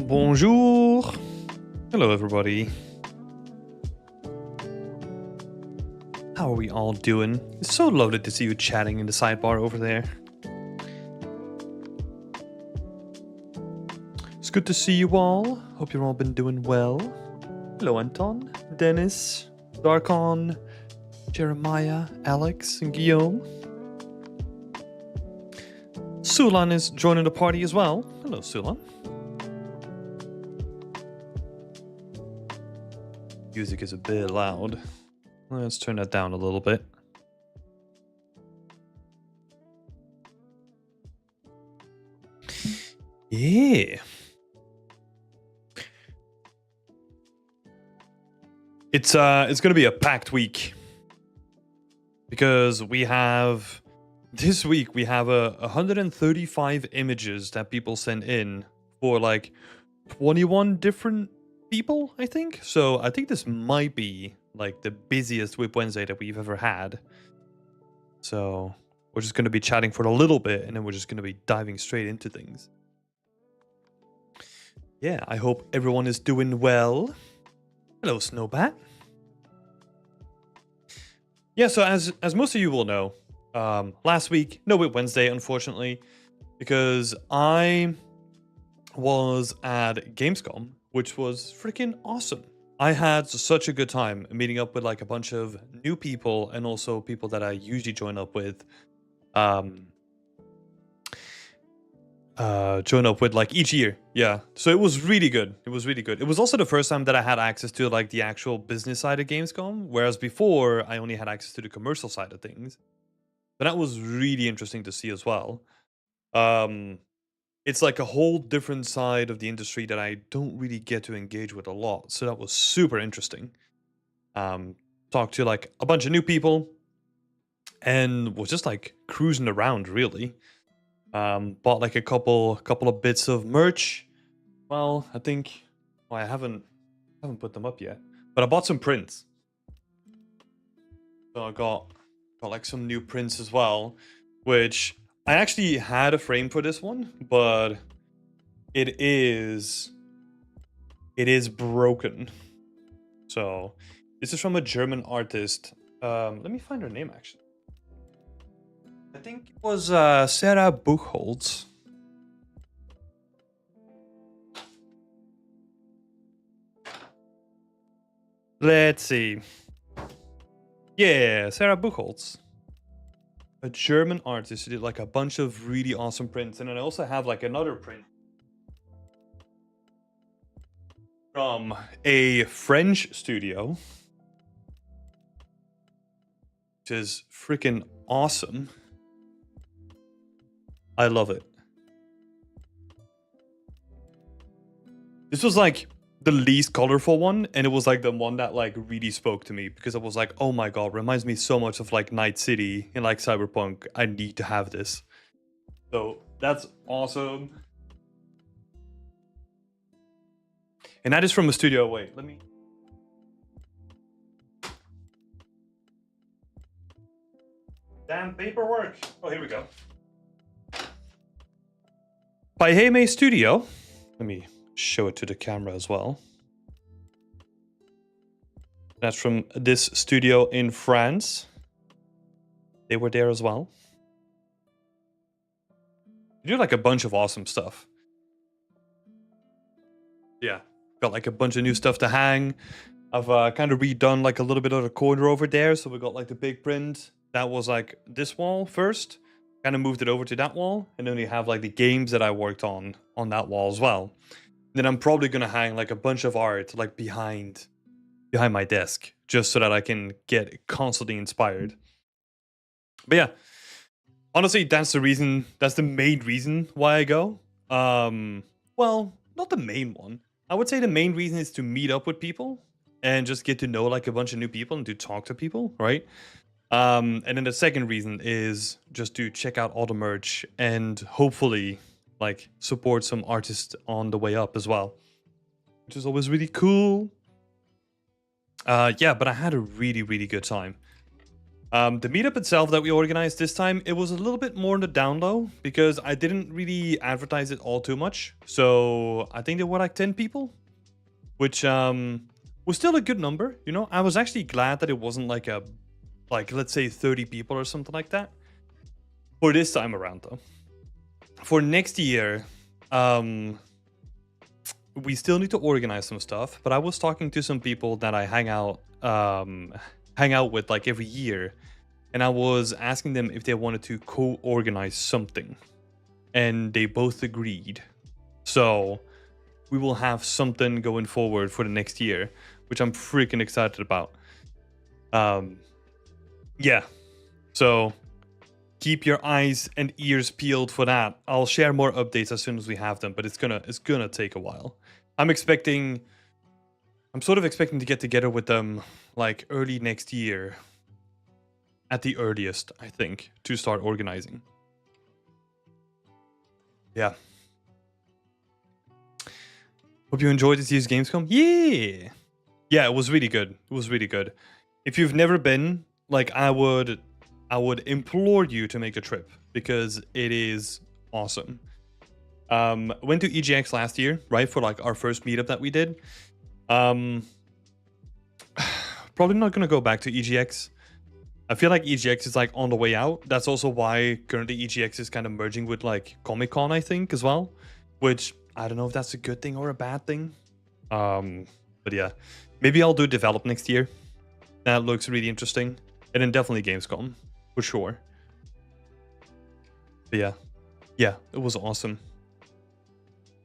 Bonjour. Hello, everybody. How are we all doing? It's so lovely to see you chatting in the sidebar over there. It's good to see you all. Hope you've all been doing well. Hello, Anton, Dennis, Darkon, Jeremiah, Alex, and Guillaume. Sulan is joining the party as well. Hello, Sulan. Music is a bit loud. Let's turn that down a little bit. Yeah. It's gonna be a packed week because this week we have 135 images that people send in for like 21 different people, I think. So I think this might be like the busiest Whip Wednesday that we've ever had. So we're just going to be chatting for a little bit and then we're just going to be diving straight into things. Yeah, I hope everyone is doing well. Hello, Snowbat. Yeah, so as most of you will know, last week, no Whip Wednesday, unfortunately, because I was at Gamescom, which was freaking awesome. I had such a good time meeting up with like a bunch of new people and also people that I usually join up with. Join up with like each year. Yeah. So it was really good. It was really good. It was also the first time that I had access to like the actual business side of Gamescom, whereas before I only had access to the commercial side of things. But that was really interesting to see as well. It's like a whole different side of the industry that I don't really get to engage with a lot. So that was super interesting. Talked to like a bunch of new people and was just like cruising around really. Bought like a couple of bits of merch. Well, I think I haven't put them up yet, but I bought some prints. So I got like some new prints as well, which I actually had a frame for this one, but it is broken. So this is from a German artist. Let me find her name actually. I think it was Sarah Buchholz. Let's see. Yeah, Sarah Buchholz. A German artist who did like a bunch of really awesome prints. And then I also have like another print from a French studio, which is freaking awesome. I love it. This was like the least colorful one, and it was like the one that like really spoke to me because I was like, oh my god, reminds me so much of like Night City and like Cyberpunk. I need to have this. So that's awesome. And that is from a studio. Wait, let me. Damn paperwork. Oh, here we go. By Heimei Studio. Let me show it to the camera as well. That's from this studio in France. They were there as well. They do like a bunch of awesome stuff. Yeah, got like a bunch of new stuff to hang. I've kind of redone like a little bit of the corner over there. So we got like the big print. That was like this wall first. Kind of moved it over to that wall. And then we have like the games that I worked on that wall as well. Then I'm probably going to hang like a bunch of art like behind my desk. Just so that I can get constantly inspired. But yeah, honestly, that's the main reason why I go. Well, not the main one. I would say the main reason is to meet up with people and just get to know like a bunch of new people and to talk to people, right? And then the second reason is just to check out all the merch and hopefully like support some artists on the way up as well, which is always really cool. Yeah, but I had a really, really good time. The meetup itself that we organized this time, it was a little bit more on the down low because I didn't really advertise it all too much. So I think there were like 10 people, which was still a good number. You know, I was actually glad that it wasn't like let's say 30 people or something like that. For this time around though. For next year, we still need to organize some stuff, but I was talking to some people that I hang out with like every year, and I was asking them if they wanted to co-organize something, and they both agreed. So we will have something going forward for the next year, which I'm freaking excited about. Yeah, so keep your eyes and ears peeled for that. I'll share more updates as soon as we have them, but it's gonna take a while. I'm sort of expecting to get together with them like early next year. At the earliest, I think, to start organizing. Yeah. Hope you enjoyed this year's Gamescom. Yeah! Yeah, it was really good. It was really good. If you've never been, like, I would implore you to make a trip because it is awesome. Went to EGX last year, right, for like our first meetup that we did. Probably not gonna go back to EGX. I feel like EGX is like on the way out. That's also why currently EGX is kind of merging with like Comic-Con, I think, as well. Which I don't know if that's a good thing or a bad thing. But yeah, maybe I'll do Develop next year. That looks really interesting. And then definitely Gamescom, for sure. But yeah, it was awesome.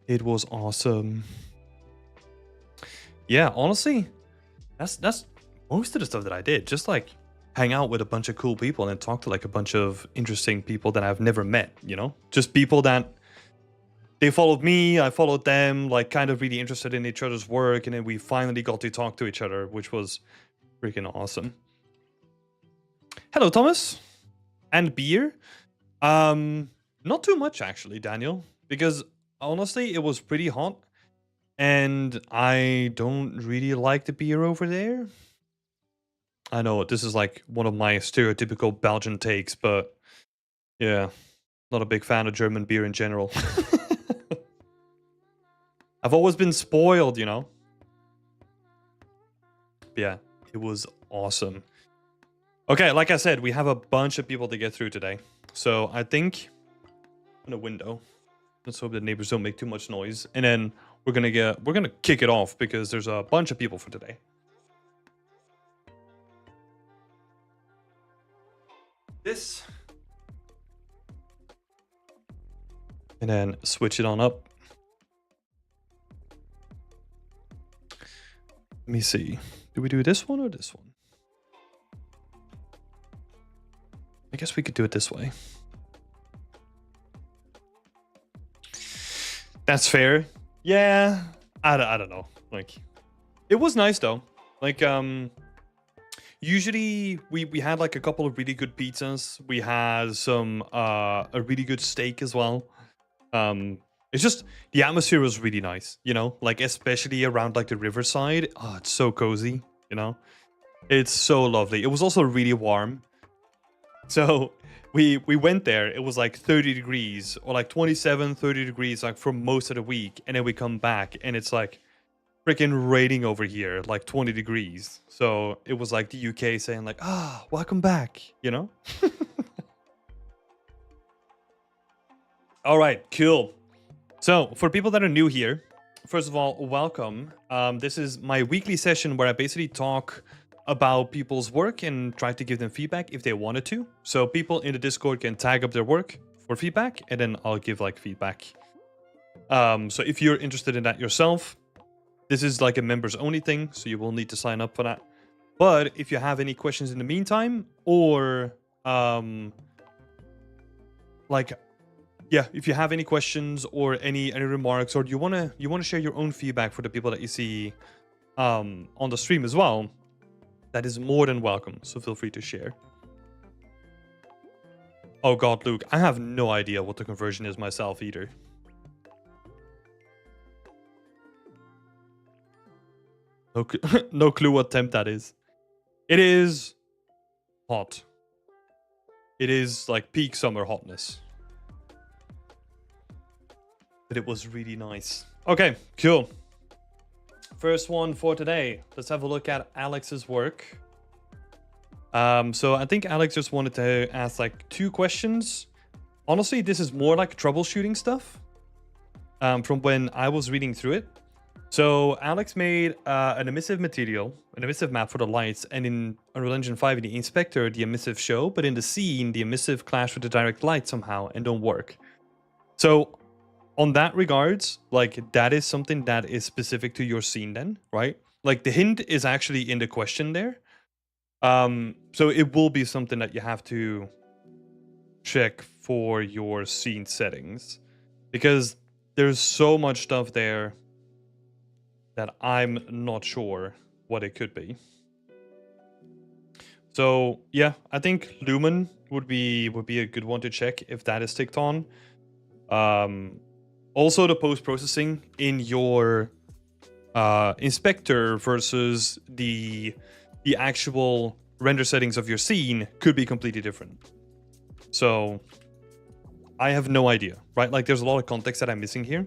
It was awesome. Yeah, honestly, that's most of the stuff that I did. Just like hang out with a bunch of cool people and talk to like a bunch of interesting people that I've never met, you know? Just people that they followed me, I followed them, like kind of really interested in each other's work, and then we finally got to talk to each other, which was freaking awesome. Hello, Thomas. And beer? Not too much actually, Daniel, because honestly, it was pretty hot, and I don't really like the beer over there. I know this is like one of my stereotypical Belgian takes, but yeah, not a big fan of German beer in general. I've always been spoiled, you know? But yeah, it was awesome. Okay, like I said, we have a bunch of people to get through today. So I think in a window. Let's hope the neighbors don't make too much noise. And then we're gonna kick it off because there's a bunch of people for today. This. And then switch it on up. Let me see. Do we do this one or this one? I guess we could do it this way. That's fair. Yeah. I don't know. Like, it was nice though. Like, usually we had like a couple of really good pizzas. We had some a really good steak as well. It's just the atmosphere was really nice, you know, like especially around like the riverside. Oh, it's so cozy, you know. It's so lovely. It was also really warm. So we went there. It was like 30 degrees or like 27, 30 degrees like for most of the week, and then we come back and it's like freaking raining over here, like 20 degrees. So it was like the UK saying like, ah, welcome back, you know? All right, cool. So for people that are new here, first of all, welcome. This is my weekly session where I basically talk about people's work and try to give them feedback if they wanted to. So people in the Discord can tag up their work for feedback, and then I'll give like feedback. So if you're interested in that yourself, this is like a members only thing, so you will need to sign up for that. But if you have any questions in the meantime, or if you have any questions or any remarks, or you wanna share your own feedback for the people that you see on the stream as well, that is more than welcome. So feel free to share. Oh God, Luke, I have no idea what the conversion is myself either. No clue what temp that is. It is hot. It is like peak summer hotness. But it was really nice. Okay, cool. First one for today. Let's have a look at Alex's work. So I think Alex just wanted to ask like 2 questions. Honestly, this is more like troubleshooting stuff from when I was reading through it. So Alex made an emissive material, an emissive map for the lights, and in Unreal Engine 5 in the inspector, the emissive show, but in the scene, the emissive clash with the direct light somehow and don't work. So on that regards, like that is something that is specific to your scene then, right? Like the hint is actually in the question there. So it will be something that you have to check for your scene settings, because there's so much stuff there that I'm not sure what it could be. So yeah, I think Lumen would be a good one to check if that is ticked on. Also, the post-processing in your inspector versus the actual render settings of your scene could be completely different. So I have no idea, right? Like, there's a lot of context that I'm missing here.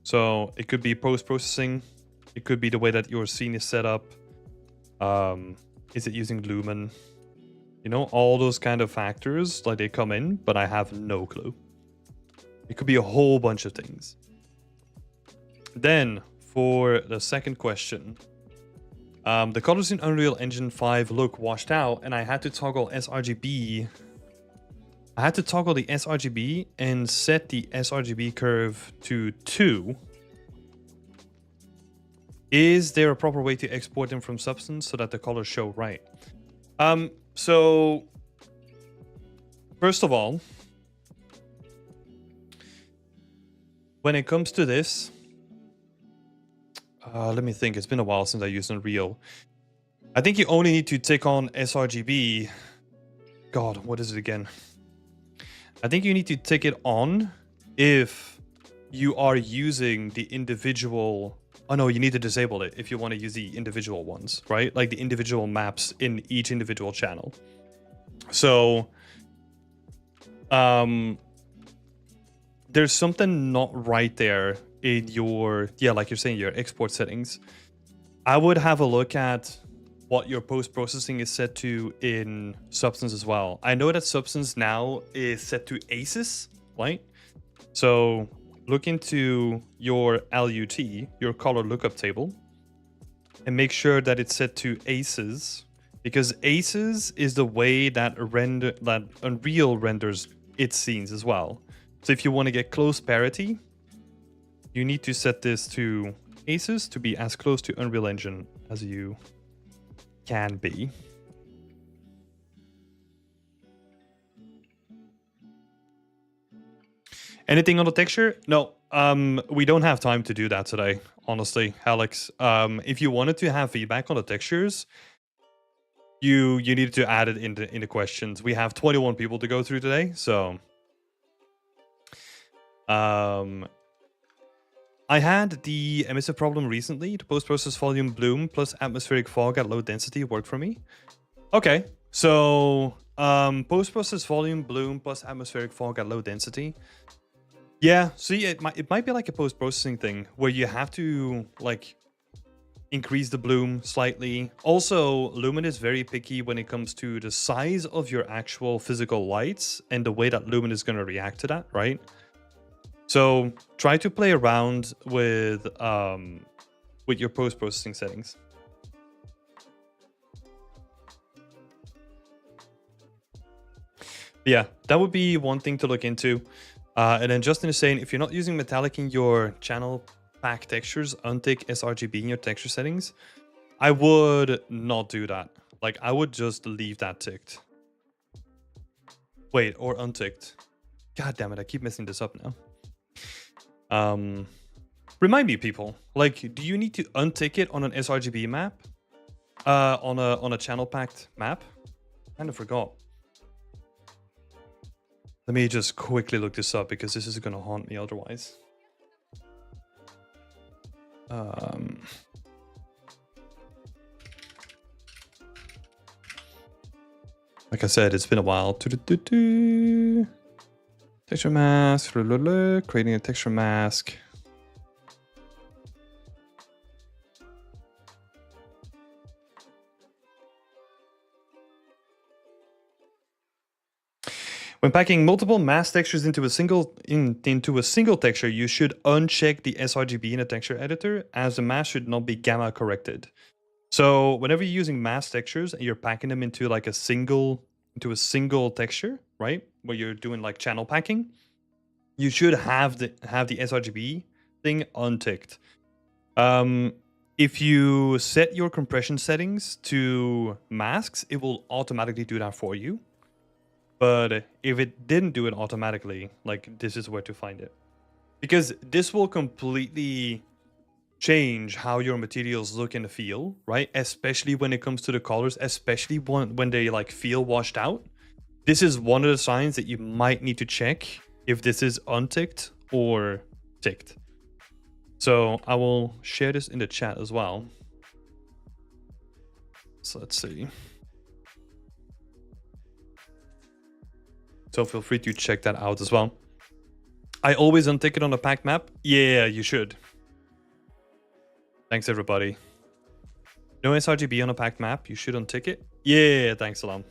So it could be post-processing. It could be the way that your scene is set up. Is it using Lumen? You know, all those kind of factors, like, they come in, but I have no clue. It could be a whole bunch of things. Then, for the second question, the colors in Unreal Engine 5 look washed out, and I had to toggle sRGB. I had to toggle the sRGB and set the sRGB curve to 2. Is there a proper way to export them from Substance so that the colors show right? So, first of all, when it comes to this, let me think. It's been a while since I used Unreal. I think you only need to tick on sRGB. God, what is it again? I think you need to tick it on if you are using the individual... Oh no, you need to disable it if you want to use the individual ones, right? Like the individual maps in each individual channel. So, there's something not right there in your, like you're saying, your export settings. I would have a look at what your post-processing is set to in Substance as well. I know that Substance now is set to ACES, right? So look into your LUT, your color lookup table, and make sure that it's set to ACES, because ACES is the way that Unreal renders its scenes as well. So if you want to get close parity, you need to set this to ACES to be as close to Unreal Engine as you can be. Anything on the texture? No, we don't have time to do that today, honestly, Alex. If you wanted to have feedback on the textures, you needed to add it in the questions. We have 21 people to go through today, so I had the emissive problem recently. The post-process volume bloom plus atmospheric fog at low density worked for me. Okay, so post-process volume bloom plus atmospheric fog at low density. Yeah, see, it might be like a post-processing thing where you have to like increase the bloom slightly. Also, Lumen is very picky when it comes to the size of your actual physical lights and the way that Lumen is going to react to that, right? So try to play around with your post-processing settings. Yeah, that would be one thing to look into. And then Justin is saying, if you're not using metallic in your channel pack textures, untick sRGB in your texture settings. I would not do that. Like, I would just leave that ticked. Wait, or unticked. God damn it, I keep messing this up now. Remind me, people, like, do you need to untick it on an sRGB map? On a channel packed map? Kind of forgot. Let me just quickly look this up because this is gonna haunt me otherwise. Like I said, it's been a while. Texture mask, creating a texture mask. When packing multiple mask textures into a single texture, you should uncheck the sRGB in a texture editor, as the mask should not be gamma corrected. So whenever you're using mask textures and you're packing them into like a single texture, right? Where you're doing like channel packing, you should have the sRGB thing unticked. If you set your compression settings to masks, it will automatically do that for you. But if it didn't do it automatically, like this is where to find it. Because this will completely change how your materials look and feel, right? Especially when it comes to the colors, especially when they like feel washed out. This is one of the signs that you might need to check if this is unticked or ticked. So I will share this in the chat as well. So let's see. So feel free to check that out as well. I always untick it on a packed map. Yeah, you should. Thanks, everybody. No sRGB on a packed map. You should untick it. Yeah, thanks, Salam.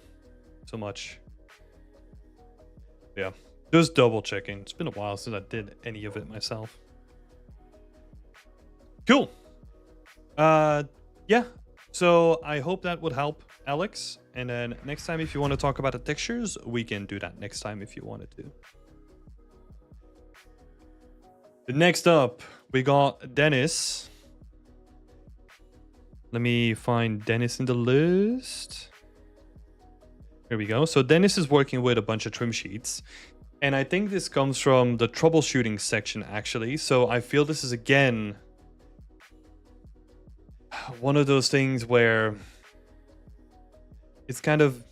So much. Yeah, just double checking. It's been a while since I did any of it myself. Cool. Yeah. So I hope that would help, Alex. And then next time, if you want to talk about the textures, we can do that next time if you wanted to. Next up, we got Dennis. Let me find Dennis in the list. Here we go. So Dennis is working with a bunch of trim sheets. And I think this comes from the troubleshooting section, actually. So I feel this is, again, one of those things where it's kind of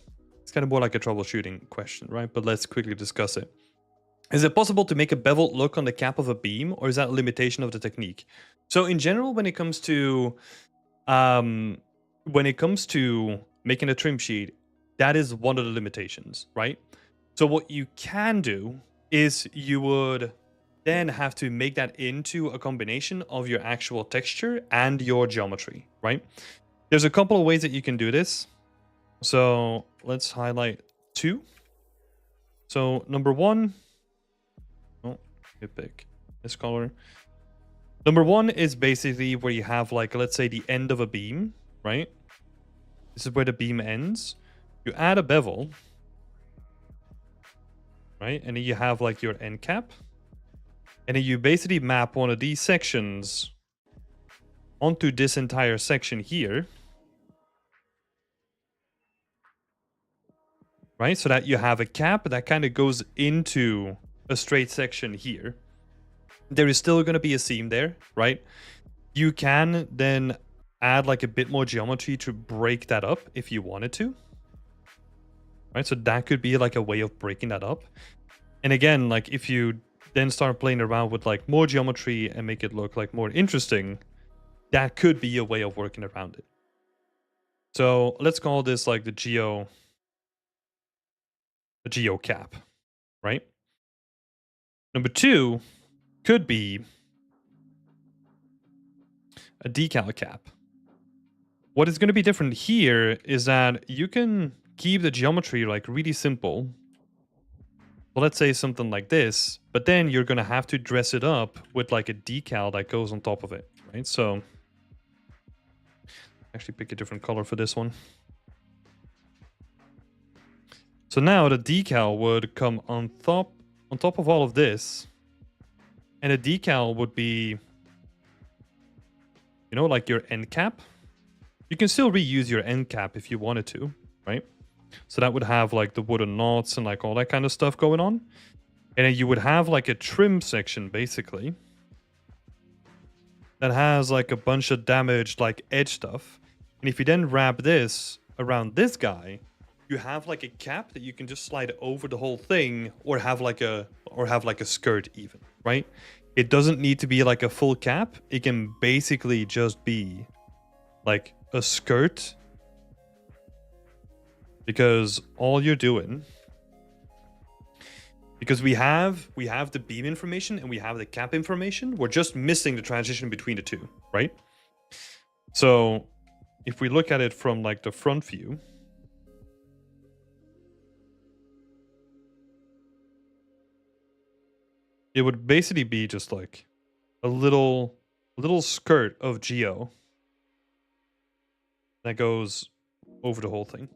more like a troubleshooting question, right? But let's quickly discuss it. Is it possible to make a beveled look on the cap of a beam, or is that a limitation of the technique? So in general, when it comes to making a trim sheet, that is one of the limitations, right? So what you can do is you would then have to make that into a combination of your actual texture and your geometry, right? There's a couple of ways that you can do this. So let's highlight two. So number one, you pick this color. Number one is basically where you have, like, let's say the end of a beam, right? This is where the beam ends. You add a bevel, right? And then you have like your end cap. And then you basically map one of these sections onto this entire section here. Right? So that you have a cap that kind of goes into a straight section here. There is still going to be a seam there, right? You can then add like a bit more geometry to break that up if you wanted to. Right? So that could be like a way of breaking that up. And again, like if you then start playing around with like more geometry and make it look like more interesting, that could be a way of working around it. So let's call this like the geo cap, right? Number two could be a decal cap. What is going to be different here is that you can keep the geometry like really simple. Well, let's say something like this, but then you're going to have to dress it up with like a decal that goes on top of it, right? So actually pick a different color for this one. So now the decal would come on top of all of this. And a decal would be, you know, like your end cap. You can still reuse your end cap if you wanted to, right? So that would have like the wooden knots and like all that kind of stuff going on. And then you would have like a trim section basically that has like a bunch of damaged like edge stuff. And if you then wrap this around this guy, you have like a cap that you can just slide over the whole thing, or have like a skirt even, right? It doesn't need to be like a full cap. It can basically just be like a skirt, because all you're doing, because we have the beam information and we have the cap information, we're just missing the transition between the two, right? So if we look at it from like the front view, it would basically be just like a little skirt of geo that goes over the whole thing.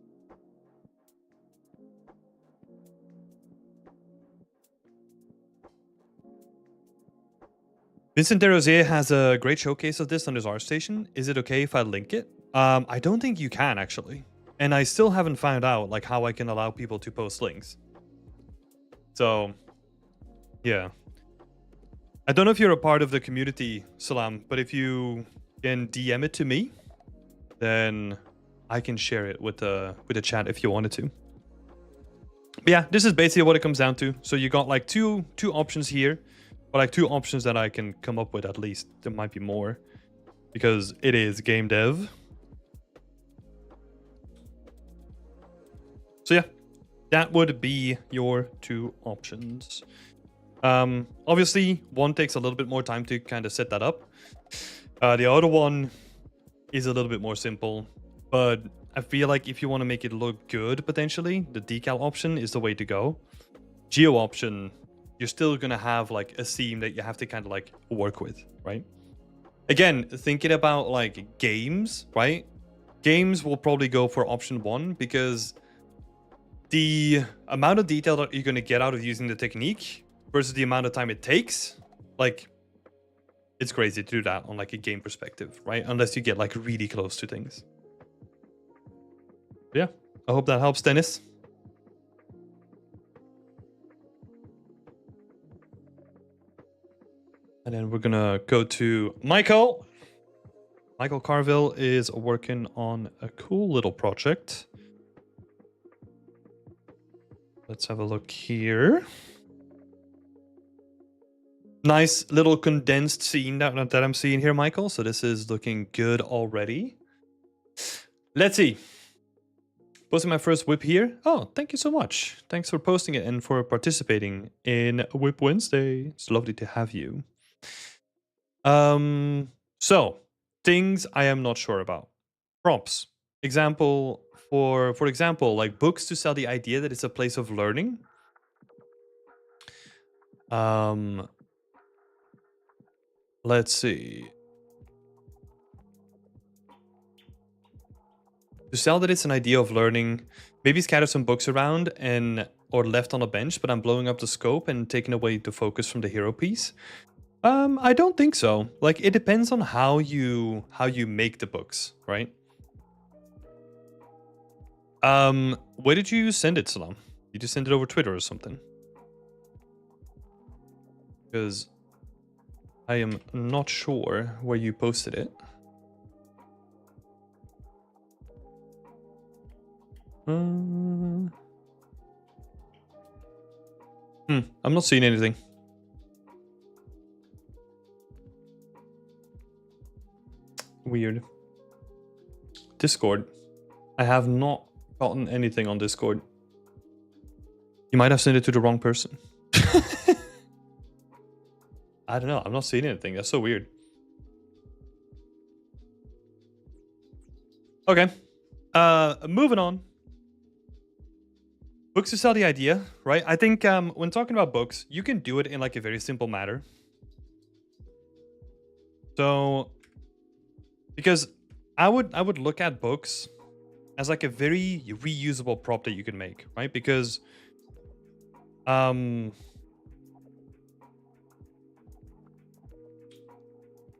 Vincent Desrosiers has a great showcase of this on his ArtStation. Is it okay if I link it? I don't think you can, actually. And I still haven't found out like how I can allow people to post links. So, yeah. I don't know if you're a part of the community, Salam, but if you can DM it to me, then I can share it with the chat if you wanted to. But yeah, this is basically what it comes down to. So you got like two options here, or like two options that I can come up with at least. There might be more because it is game dev. So yeah, that would be your two options. Obviously, one takes a little bit more time to kind of set that up. The other one is a little bit more simple, but I feel like if you want to make it look good, potentially, the decal option is the way to go. Geo option, you're still going to have like a theme that you have to kind of like work with, right? Again, thinking about like games, right? Games will probably go for option one because the amount of detail that you're going to get out of using the technique versus the amount of time it takes, like, it's crazy to do that on like a game perspective, right? Unless you get like really close to things. But yeah, I hope that helps, Dennis. And then we're gonna go to Michael. Michael Carville is working on a cool little project. Let's have a look here. Nice little condensed scene that I'm seeing here, Michael. So this is looking good already. Let's see. Posting my first whip here. Oh, thank you so much. Thanks for posting it and for participating in Whip Wednesday. It's lovely to have you. So things I am not sure about. Prompts. Example for example, like books to sell the idea that it's a place of learning. Let's see. To sell that it's an idea of learning, maybe scatter some books around or left on a bench, but I'm blowing up the scope and taking away the focus from the hero piece. I don't think so. Like, it depends on how you make the books, right? Where did you send it, Salam? Did you send it over Twitter or something? Because I am not sure where you posted it. I'm not seeing anything. Weird. Discord. I have not gotten anything on Discord. You might have sent it to the wrong person. I don't know. I'm not seeing anything. That's so weird. Okay. Moving on. Books to sell the idea, right? I think when talking about books, you can do it in like a very simple manner. So, because I would look at books as like a very reusable prop that you can make, right? Because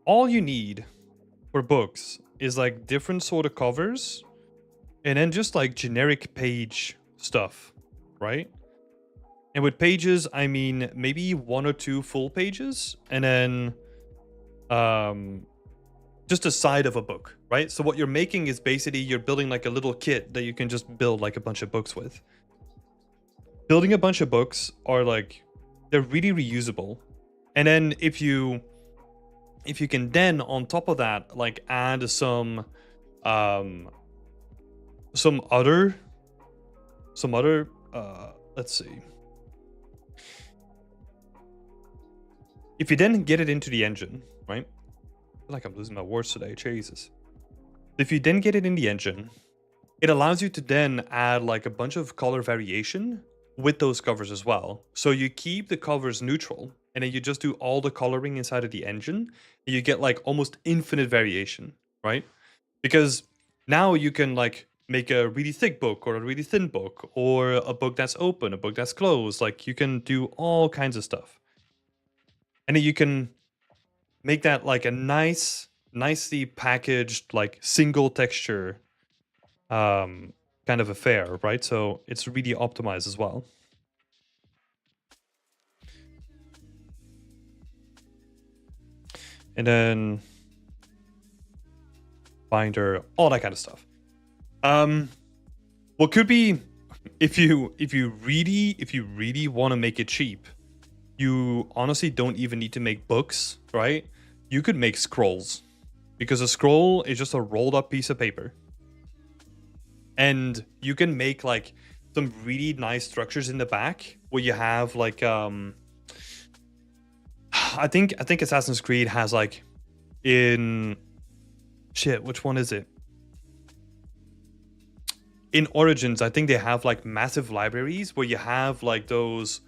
all you need for books is like different sort of covers and then just like generic page stuff, right? And with pages, I mean maybe one or two full pages and then just a side of a book, right? So what you're making is basically you're building like a little kit that you can just build like a bunch of books with. Building a bunch of books are like, they're really reusable. And then if you can then on top of that like add some other let's see. If you then get it into the engine, right? I feel like I'm losing my words today, Jesus. If you then get it in the engine, it allows you to then add like a bunch of color variation with those covers as well. So you keep the covers neutral and then you just do all the coloring inside of the engine and you get like almost infinite variation, right? Because now you can like make a really thick book or a really thin book or a book that's open, a book that's closed. Like you can do all kinds of stuff. And then you can make that like a nicely packaged, like single texture kind of affair, right? So it's really optimized as well. And then binder, all that kind of stuff. What could be, if you really want to make it cheap, you honestly don't even need to make books, right? You could make scrolls, because a scroll is just a rolled up piece of paper. And you can make like some really nice structures in the back where you have like I think Assassin's Creed has like in which one is it? In Origins, I think they have like massive libraries where you have like those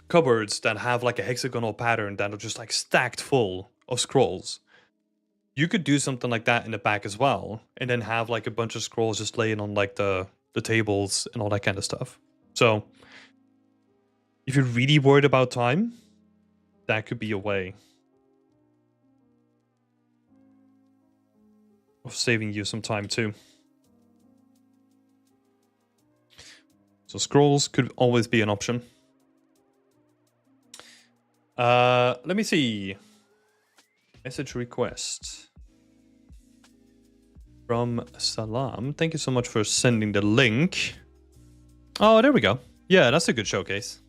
cupboards that have like a hexagonal pattern that are just like stacked full of scrolls. You could do something like that in the back as well, and then have like a bunch of scrolls just laying on like the tables and all that kind of stuff. So if you're really worried about time, that could be a way of saving you some time too. So scrolls could always be an option. Let me see. Message request from Salam. Thank you so much for sending the link. Oh, there we go. Yeah, that's a good showcase.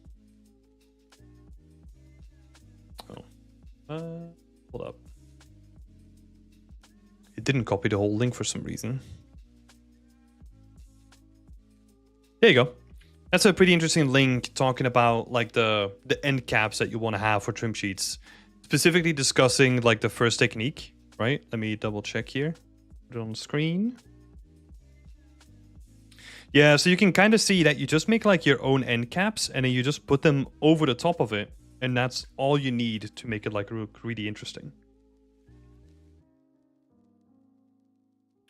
Oh. Hold up. It didn't copy the whole link for some reason. There you go. That's a pretty interesting link talking about like the end caps that you want to have for trim sheets. Specifically discussing like the first technique, right? Let me double check here. Put it on the screen. Yeah, so you can kind of see that you just make like your own end caps and then you just put them over the top of it. And that's all you need to make it like look really interesting.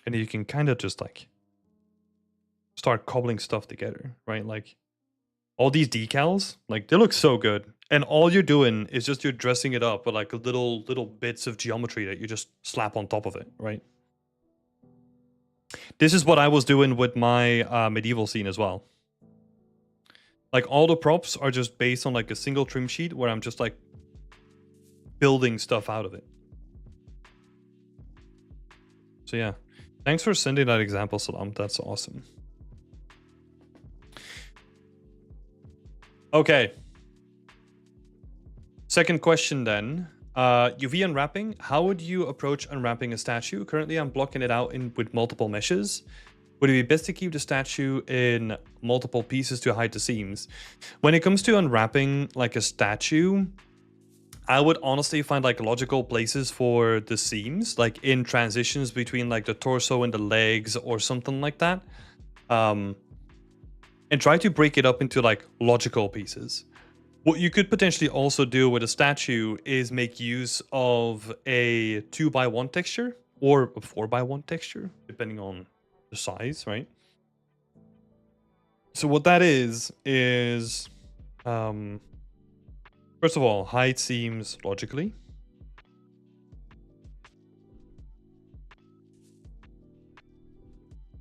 And you can kind of just like start cobbling stuff together, right? Like all these decals, like they look so good. And all you're doing is just you're dressing it up with like little bits of geometry that you just slap on top of it, right? This is what I was doing with my medieval scene as well. Like all the props are just based on like a single trim sheet where I'm just like building stuff out of it. So yeah, thanks for sending that example, Salam. That's awesome. Okay. Second question then. UV unwrapping. How would you approach unwrapping a statue? Currently, I'm blocking it out with multiple meshes. Would it be best to keep the statue in multiple pieces to hide the seams? When it comes to unwrapping like a statue, I would honestly find like logical places for the seams, like in transitions between like the torso and the legs or something like that. And try to break it up into like logical pieces. What you could potentially also do with a statue is make use of a 2x1 texture or a 4x1 texture, depending on the size, right? So what that is first of all, hide seams logically.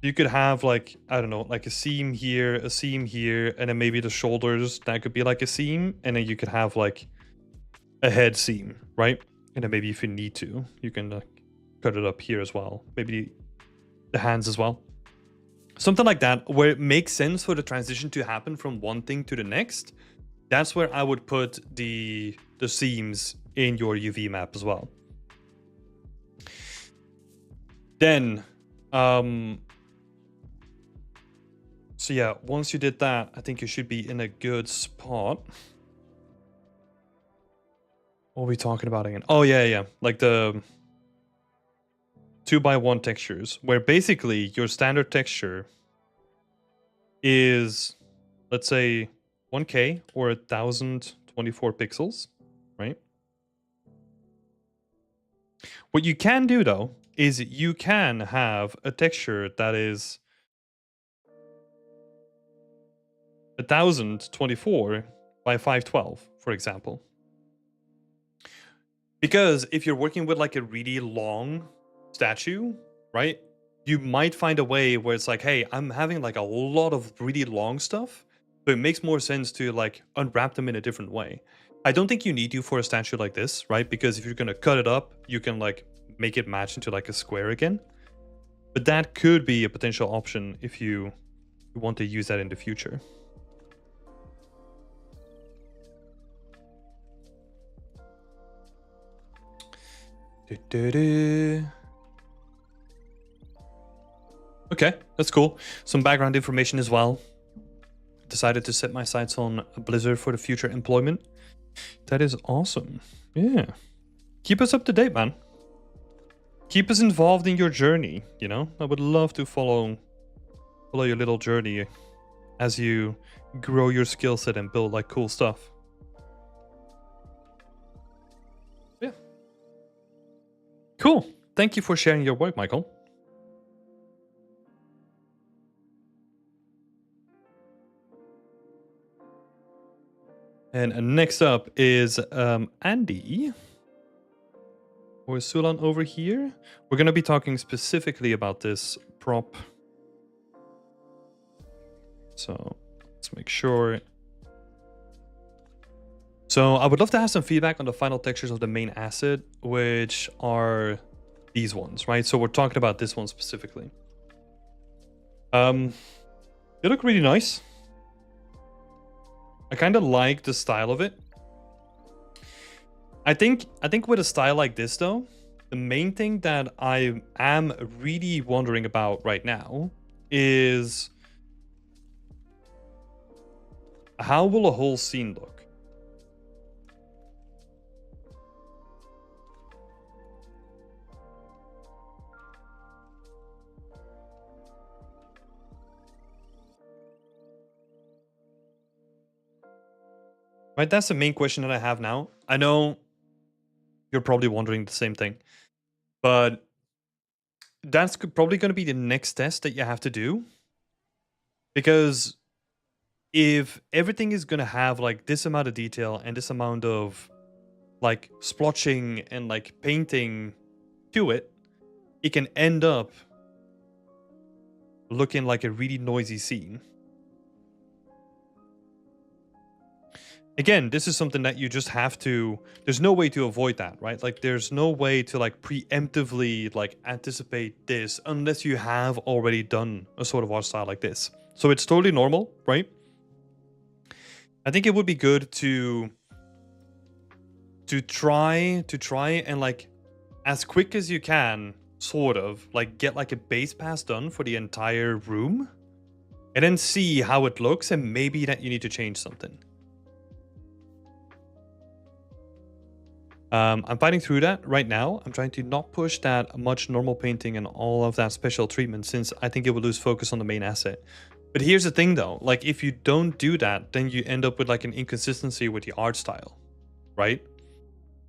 You could have like, I don't know, like a seam here, and then maybe the shoulders, that could be like a seam. And then you could have like a head seam, right? And then maybe if you need to, you can like cut it up here as well. Maybe the hands as well. Something like that, where it makes sense for the transition to happen from one thing to the next. That's where I would put the seams in your UV map as well. Then, so yeah, once you did that, I think you should be in a good spot. What are we talking about again? Oh, yeah. Like the 2x1 textures, where basically your standard texture is, let's say, 1K or 1024 pixels, right? What you can do, though, is you can have a texture that is 1024 by 512, for example. Because if you're working with like a really long statue, right, you might find a way where it's like, hey, I'm having like a lot of really long stuff, but it makes more sense to like unwrap them in a different way. I don't think you need to for a statue like this, right? Because if you're gonna cut it up, you can like make it match into like a square again. But that could be a potential option if you want to use that in the future. Okay, that's cool. Some background information as well. Decided to set my sights on Blizzard for the future employment. That is awesome. Yeah. Keep us up to date, man. Keep us involved in your journey, you know? I would love to follow your little journey as you grow your skill set and build like cool stuff. Yeah. Cool. Thank you for sharing your work, Michael. And next up is Andy. Or Sulan over here. We're going to be talking specifically about this prop. So let's make sure. So I would love to have some feedback on the final textures of the main asset, which are these ones, right? So we're talking about this one specifically. They look really nice. I kind of like the style of it. I think with a style like this though, the main thing that I am really wondering about right now is how will a whole scene look? Right, that's the main question that I have now. I know you're probably wondering the same thing, but that's probably going to be the next test that you have to do. Because if everything is going to have like this amount of detail and this amount of like splotching and like painting to it, it can end up looking like a really noisy scene. Again, this is something that you just have to, there's no way to avoid that, right? Like there's no way to like preemptively like anticipate this unless you have already done a sort of art style like this. So it's totally normal, right? I think it would be good to try and like as quick as you can sort of like get like a base pass done for the entire room and then see how it looks and maybe that you need to change something. I'm fighting through that right now. I'm trying to not push that much normal painting and all of that special treatment since I think it will lose focus on the main asset. But here's the thing though, like if you don't do that, then you end up with like an inconsistency with the art style, right?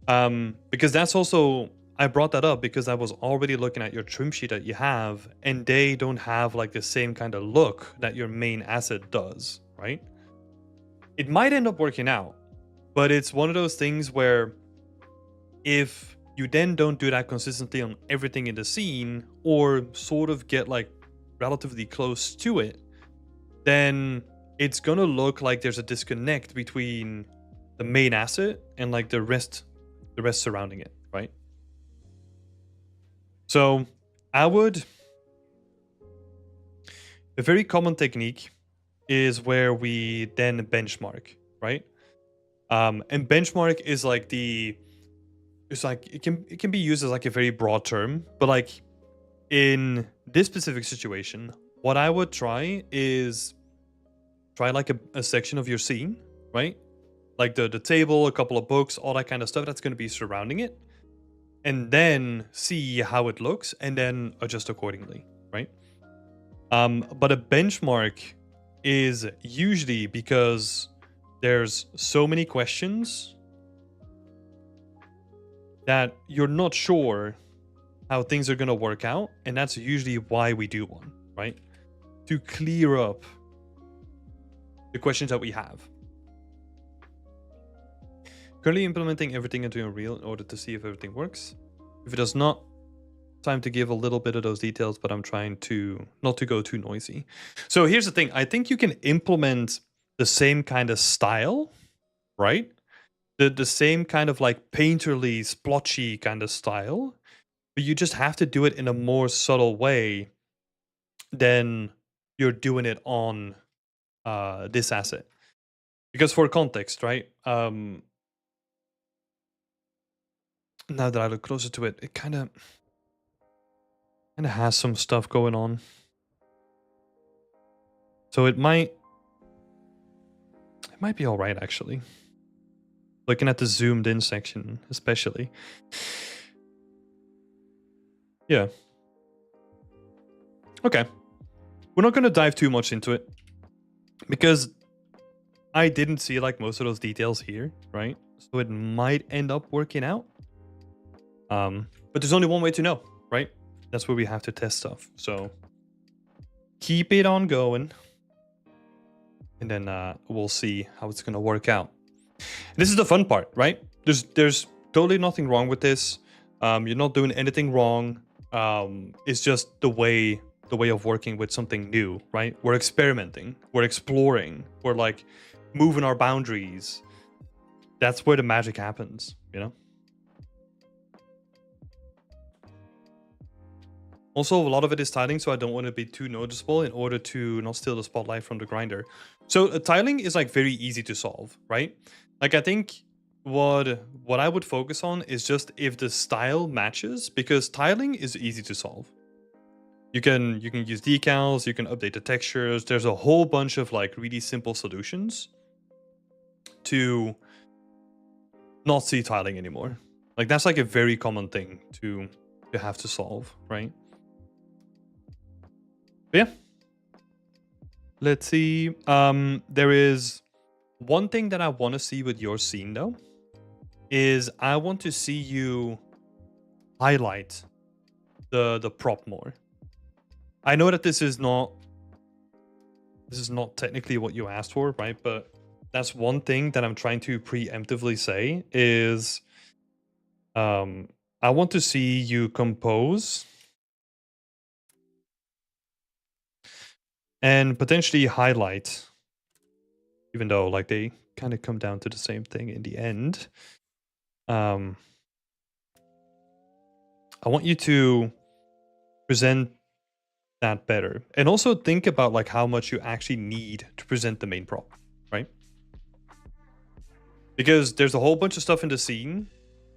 Because that's also, I brought that up because I was already looking at your trim sheet that you have and they don't have like the same kind of look that your main asset does, right? It might end up working out, but it's one of those things where if you then don't do that consistently on everything in the scene or sort of get like relatively close to it, then it's gonna look like there's a disconnect between the main asset and like the rest surrounding it, right? So a very common technique is where we then benchmark, right? And benchmark is like it's like it can be used as like a very broad term, but like in this specific situation, what I would try is try like a section of your scene, right? Like the table, a couple of books, all that kind of stuff that's going to be surrounding it, and then see how it looks and then adjust accordingly, right? But a benchmark is usually because there's so many questions that you're not sure how things are going to work out, and that's usually why we do one, right? To clear up the questions that we have. Currently implementing everything into Unreal in order to see if everything works. If it does not, time to give a little bit of those details, but I'm trying to not to go too noisy. So here's the thing. I think you can implement the same kind of style, right? the same kind of like painterly, splotchy kind of style, but you just have to do it in a more subtle way than you're doing it on this asset. Because for context, right? Now that I look closer to it, it kind of has some stuff going on. So it might be all right, actually. Looking at the zoomed in section, especially. Yeah. Okay. We're not going to dive too much into it, because I didn't see like most of those details here, right? So it might end up working out. But there's only one way to know, right? That's where we have to test stuff. So keep it on going, and then we'll see how it's going to work out. This is the fun part, right? There's totally nothing wrong with this. You're not doing anything wrong. It's just the way of working with something new, right? We're experimenting, we're exploring, we're like moving our boundaries. That's where the magic happens, you know? Also, a lot of it is tiling, so I don't want to be too noticeable in order to not steal the spotlight from the grinder. So tiling is like very easy to solve, right? Like, I think what I would focus on is just if the style matches, because tiling is easy to solve. You can use decals, you can update the textures. There's a whole bunch of like really simple solutions to not see tiling anymore. Like, that's like a very common thing to have to solve, right? But yeah. Let's see. There is one thing that I want to see with your scene, though, is I want to see you highlight the prop more. I know that this is not technically what you asked for, right? But that's one thing that I'm trying to preemptively say is I want to see you compose and potentially highlight, even though like they kind of come down to the same thing in the end. I want you to present that better, and also think about like how much you actually need to present the main prop, right? Because there's a whole bunch of stuff in the scene,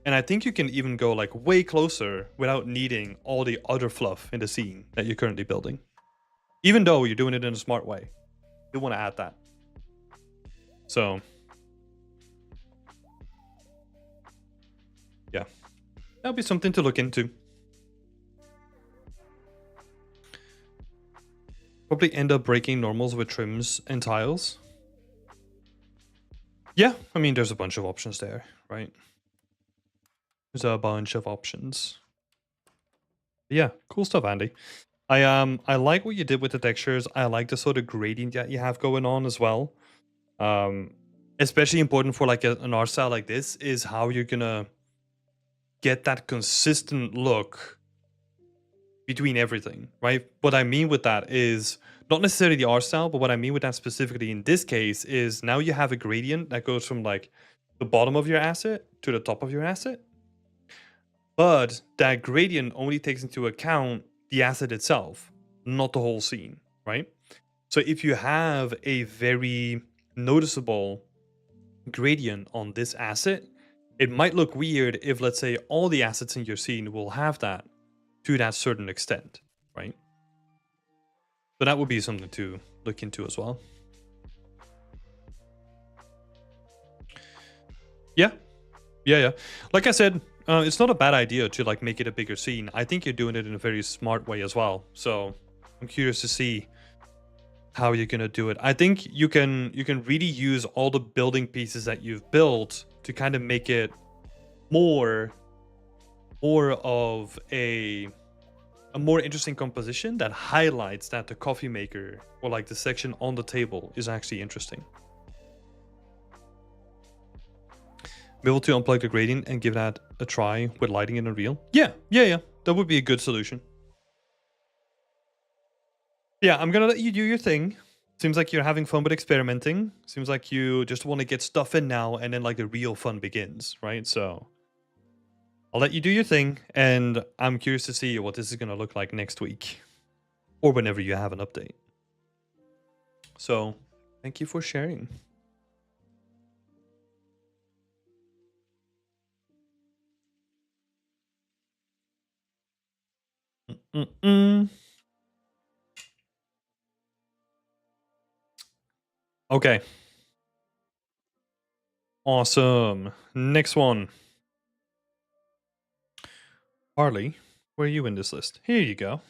and I think you can even go like way closer without needing all the other fluff in the scene that you're currently building. Even though you're doing it in a smart way, you want to add that. So yeah, that'll be something to look into. Probably end up breaking normals with trims and tiles. Yeah, I mean, there's a bunch of options there, right? There's a bunch of options. But yeah, cool stuff, Andy. I like what you did with the textures. I like the sort of gradient that you have going on as well. Especially important for like an art style like this is how you're gonna get that consistent look between everything, right? What I mean with that is not necessarily the art style, but what I mean with that specifically in this case is now you have a gradient that goes from like the bottom of your asset to the top of your asset. But that gradient only takes into account the asset itself, not the whole scene, right? So if you have a very noticeable gradient on this asset, it might look weird if, let's say, all the assets in your scene will have that to that certain extent, right? So that would be something to look into as well. Yeah. Like I said, it's not a bad idea to like make it a bigger scene. I think you're doing it in a very smart way as well. So I'm curious to see how you're gonna do it. I think you can really use all the building pieces that you've built to kind of make it more of a more interesting composition that highlights that the coffee maker or like the section on the table is actually interesting. Be able to unplug the gradient and give that a try with lighting in Unreal. Yeah. That would be a good solution. Yeah, I'm gonna let you do your thing. Seems like you're having fun with experimenting. Seems like you just want to get stuff in now, and then like the real fun begins, right? So I'll let you do your thing, and I'm curious to see what this is going to look like next week, or whenever you have an update. So thank you for sharing. Okay. Awesome. Next one. Harley, where are you in this list? Here you go.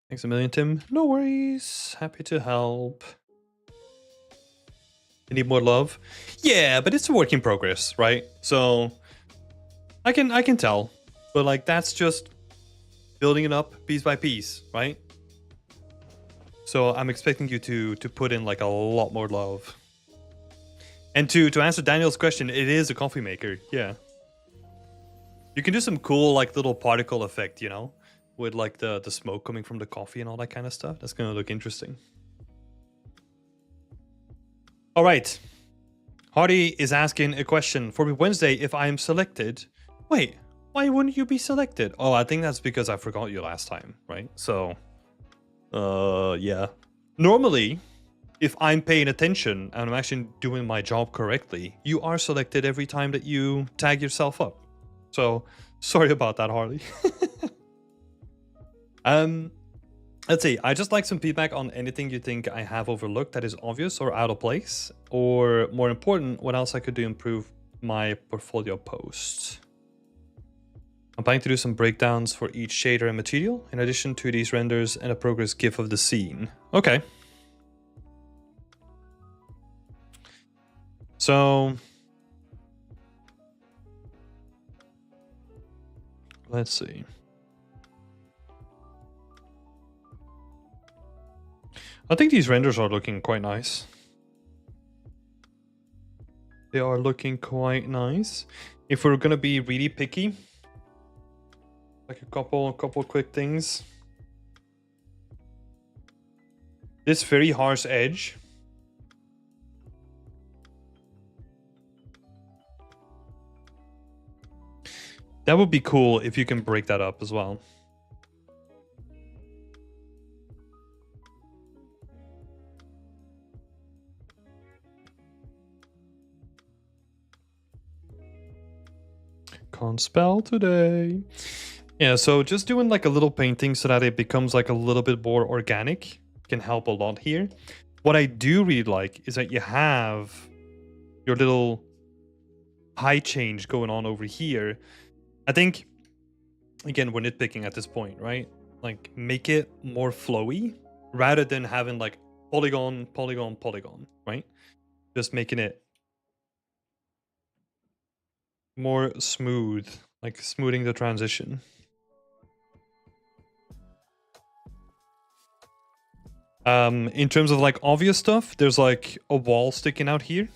Thanks a million, Tim. No worries. Happy to help. You need more love? Yeah, but it's a work in progress, right? So I can tell. But like that's just building it up piece by piece, right? So I'm expecting you to put in like a lot more love. And to answer Daniel's question, it is a coffee maker, yeah. You can do some cool like little particle effect, you know, with like the smoke coming from the coffee and all that kind of stuff. That's gonna look interesting. All right. Hardy is asking a question for Wednesday if I am selected. Wait, why wouldn't you be selected? Oh, I think that's because I forgot you last time, right? So, yeah. Normally, if I'm paying attention and I'm actually doing my job correctly, you are selected every time that you tag yourself up. So, sorry about that, Harley. Let's see. I just like some feedback on anything you think I have overlooked that is obvious or out of place, or more important, what else I could do to improve my portfolio post. I'm planning to do some breakdowns for each shader and material, in addition to these renders and a progress GIF of the scene. Okay. So let's see. I think these renders are looking quite nice. They are looking quite nice. If we're gonna be really picky, like a couple quick things. This very harsh edge. That would be cool if you can break that up as well. Can't spell today. Yeah, so just doing like a little painting so that it becomes like a little bit more organic can help a lot here. What I do really like is that you have your little height change going on over here. I think, again, we're nitpicking at this point, right? Like, make it more flowy rather than having like polygon, polygon, polygon, right? Just making it more smooth, like smoothing the transition. In terms of like obvious stuff, there's like a wall sticking out here.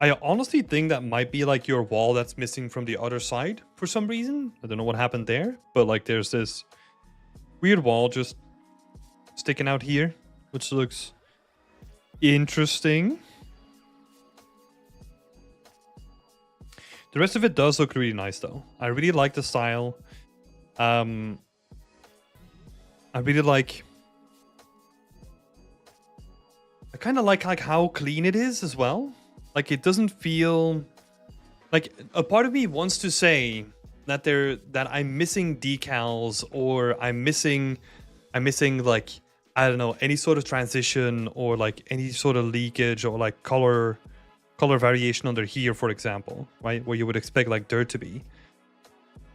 I honestly think that might be like your wall that's missing from the other side for some reason. I don't know what happened there, but like there's this weird wall just sticking out here, which looks interesting. The rest of it does look really nice though. I really like the style. I really like... I kind of like how clean it is as well. Like it doesn't feel like a part of me wants to say that I'm missing decals, or I'm missing like, I don't know, any sort of transition or like any sort of leakage or like color variation under here, for example, right? Where you would expect like dirt to be.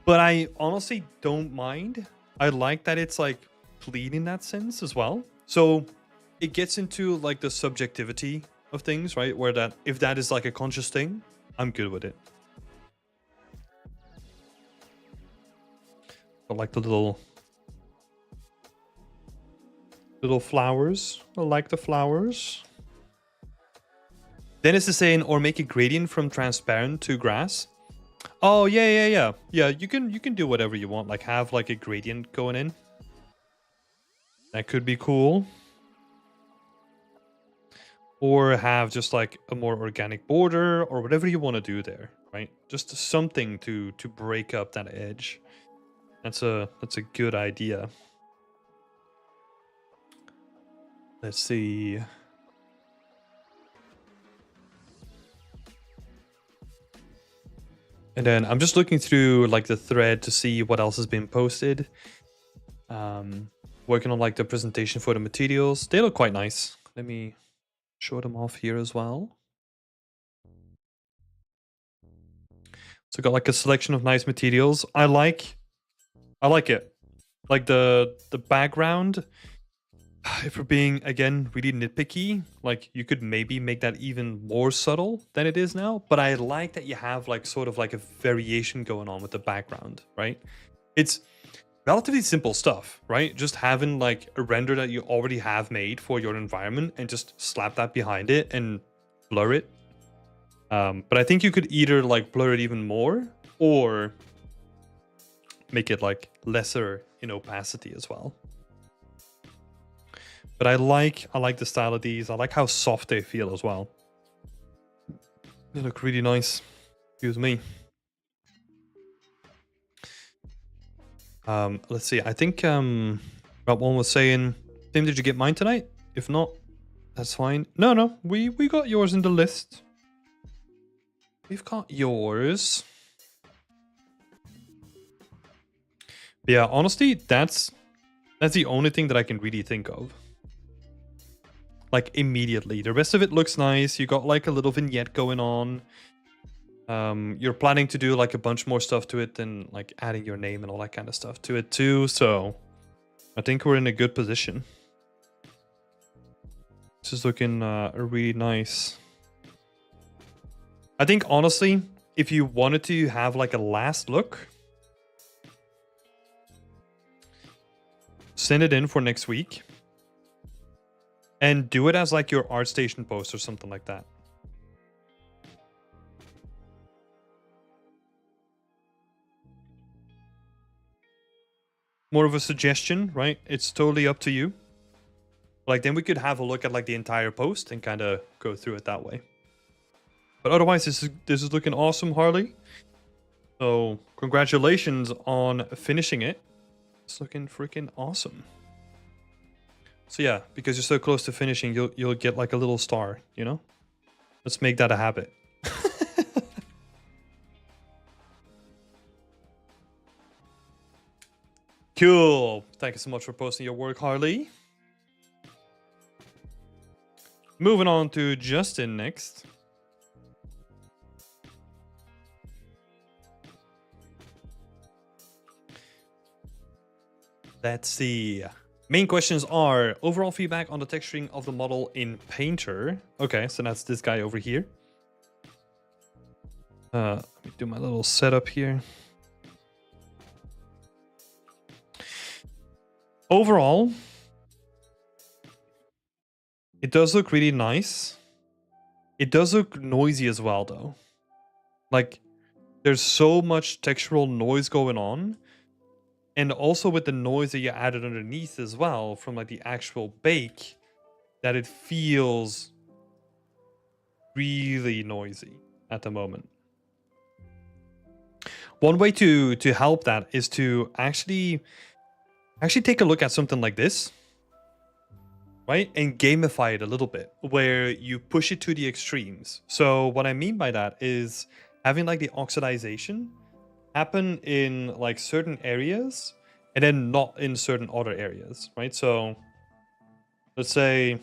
But I honestly don't mind. I like that it's like clean in that sense as well. So it gets into like the subjectivity of things, right? Where that, if that is like a conscious thing, I'm good with it. I like the little flowers. I like the flowers. Dennis is saying, or make a gradient from transparent to grass. Oh yeah. You can do whatever you want. Like have like a gradient going in. That could be cool. Or have just like a more organic border or whatever you want to do there, right? Just something to break up that edge. That's a good idea. Let's see. And then I'm just looking through like the thread to see what else has been posted. Working on like the presentation for the materials. They look quite nice. Let me show them off here as well. So got like a selection of nice materials. I like it. Like the background, if we're being again really nitpicky, like you could maybe make that even more subtle than it is now. But I like that you have like sort of like a variation going on with the background, right? It's relatively simple stuff, right? Just having like a render that you already have made for your environment and just slap that behind it and blur it. But I think you could either like blur it even more or make it like lesser in opacity as well. But I like the style of these. I like how soft they feel as well. They look really nice. Excuse me. Let's see. I think one was saying, Tim, did you get mine tonight? If not, that's fine. No, we got yours in the list. We've got yours. But yeah, honestly, that's the only thing that I can really think of. Like immediately. The rest of it looks nice. You got like a little vignette going on. You're planning to do like a bunch more stuff to it and like adding your name and all that kind of stuff to it too. So I think we're in a good position. This is looking really nice. I think honestly, if you wanted to have like a last look, send it in for next week and do it as like your ArtStation post or something like that. More of a suggestion, right? It's totally up to you. Like then we could have a look at like the entire post and kind of go through it that way. But otherwise, this is looking awesome, Harley. So congratulations on finishing it. It's looking freaking awesome. So yeah, because you're so close to finishing, you'll get like a little star, you know? Let's make that a habit. Cool. Thank you so much for posting your work, Harley. Moving on to Justin next. Let's see. Main questions are overall feedback on the texturing of the model in Painter. Okay, so that's this guy over here. Let me do my little setup here. Overall, it does look really nice. It does look noisy as well, though. Like, there's so much textural noise going on. And also with the noise that you added underneath as well from like the actual bake, that it feels really noisy at the moment. One way to help that is to actually take a look at something like this, right? And gamify it a little bit, where you push it to the extremes. So what I mean by that is having like the oxidization happen in like certain areas and then not in certain other areas, right? So let's say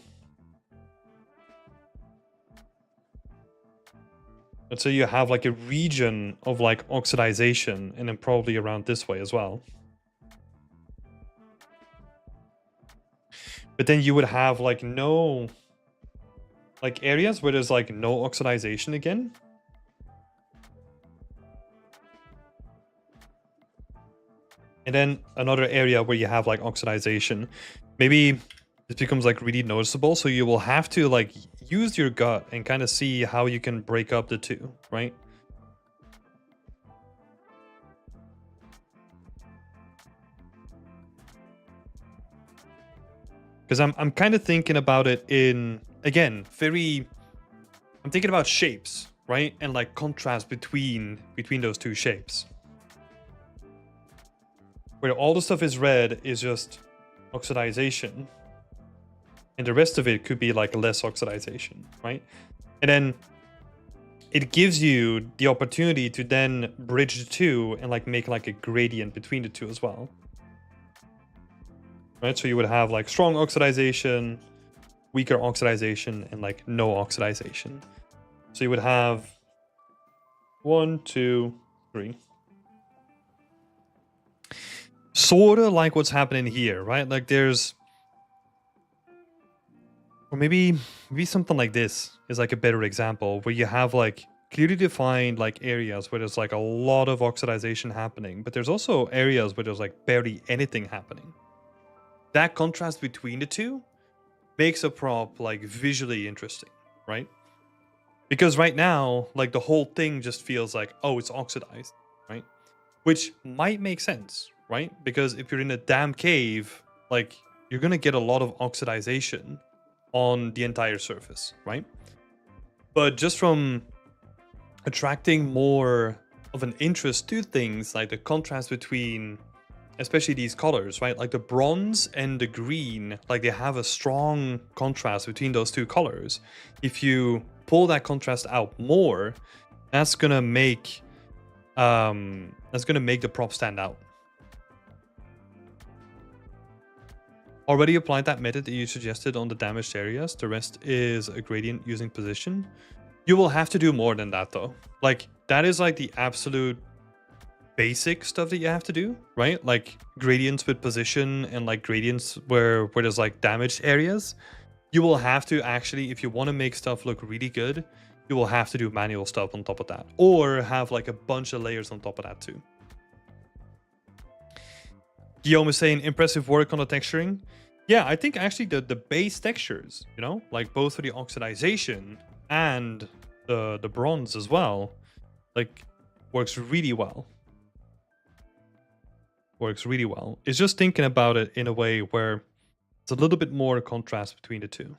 you have like a region of like oxidization and then probably around this way as well. But then you would have like no like areas where there's like no oxidization again. And then another area where you have like oxidization. Maybe this becomes like really noticeable. So you will have to like use your gut and kind of see how you can break up the two, right? Because I'm kind of thinking about it in, again, I'm thinking about shapes, right? And like contrast between those two shapes. Where all the stuff is red is just oxidization. And the rest of it could be like less oxidization, right? And then it gives you the opportunity to then bridge the two and like make like a gradient between the two as well. Right, so you would have like strong oxidization, weaker oxidization, and like no oxidization. So you would have 1, 2, 3. Sort of like what's happening here, right? Like there's, or maybe something like this is like a better example, where you have like clearly defined like areas where there's like a lot of oxidization happening, but there's also areas where there's like barely anything happening. That contrast between the two makes a prop like visually interesting, right? Because right now, like the whole thing just feels like, oh, it's oxidized, right? Which might make sense, right? Because if you're in a damn cave, like you're gonna get a lot of oxidization on the entire surface, right? But just from attracting more of an interest to things, like the contrast between especially these colors, right? Like the bronze and the green, like they have a strong contrast between those two colors. If you pull that contrast out more, that's gonna make the prop stand out. Already applied that method that you suggested on the damaged areas. The rest is a gradient using position. You will have to do more than that though. Like that is like the absolute basic stuff that you have to do, right? Like gradients with position and like gradients where there's like damaged areas. You will have to actually, if you want to make stuff look really good, you will have to do manual stuff on top of that, or have like a bunch of layers on top of that too. Guillaume is saying impressive work on the texturing. Yeah, I think actually the base textures, you know, like both for the oxidization and the bronze as well, like works really well. Works really well. It's just thinking about it in a way where it's a little bit more contrast between the two.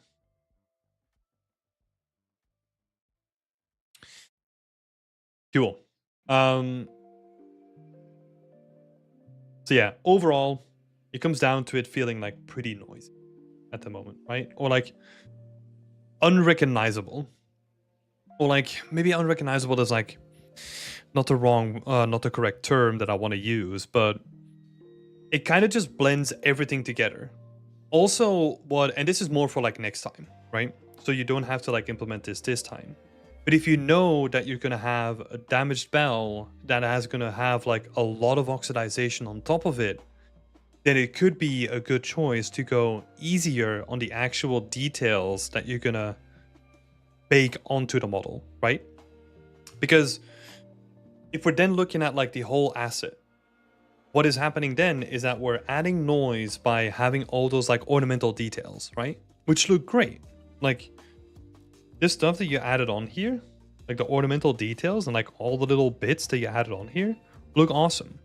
Cool. So yeah, overall, it comes down to it feeling like pretty noisy at the moment, right? Or like unrecognizable. Or like maybe unrecognizable is like not the correct term that I want to use, but it kind of just blends everything together. Also, and this is more for like next time, right? So you don't have to like implement this time. But if you know that you're gonna have a damaged bell that is gonna have like a lot of oxidization on top of it, then it could be a good choice to go easier on the actual details that you're gonna bake onto the model, right? Because if we're then looking at like the whole asset, what is happening then is that we're adding noise by having all those like ornamental details, right? Which look great. Like this stuff that you added on here, like the ornamental details and like all the little bits that you added on here look awesome.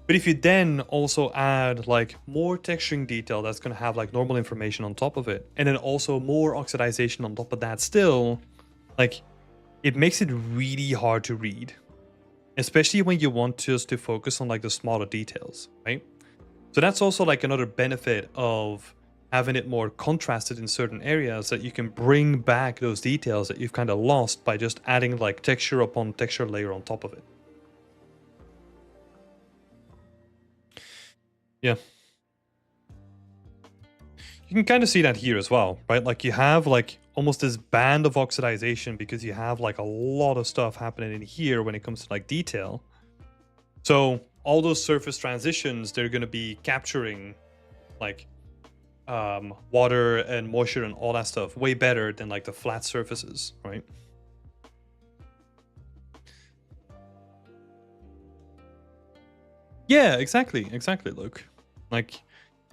But if you then also add like more texturing detail that's going to have like normal information on top of it, and then also more oxidization on top of that still, like it makes it really hard to read. Especially when you want just to focus on like the smaller details, right? So that's also like another benefit of having it more contrasted in certain areas, that you can bring back those details that you've kind of lost by just adding like texture upon texture layer on top of it. Yeah. You can kind of see that here as well, right? Like you have like almost this band of oxidization because you have like a lot of stuff happening in here when it comes to like detail. So all those surface transitions, they're going to be capturing like water and moisture and all that stuff way better than like the flat surfaces, right? Yeah, exactly, Luke. Like,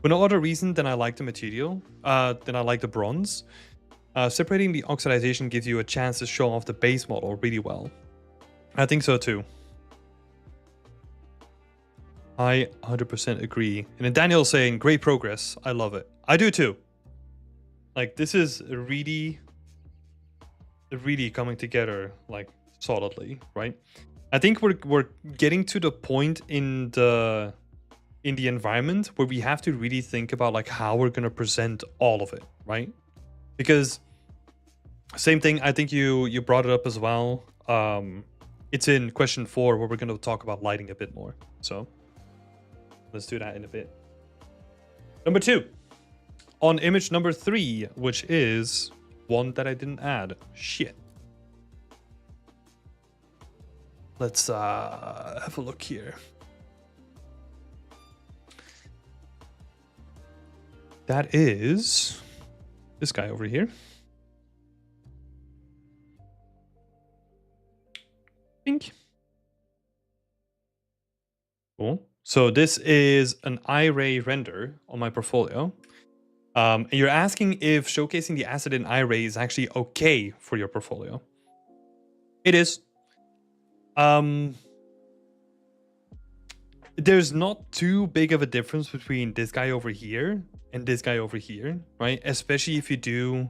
for no other reason than I like the material, than I like the bronze. Separating the oxidization gives you a chance to show off the base model really well. I think so too. I 100% agree. And then Daniel's saying, great progress. I love it. I do too. Like, this is really coming together, like, solidly, right? I think we're getting to the point in the environment where we have to really think about like how we're going to present all of it, right? Because same thing, I think you brought it up as well. It's in question 4 where we're going to talk about lighting a bit more. So let's do that in a bit. Number 2, on image number 3, which is one that I didn't add. Shit. Let's have a look here. That is this guy over here. Pink. Cool. So this is an iRay render on my portfolio. And you're asking if showcasing the asset in iRay is actually okay for your portfolio. It is. There's not too big of a difference between this guy over here and this guy over here, right? Especially if you do,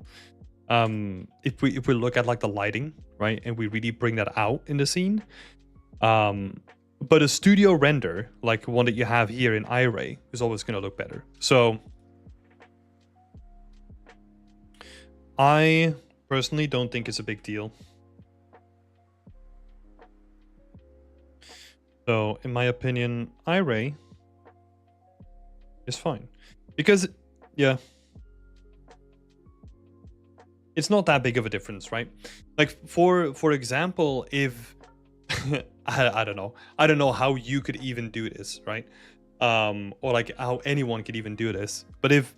if we look at like the lighting, right, and we really bring that out in the scene. But a studio render, like one that you have here in iRay, is always going to look better. So I personally don't think it's a big deal. So in my opinion, iRay is fine. Because, yeah, it's not that big of a difference, right? Like, for example, if I don't know how you could even do this, right? Or like how anyone could even do this. But if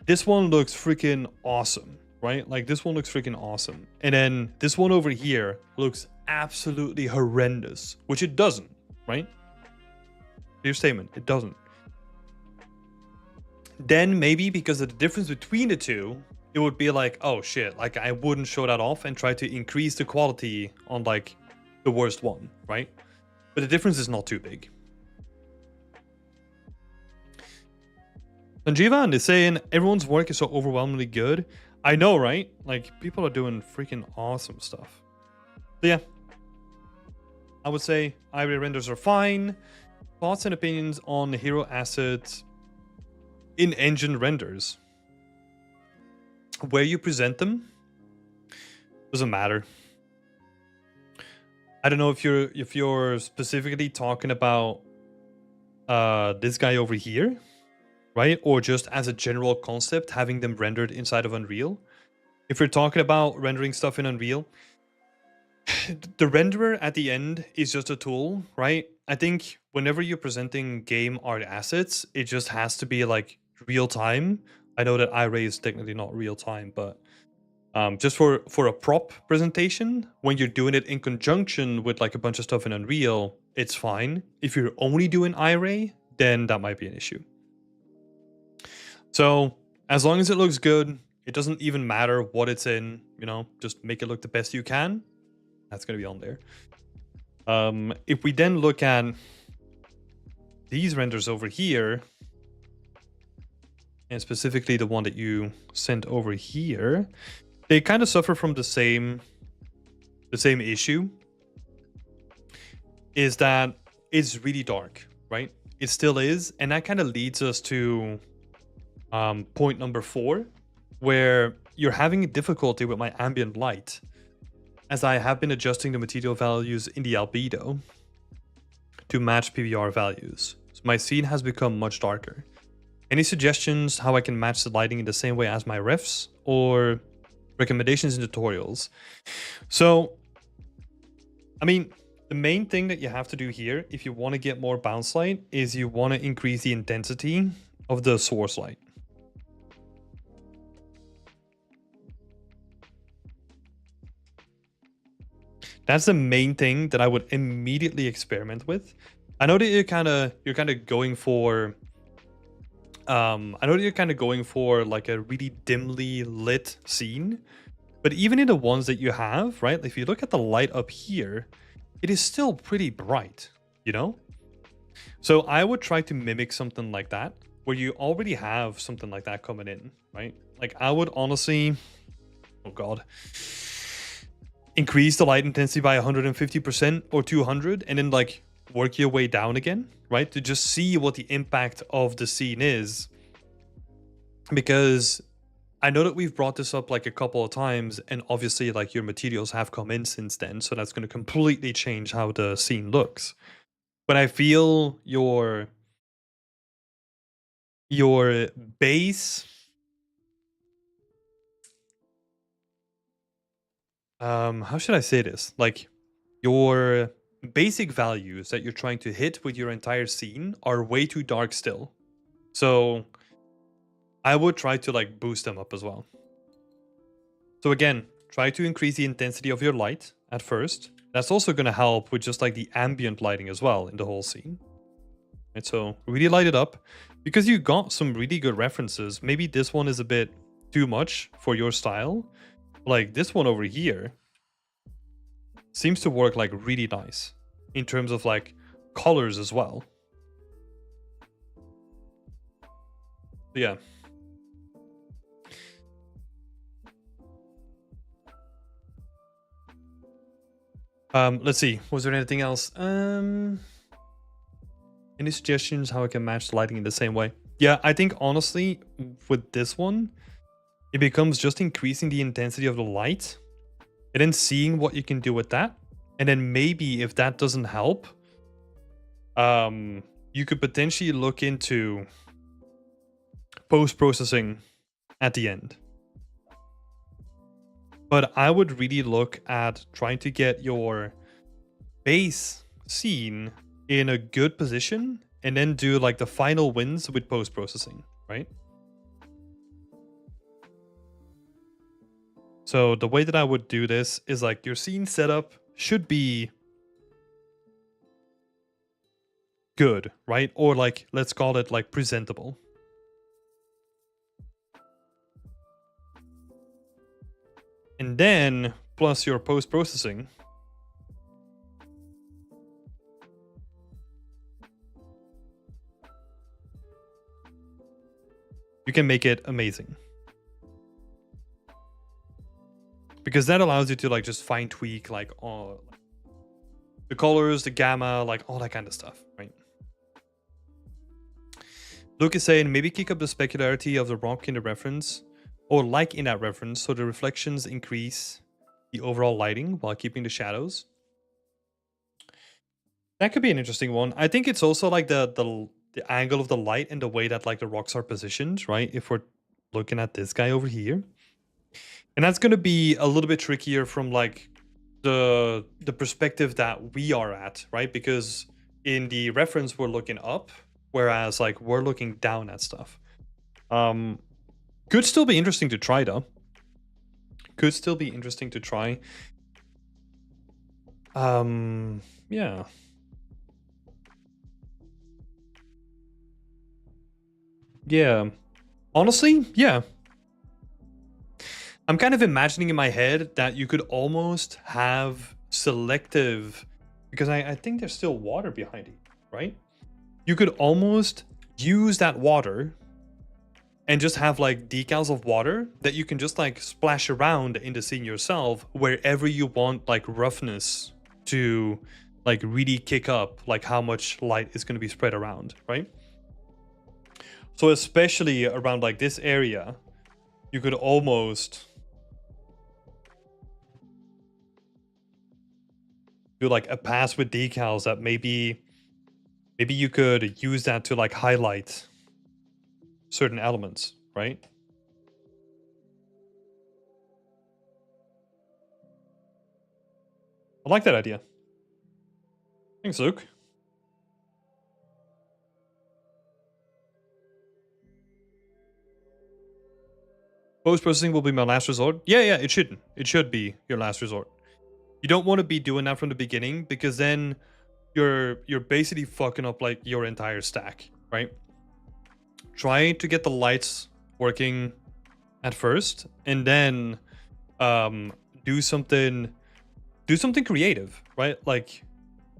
this one looks freaking awesome, right? Like this one looks freaking awesome, and then this one over here looks absolutely horrendous, which it doesn't, right? Clear statement, it doesn't. Then maybe because of the difference between the two, it would be like, oh shit, like I wouldn't show that off and try to increase the quality on like the worst one, right? But the difference is not too big. Sanjeevan is saying everyone's work is so overwhelmingly good. I know, right? Like people are doing freaking awesome stuff. So yeah, I would say iRay renders are fine. Thoughts and opinions on the hero assets in engine renders. Where you present them doesn't matter. I don't know if you're specifically talking about this guy over here, right? Or just as a general concept, having them rendered inside of Unreal. If you're talking about rendering stuff in Unreal, the renderer at the end is just a tool, right? I think whenever you're presenting game art assets, it just has to be like real time. I know that iRay is technically not real time, but just for a prop presentation, when you're doing it in conjunction with like a bunch of stuff in Unreal, it's fine. If you're only doing iRay, then that might be an issue. So as long as it looks good, it doesn't even matter what it's in, you know, just make it look the best you can. That's going to be on there. If we then look at these renders over here, and specifically the one that you sent over here, they kind of suffer from the same issue, is that it's really dark, right? It still is, and that kind of leads us to point number 4, where you're having difficulty with my ambient light, as I have been adjusting the material values in the albedo to match PBR values. So my scene has become much darker. Any suggestions how I can match the lighting in the same way as my refs, or recommendations in tutorials? So, I mean, the main thing that you have to do here, if you want to get more bounce light, is you want to increase the intensity of the source light. That's the main thing that I would immediately experiment with. I know that you're kind of going for like a really dimly lit scene, but even in the ones that you have, right? If you look at the light up here, it is still pretty bright, you know? So I would try to mimic something like that, where you already have something like that coming in, right? Like I would honestly, oh god, increase the light intensity by 150% or 200, and then like work your way down again, right? To just see what the impact of the scene is. Because I know that we've brought this up like a couple of times, and obviously like your materials have come in since then, so that's going to completely change how the scene looks. But I feel your base how should I say this? Like your basic values that you're trying to hit with your entire scene are way too dark still. So I would try to like boost them up as well. So again, try to increase the intensity of your light at first. That's also going to help with just like the ambient lighting as well in the whole scene. Right, so really light it up because you got some really good references. Maybe this one is a bit too much for your style. Like this one over here seems to work like really nice in terms of like colors as well. Yeah. Let's see. Was there anything else? Any suggestions how I can match the lighting in the same way? Yeah, I think honestly with this one, it becomes just increasing the intensity of the light and then seeing what you can do with that. And then maybe if that doesn't help, you could potentially look into post-processing at the end. But I would really look at trying to get your base scene in a good position and then do like the final wins with post-processing, right? So the way that I would do this is like your scene setup should be good, right? Or like, let's call it like presentable. And then plus your post-processing, you can make it amazing. Because that allows you to like just fine tweak like all the colors, the gamma, like all that kind of stuff, right? Luke is saying maybe kick up the specularity of the rock in the reference, or like in that reference, so the reflections increase the overall lighting while keeping the shadows. That could be an interesting one. I think it's also like the angle of the light and the way that like the rocks are positioned, right? If we're looking at this guy over here. And that's going to be a little bit trickier from like the perspective that we are at, right? Because in the reference we're looking up, whereas like we're looking down at stuff. Could still be interesting to try though. Could still be interesting to try. Yeah. Yeah. Honestly, yeah. I'm kind of imagining in my head that you could almost have selective, because I think there's still water behind it, right? You could almost use that water and just have like decals of water that you can just like splash around in the scene yourself wherever you want like roughness to like really kick up, like how much light is going to be spread around, right? So especially around like this area, you could almost do like a pass with decals that maybe you could use that to like highlight certain elements, right? I like that idea. Thanks, Luke. Post-processing will be my last resort. Yeah, it shouldn't. It should be your last resort. You don't want to be doing that from the beginning because then you're basically fucking up like your entire stack, right? Try to get the lights working at first and then do something creative, right? Like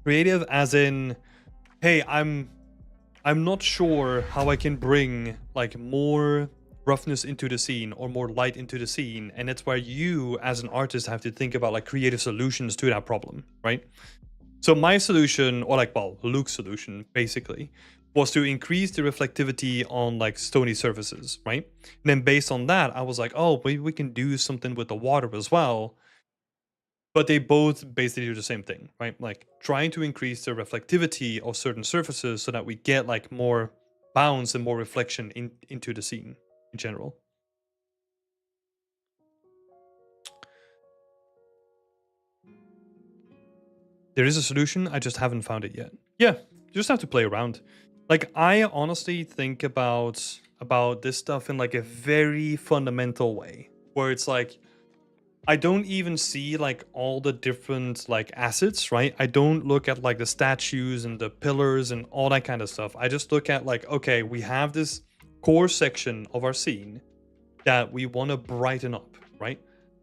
creative as in hey, I'm not sure how I can bring like more roughness into the scene or more light into the scene, and it's where you as an artist have to think about like creative solutions to that problem, right? So my solution, or like, well, Luke's solution basically, was to increase the reflectivity on like stony surfaces, right? And then based on that, I was like, oh, maybe we can do something with the water as well. But they both basically do the same thing, right? Like trying to increase the reflectivity of certain surfaces so that we get like more bounce and more reflection into the scene in general. There is a solution, I just haven't found it yet. Yeah, you just have to play around. Like I honestly think about this stuff in like a very fundamental way, where it's like I don't even see like all the different like assets, right? I don't look at like the statues and the pillars and all that kind of stuff. I just look at like, okay, we have this core section of our scene that we want to brighten up, right?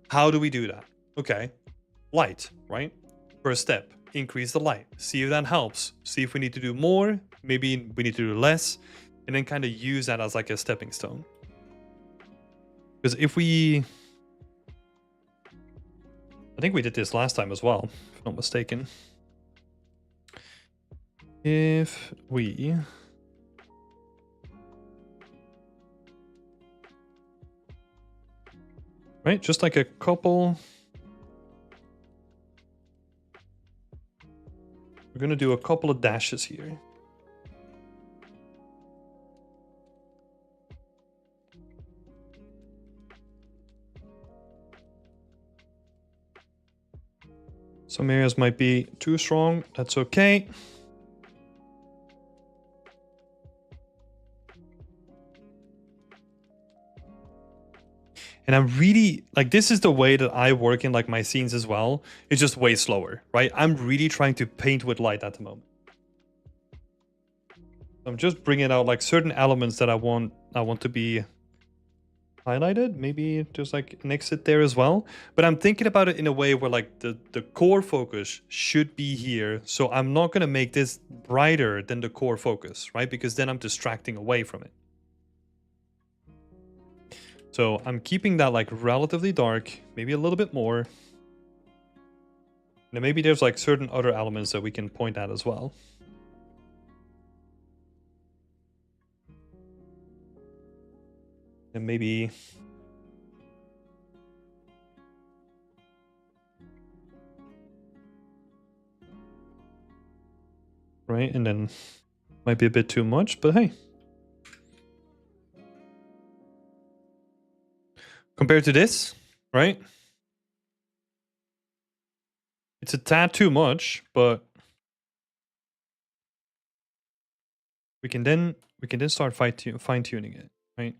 How do we do that? Okay, light, right? First step, increase the light. See if that helps. See if we need to do more. Maybe we need to do less. And then kind of use that as like a stepping stone. Because if we... I think we did this last time as well, if I'm not mistaken. If we... Right, just like a couple... We're going to do a couple of dashes here. Some areas might be too strong. That's okay. And I'm really, like, this is the way that I work in, like, my scenes as well. It's just way slower, right? I'm really trying to paint with light at the moment. I'm just bringing out, like, certain elements that I want to be highlighted. Maybe there's, like, an exit there as well. But I'm thinking about it in a way where, like, the core focus should be here. So I'm not going to make this brighter than the core focus, right? Because then I'm distracting away from it. So I'm keeping that like relatively dark, maybe a little bit more. And maybe there's like certain other elements that we can point at as well. And maybe... Right, and then might be a bit too much, but hey. Compared to this, right? It's a tad too much, but we can then start fine-tuning it, right?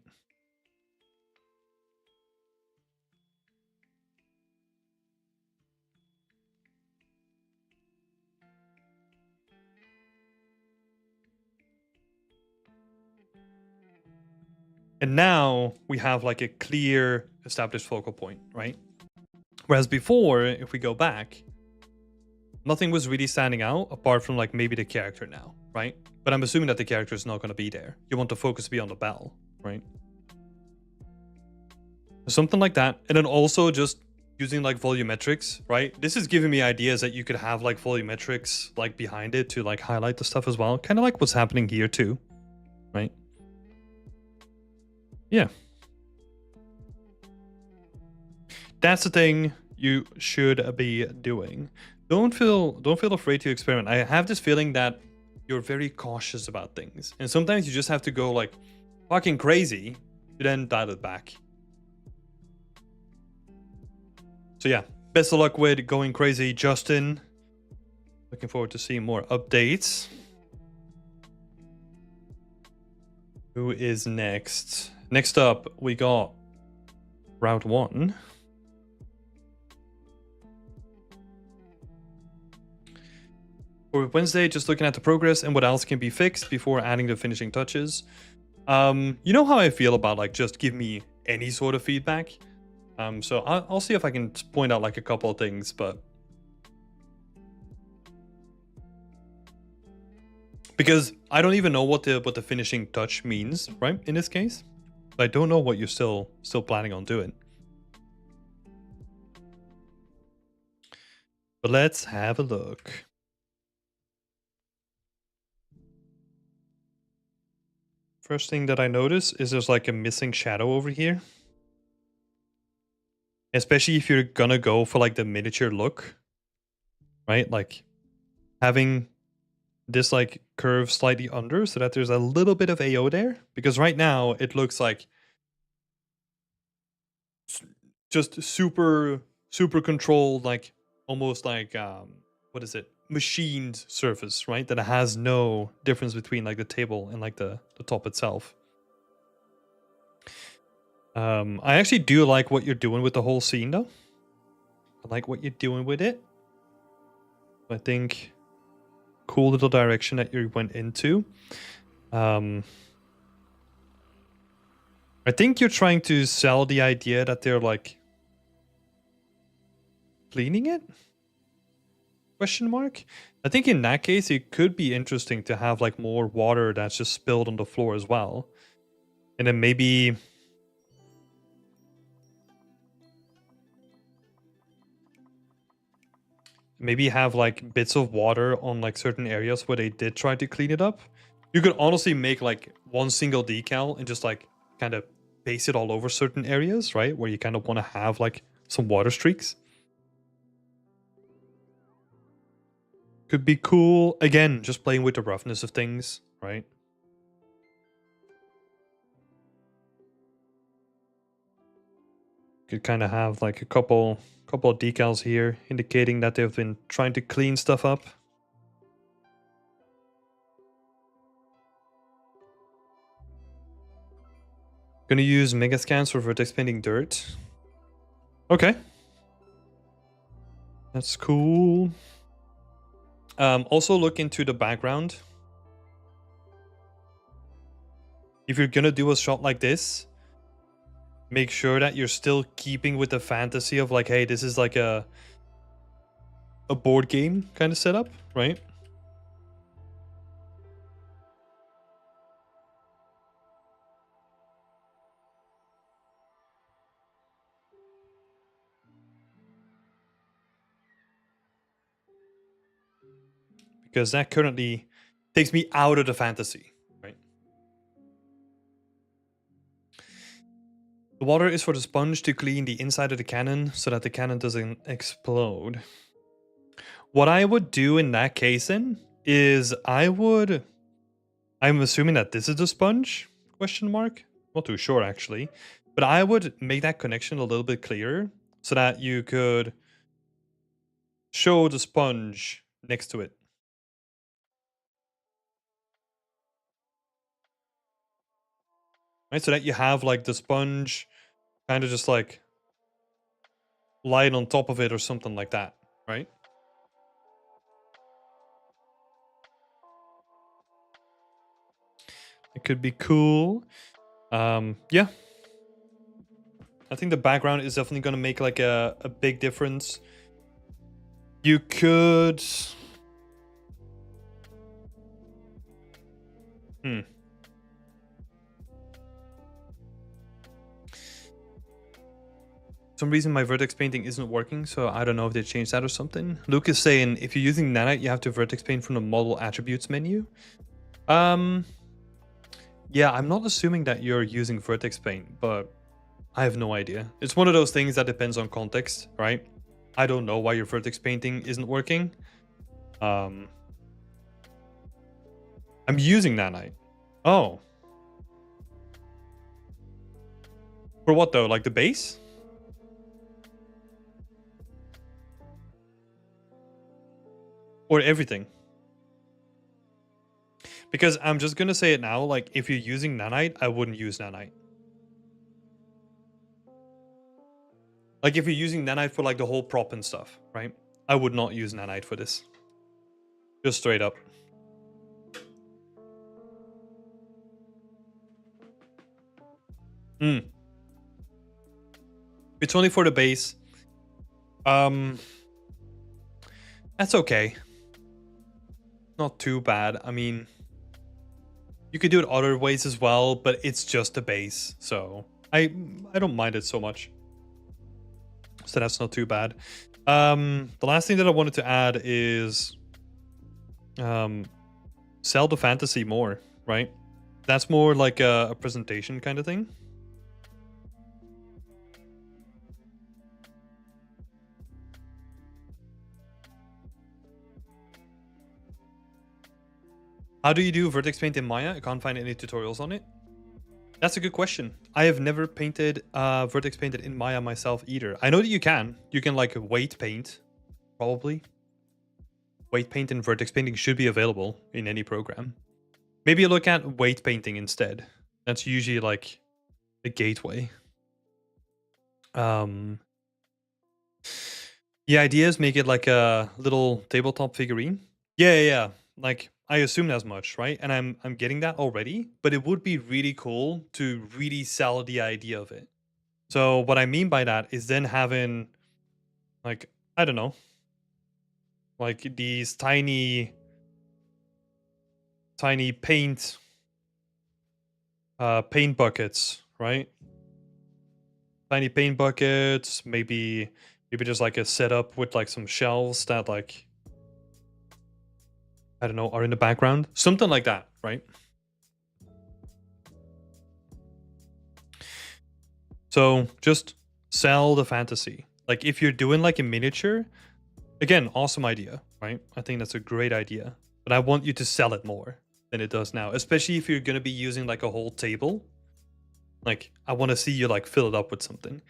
And now we have like a clear established focal point, right? Whereas before, if we go back, nothing was really standing out apart from like maybe the character now, right? But I'm assuming that the character is not going to be there. You want the focus to be on the bell, right? Something like that. And then also just using like volumetrics, right? This is giving me ideas that you could have like volumetrics like behind it to like highlight the stuff as well. Kind of like what's happening here too, right? Yeah. That's the thing you should be doing. Don't feel afraid to experiment. I have this feeling that you're very cautious about things. And sometimes you just have to go like fucking crazy to then dial it back. So yeah, best of luck with going crazy, Justin. Looking forward to seeing more updates. Who is next? Next up, we got Route 1. For Wednesday, just looking at the progress and what else can be fixed before adding the finishing touches. You know how I feel about like just give me any sort of feedback. So I'll see if I can point out like a couple of things, but Because I don't even know what the finishing touch means, right? In this case, I don't know what you're still planning on doing. But let's have a look. First thing that I notice is there's like a missing shadow over here. Especially if you're gonna go for like the miniature look, right? Like having this like curve slightly under so that there's a little bit of AO there. Because right now it looks like just super controlled, like almost like what is it, machined surface, right? That has no difference between like the table and like the top itself. I actually do like what you're doing with the whole scene though. I like what you're doing with it. I think cool little direction that you went into. I think you're trying to sell the idea that they're like cleaning it? Question mark? I think in that case, it could be interesting to have like more water that's just spilled on the floor as well. And then maybe have like bits of water on like certain areas where they did try to clean it up. You could honestly make like one single decal and just like kind of paste it all over certain areas, right? Where you kind of want to have like some water streaks. Could be cool. Again, just playing with the roughness of things, right? Could kind of have like a couple of decals here indicating that they've been trying to clean stuff up. Gonna use Megascans for vertex painting dirt. Okay. That's cool. Also look into the background. If you're gonna do a shot like this, make sure that you're still keeping with the fantasy of like, hey, this is like a board game kind of setup, right? Because that currently takes me out of the fantasy, right? The water is for the sponge to clean the inside of the cannon so that the cannon doesn't explode. What I would do in that case then is I'm assuming that this is the sponge, question mark? Not too sure actually. But I would make that connection a little bit clearer so that you could show the sponge next to it. Right, so that you have like the sponge kind of just like lying on top of it or something like that, right? It could be cool. Yeah. I think the background is definitely going to make like a big difference. You could... For some reason my vertex painting isn't working, so I don't know if they changed that or something. Luke is saying if you're using nanite, you have to vertex paint from the model attributes menu. Yeah, I'm not assuming that you're using vertex paint, but I have no idea. It's one of those things that depends on context, right? I don't know why your vertex painting isn't working. I'm using nanite. Oh. For what though? Like the base? Or everything? Because I'm just gonna say it now, like if you're using nanite, I wouldn't use nanite. Like if you're using nanite for like the whole prop and stuff, right? I would not use nanite for this. Just straight up. It's only for the base. That's okay. Not too bad. I mean, You could do it other ways as well, but it's just a base, so I don't mind it so much. So that's not too bad. The last thing that I wanted to add is sell the fantasy more, right? That's more like a presentation kind of thing. How do you do vertex paint in Maya? I can't find any tutorials on it. That's a good question. I have never painted vertex painted in Maya myself either. I know that you can. You can like weight paint, probably. Weight paint and vertex painting should be available in any program. Maybe look at weight painting instead. That's usually like the gateway. The idea is make it like a little tabletop figurine. Yeah. Like I assumed as much, right? And I'm getting that already, but it would be really cool to really sell the idea of it. So what I mean by that is then having like, I don't know, like these tiny paint buckets, right? Tiny paint buckets, maybe just like a setup with like some shelves that like, I don't know, are in the background. Something like that, right? So just sell the fantasy. Like if you're doing like a miniature, again, awesome idea, right? I think that's a great idea. But I want you to sell it more than it does now, especially if you're going to be using like a whole table. Like I want to see you like fill it up with something.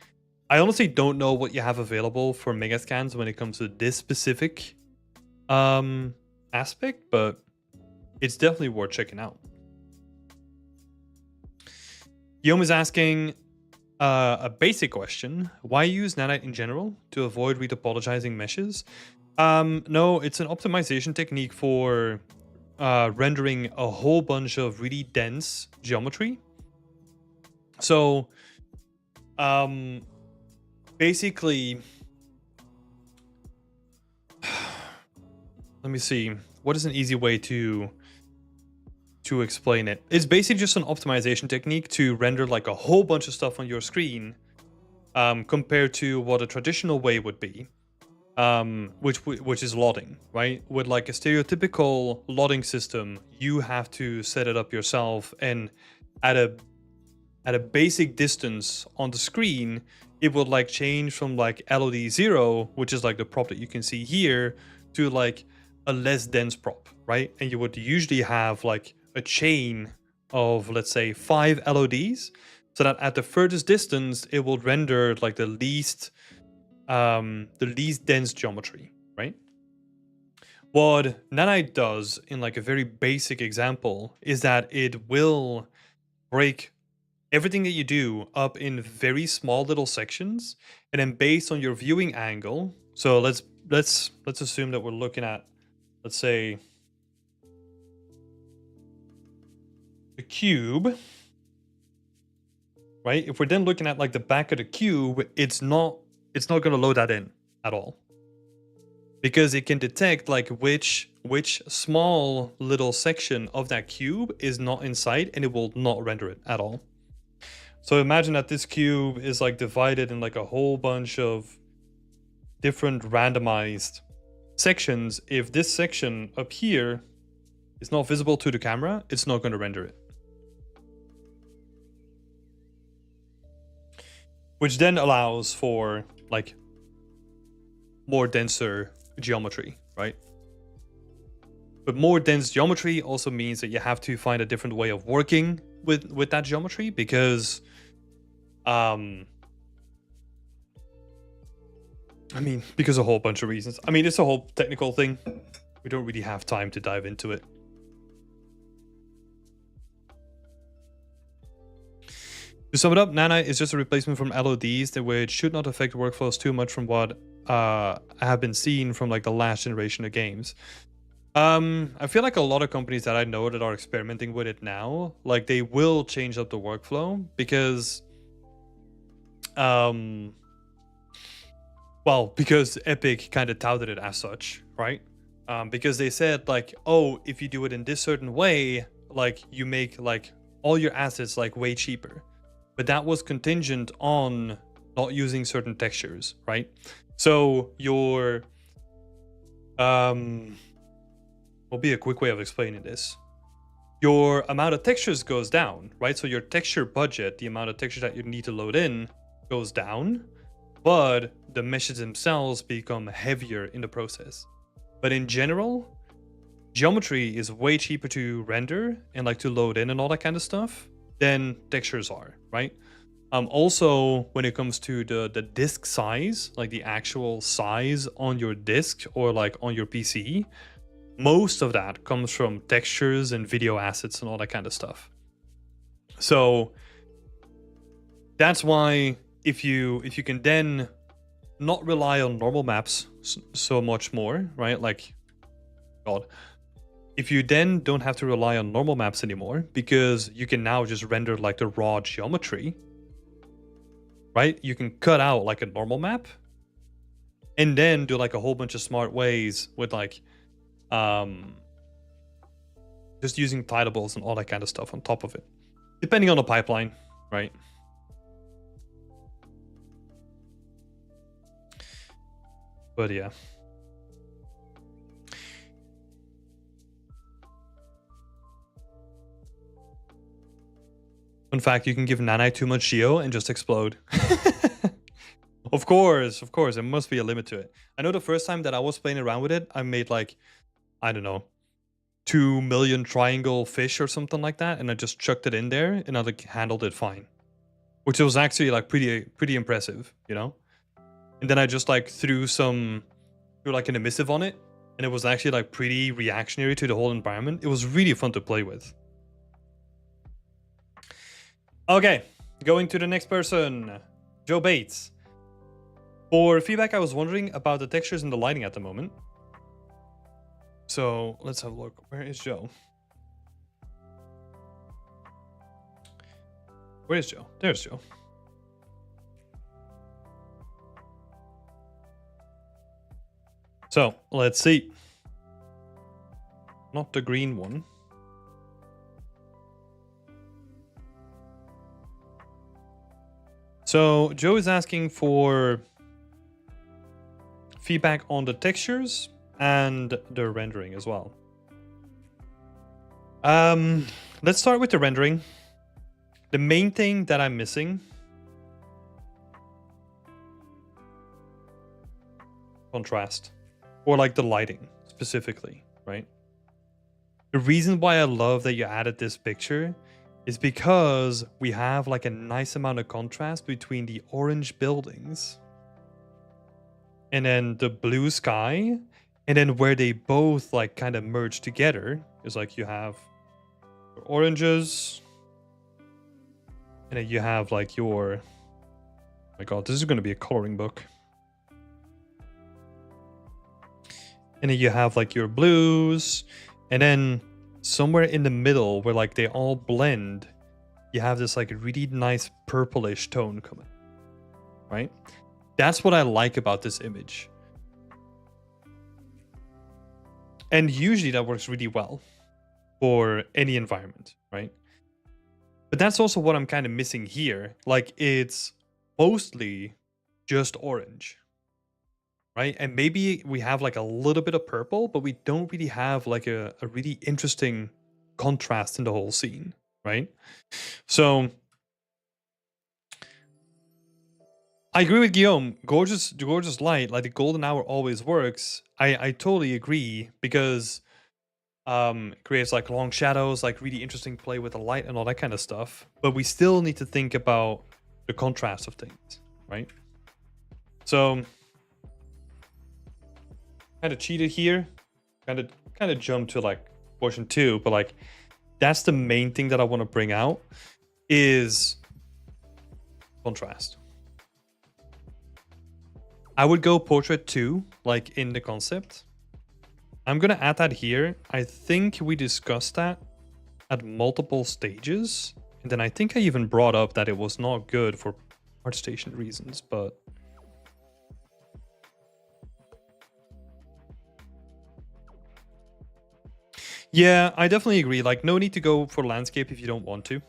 I honestly don't know what you have available for Megascans when it comes to this specific aspect, but it's definitely worth checking out. Guillaume is asking a basic question: why use Nanite in general to avoid retopologizing meshes? No, it's an optimization technique for rendering a whole bunch of really dense geometry. So basically, let me see. What is an easy way to explain it? It's basically just an optimization technique to render like a whole bunch of stuff on your screen, compared to what a traditional way would be, which is LODing, right? With like a stereotypical LODing system, you have to set it up yourself, and at a basic distance on the screen, it would like change from like LOD 0, which is like the prop that you can see here, to like a less dense prop, right? And you would usually have like a chain of, let's say, 5 LODs, so that at the furthest distance it will render like the least dense geometry, right? What Nanite does in like a very basic example is that it will break everything that you do up in very small little sections, and then based on your viewing angle, so let's assume that we're looking at, let's say, the cube, right? If we're then looking at like the back of the cube, it's not going to load that in at all, because it can detect like which small little section of that cube is not in sight, and it will not render it at all. So imagine that this cube is like divided in like a whole bunch of different randomized sections. If this section up here is not visible to the camera, it's not going to render it. Which then allows for like more denser geometry, right? But more dense geometry also means that you have to find a different way of working with that geometry, because I mean, because a whole bunch of reasons. I mean, it's a whole technical thing. We don't really have time to dive into it. To sum it up, Nanite is just a replacement from LODs, which should not affect workflows too much from what have been seen from like the last generation of games. I feel like a lot of companies that I know that are experimenting with it now, like they will change up the workflow, because because Epic kind of touted it as such, right? Because they said like, oh, if you do it in this certain way, like you make like all your assets like way cheaper, but that was contingent on not using certain textures, right? So your will be a quick way of explaining this. Your amount of textures goes down, right? So your texture budget, the amount of texture that you need to load in, goes down, but the meshes themselves become heavier in the process. But in general, geometry is way cheaper to render and like to load in and all that kind of stuff than textures are, right? Also, when it comes to the disk size, like the actual size on your disk or like on your PC, most of that comes from textures and video assets and all that kind of stuff. So that's why if you can then not rely on normal maps so much more, right? Like, God, if you then don't have to rely on normal maps anymore because you can now just render like the raw geometry, right? You can cut out like a normal map and then do like a whole bunch of smart ways with like just using tidables and all that kind of stuff on top of it, depending on the pipeline, right? But yeah. In fact, you can give Nanite too much geo and just explode. Of course, there must be a limit to it. I know the first time that I was playing around with it, I made like, I don't know, 2 million triangle fish or something like that, and I just chucked it in there and I like handled it fine. Which was actually like pretty impressive, you know? And then I just like threw like an emissive on it, and it was actually like pretty reactionary to the whole environment. It was really fun to play with. Okay, going to the next person, Joe Bates. For feedback, I was wondering about the textures and the lighting at the moment. So let's have a look. Where is Joe? Where is Joe? There's Joe. So let's see. Not the green one. So Joe is asking for feedback on the textures and the rendering as well. Let's start with the rendering. The main thing that I'm missing, contrast, or like the lighting specifically, right? The reason why I love that you added this picture is because we have like a nice amount of contrast between the orange buildings and then the blue sky, and then where they both like kind of merge together is like you have your oranges, and then you have like your, oh my God, this is going to be a coloring book. And then you have like your blues, and then somewhere in the middle where like they all blend, you have this like really nice purplish tone coming, right? That's what I like about this image. And usually that works really well for any environment, right? But that's also what I'm kind of missing here. Like it's mostly just orange, right? And maybe we have like a little bit of purple, but we don't really have like a really interesting contrast in the whole scene, right? So I agree with Guillaume. Gorgeous light, like the golden hour always works. I totally agree because it creates like long shadows, like really interesting play with the light and all that kind of stuff. But we still need to think about the contrast of things, right? So kind of cheated here, kind of jumped to like portion 2, but like that's the main thing that I want to bring out is contrast. I would go portrait 2, like in the concept. I'm gonna add that here. I think we discussed that at multiple stages, and then I think I even brought up that it was not good for ArtStation reasons, but Yeah, I definitely agree. Like, no need to go for landscape if you don't want to.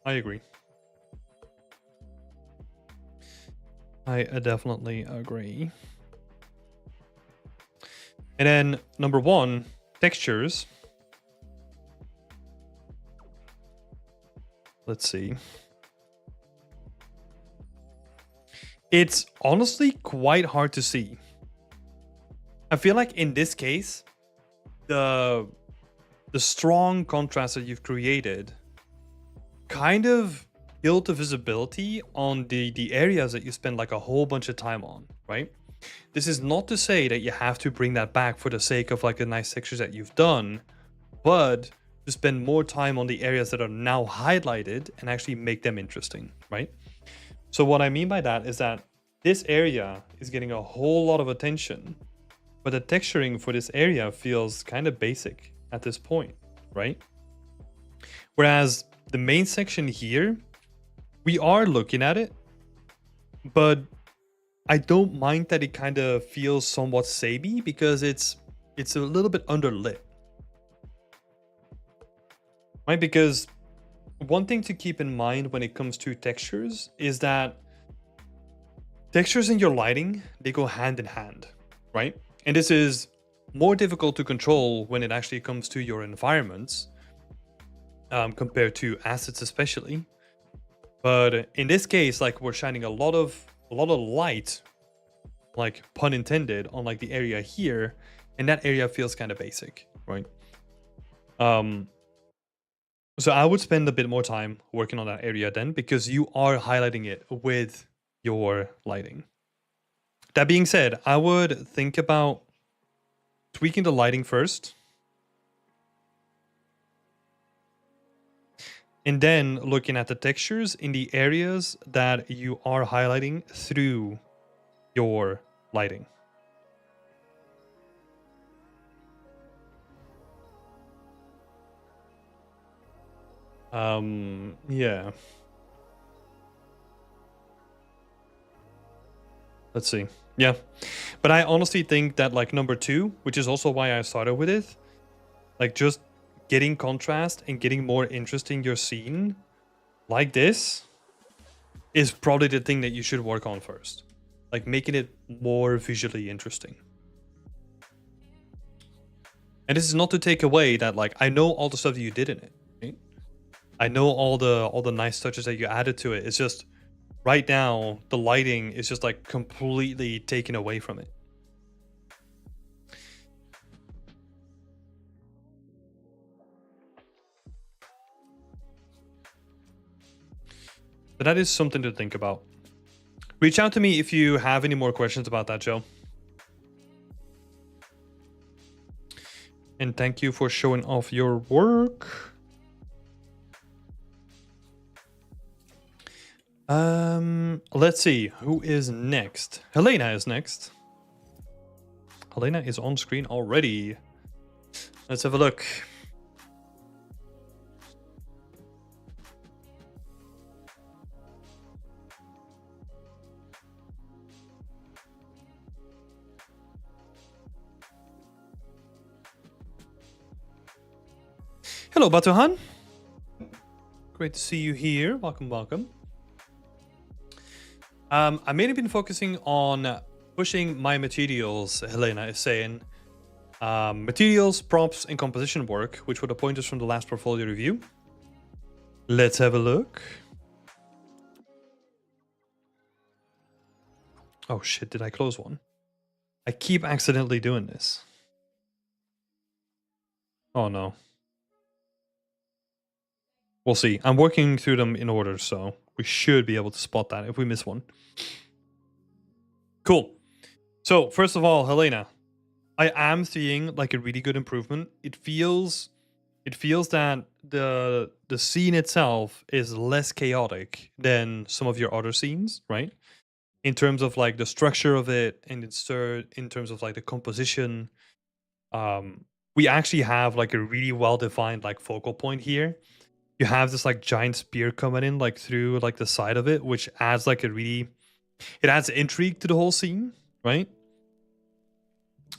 I agree. I definitely agree. And then number 1, textures. Let's see. It's honestly quite hard to see. I feel like in this case, the strong contrast that you've created kind of built the visibility on the areas that you spend like a whole bunch of time on, right? This is not to say that you have to bring that back for the sake of like the nice textures that you've done, but to spend more time on the areas that are now highlighted and actually make them interesting, right? So what I mean by that is that this area is getting a whole lot of attention, but the texturing for this area feels kind of basic at this point, right? Whereas the main section here, we are looking at it, but I don't mind that it kind of feels somewhat samey because it's a little bit underlit. Right? Because one thing to keep in mind when it comes to textures is that textures and your lighting, they go hand in hand, right? And this is more difficult to control when it actually comes to your environments, compared to assets especially. But in this case, like we're shining a lot of light, like pun intended, on like the area here, and that area feels kind of basic, right? So I would spend a bit more time working on that area then, because you are highlighting it with your lighting. That being said, I would think about tweaking the lighting first, and then looking at the textures in the areas that you are highlighting through your lighting. Yeah. Let's see. Yeah. But I honestly think that like number 2, which is also why I started with it, like just getting contrast and getting more interesting your scene like this is probably the thing that you should work on first. Like making it more visually interesting. And this is not to take away that like I know all the stuff that you did in it, right? I know all the nice touches that you added to it. It's just right now the lighting is just like completely taken away from it. But that is something to think about. Reach out to me if you have any more questions about that, Joe. And thank you for showing off your work. Let's see who is next. Helena is next. Helena is on screen already. Let's have a look. Hello, Batuhan. Great to see you here. Welcome, welcome. I mainly been focusing on pushing my materials, Helena is saying. Materials, props, and composition work, which were the pointers from the last portfolio review. Let's have a look. Oh shit, did I close one? I keep accidentally doing this. Oh no. We'll see. I'm working through them in order, so we should be able to spot that if we miss one. Cool. So, first of all, Helena, I am seeing like a really good improvement. It feels that the scene itself is less chaotic than some of your other scenes, right? In terms of like the structure of it, and in terms of like the composition. We actually have like a really well defined like focal point here. You have this like giant spear coming in like through like the side of it, which adds like it adds intrigue to the whole scene, right?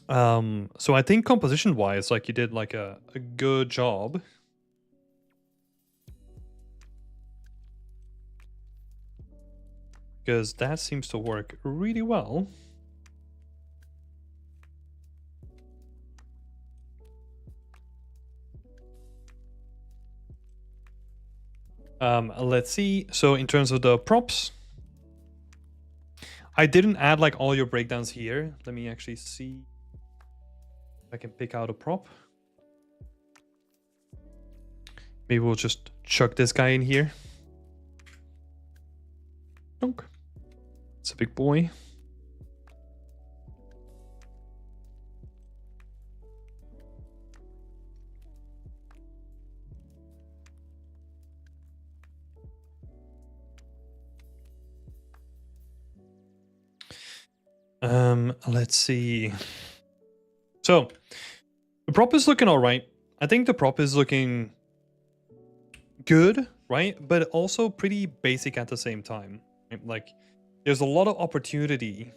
So I think composition wise, like you did like a good job. Because that seems to work really well. Let's see. So in terms of the props, I didn't add like all your breakdowns here. Let me actually see if I can pick out a prop. Maybe we'll just chuck this guy in here. Dunk. It's a big boy. Let's see. So the prop is looking all right. I think the prop is looking good, right? But also pretty basic at the same time. Right? Like there's a lot of opportunity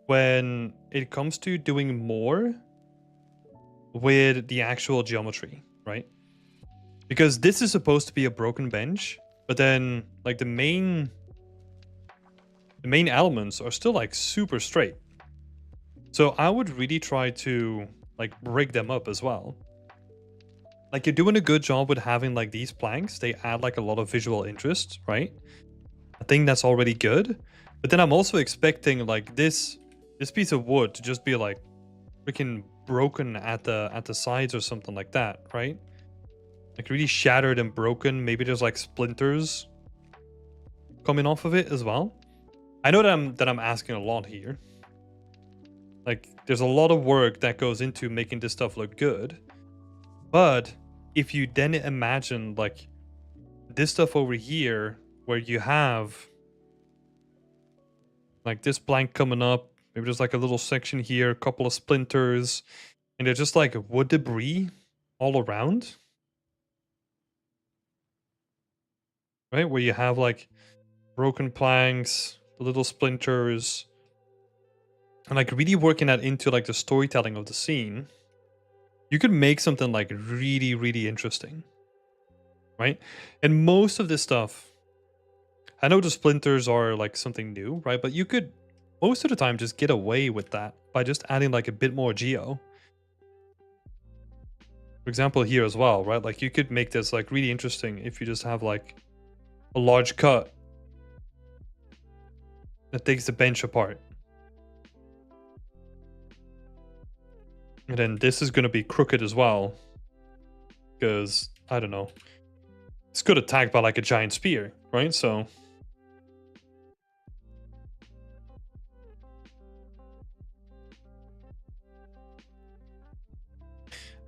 when it comes to doing more with the actual geometry, right? Because this is supposed to be a broken bench, but then like the main elements are still like super straight. So I would really try to like break them up as well. Like you're doing a good job with having like these planks. They add like a lot of visual interest, right? I think that's already good. But then I'm also expecting like this piece of wood to just be like freaking broken at the sides or something like that, right? Like really shattered and broken. Maybe there's like splinters coming off of it as well. I know that I'm asking a lot here. Like there's a lot of work that goes into making this stuff look good. But if you then imagine like this stuff over here where you have like this blank coming up, maybe there's like a little section here, a couple of splinters, and they're just like wood debris all around. Right? Where you have like broken planks, the little splinters, and like really working that into like the storytelling of the scene, you could make something like really, really interesting. Right? And most of this stuff, I know the splinters are like something new, right? But you could most of the time just get away with that by just adding like a bit more geo. For example, here as well, right? Like you could make this like really interesting if you just have like a large cut that takes the bench apart. And then this is going to be crooked as well. Because, I don't know. It's good attacked by like a giant spear, right? So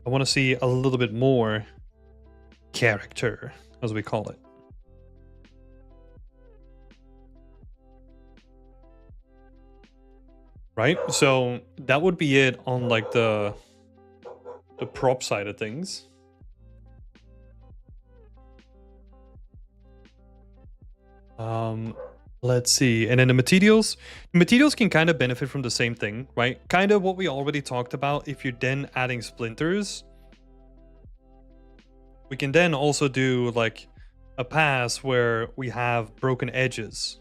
I want to see a little bit more character, as we call it. Right? So that would be it on like the prop side of things. Let's see. And then the materials can kind of benefit from the same thing, right? Kind of what we already talked about. If you're then adding splinters, we can then also do like a pass where we have broken edges.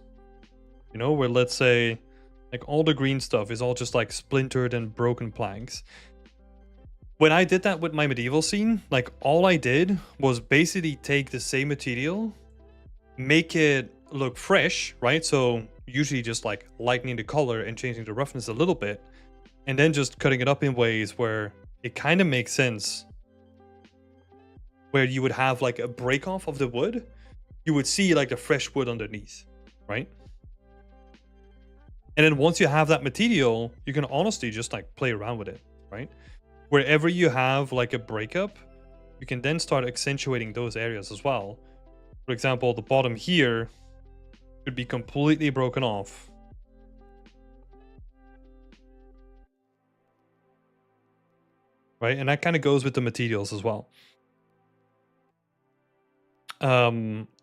You know, where let's say like all the green stuff is all just like splintered and broken planks. When I did that with my medieval scene, like all I did was basically take the same material, make it look fresh, right? So usually just like lightening the color and changing the roughness a little bit, and then just cutting it up in ways where it kind of makes sense. Where you would have like a break off of the wood, you would see like the fresh wood underneath, right? And then once you have that material, you can honestly just like play around with it, right? Wherever you have like a breakup, you can then start accentuating those areas as well. For example, the bottom here could be completely broken off. Right? And that kind of goes with the materials as well.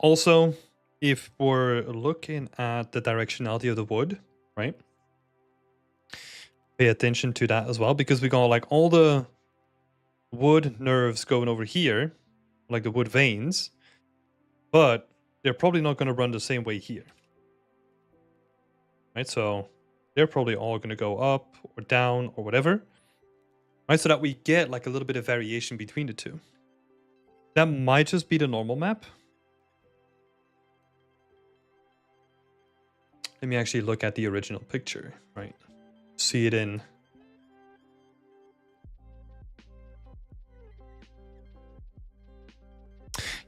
Also, if we're looking at the directionality of the wood, right? pay attention to that as well, because we got like all the wood nerves going over here, like the wood veins, but they're probably not going to run the same way here. Right, so they're probably all going to go up or down or whatever. Right, so that we get like a little bit of variation between the two. That might just be the normal map. Let me actually look at the original picture, right? See it in.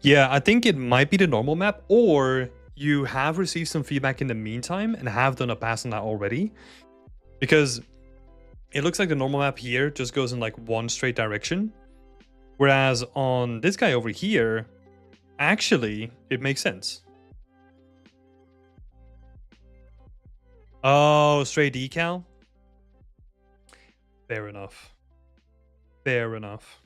Yeah, I think it might be the normal map, or you have received some feedback in the meantime and have done a pass on that already. Because it looks like the normal map here just goes in like one straight direction. Whereas on this guy over here, actually, it makes sense. Oh, straight decal? Fair enough. Fair enough.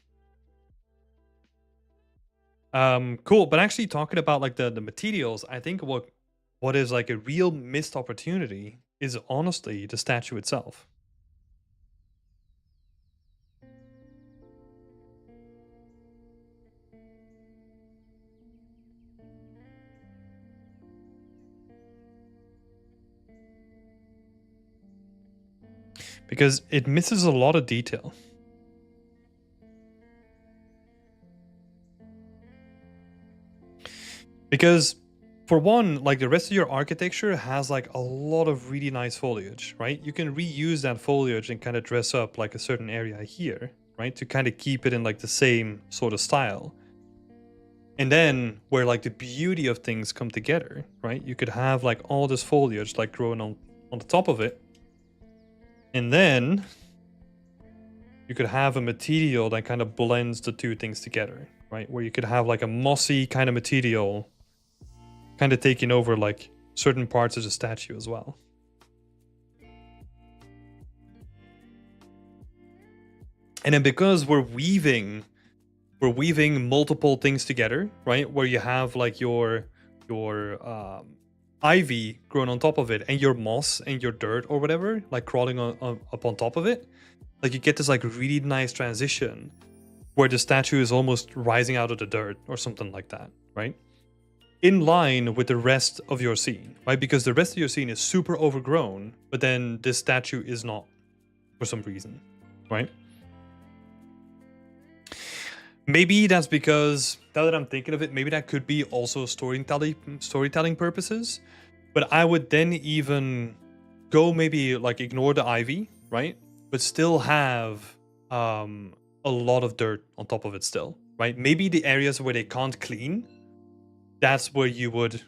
Cool. But actually talking about like the materials, I think what is like a real missed opportunity is honestly the statue itself. Because it misses a lot of detail. Because for one, like the rest of your architecture has like a lot of really nice foliage, right? You can reuse that foliage and kind of dress up like a certain area here, right? To kind of keep it in like the same sort of style. And then where like the beauty of things come together, right? You could have like all this foliage like growing on the top of it. And then you could have a material that kind of blends the two things together, right? Where you could have like a mossy kind of material kind of taking over like certain parts of the statue as well. And then because we're weaving multiple things together, right? Where you have like your ivy growing on top of it and your moss and your dirt or whatever, like crawling up on top of it. Like you get this like really nice transition where the statue is almost rising out of the dirt or something like that, right? In line with the rest of your scene, right? Because the rest of your scene is super overgrown, but then this statue is not for some reason, right? Maybe that's because, now that I'm thinking of it, maybe that could be also storytelling purposes. But I would then even go maybe like ignore the ivy, right? But still have a lot of dirt on top of it still, right? Maybe the areas where they can't clean, that's where you would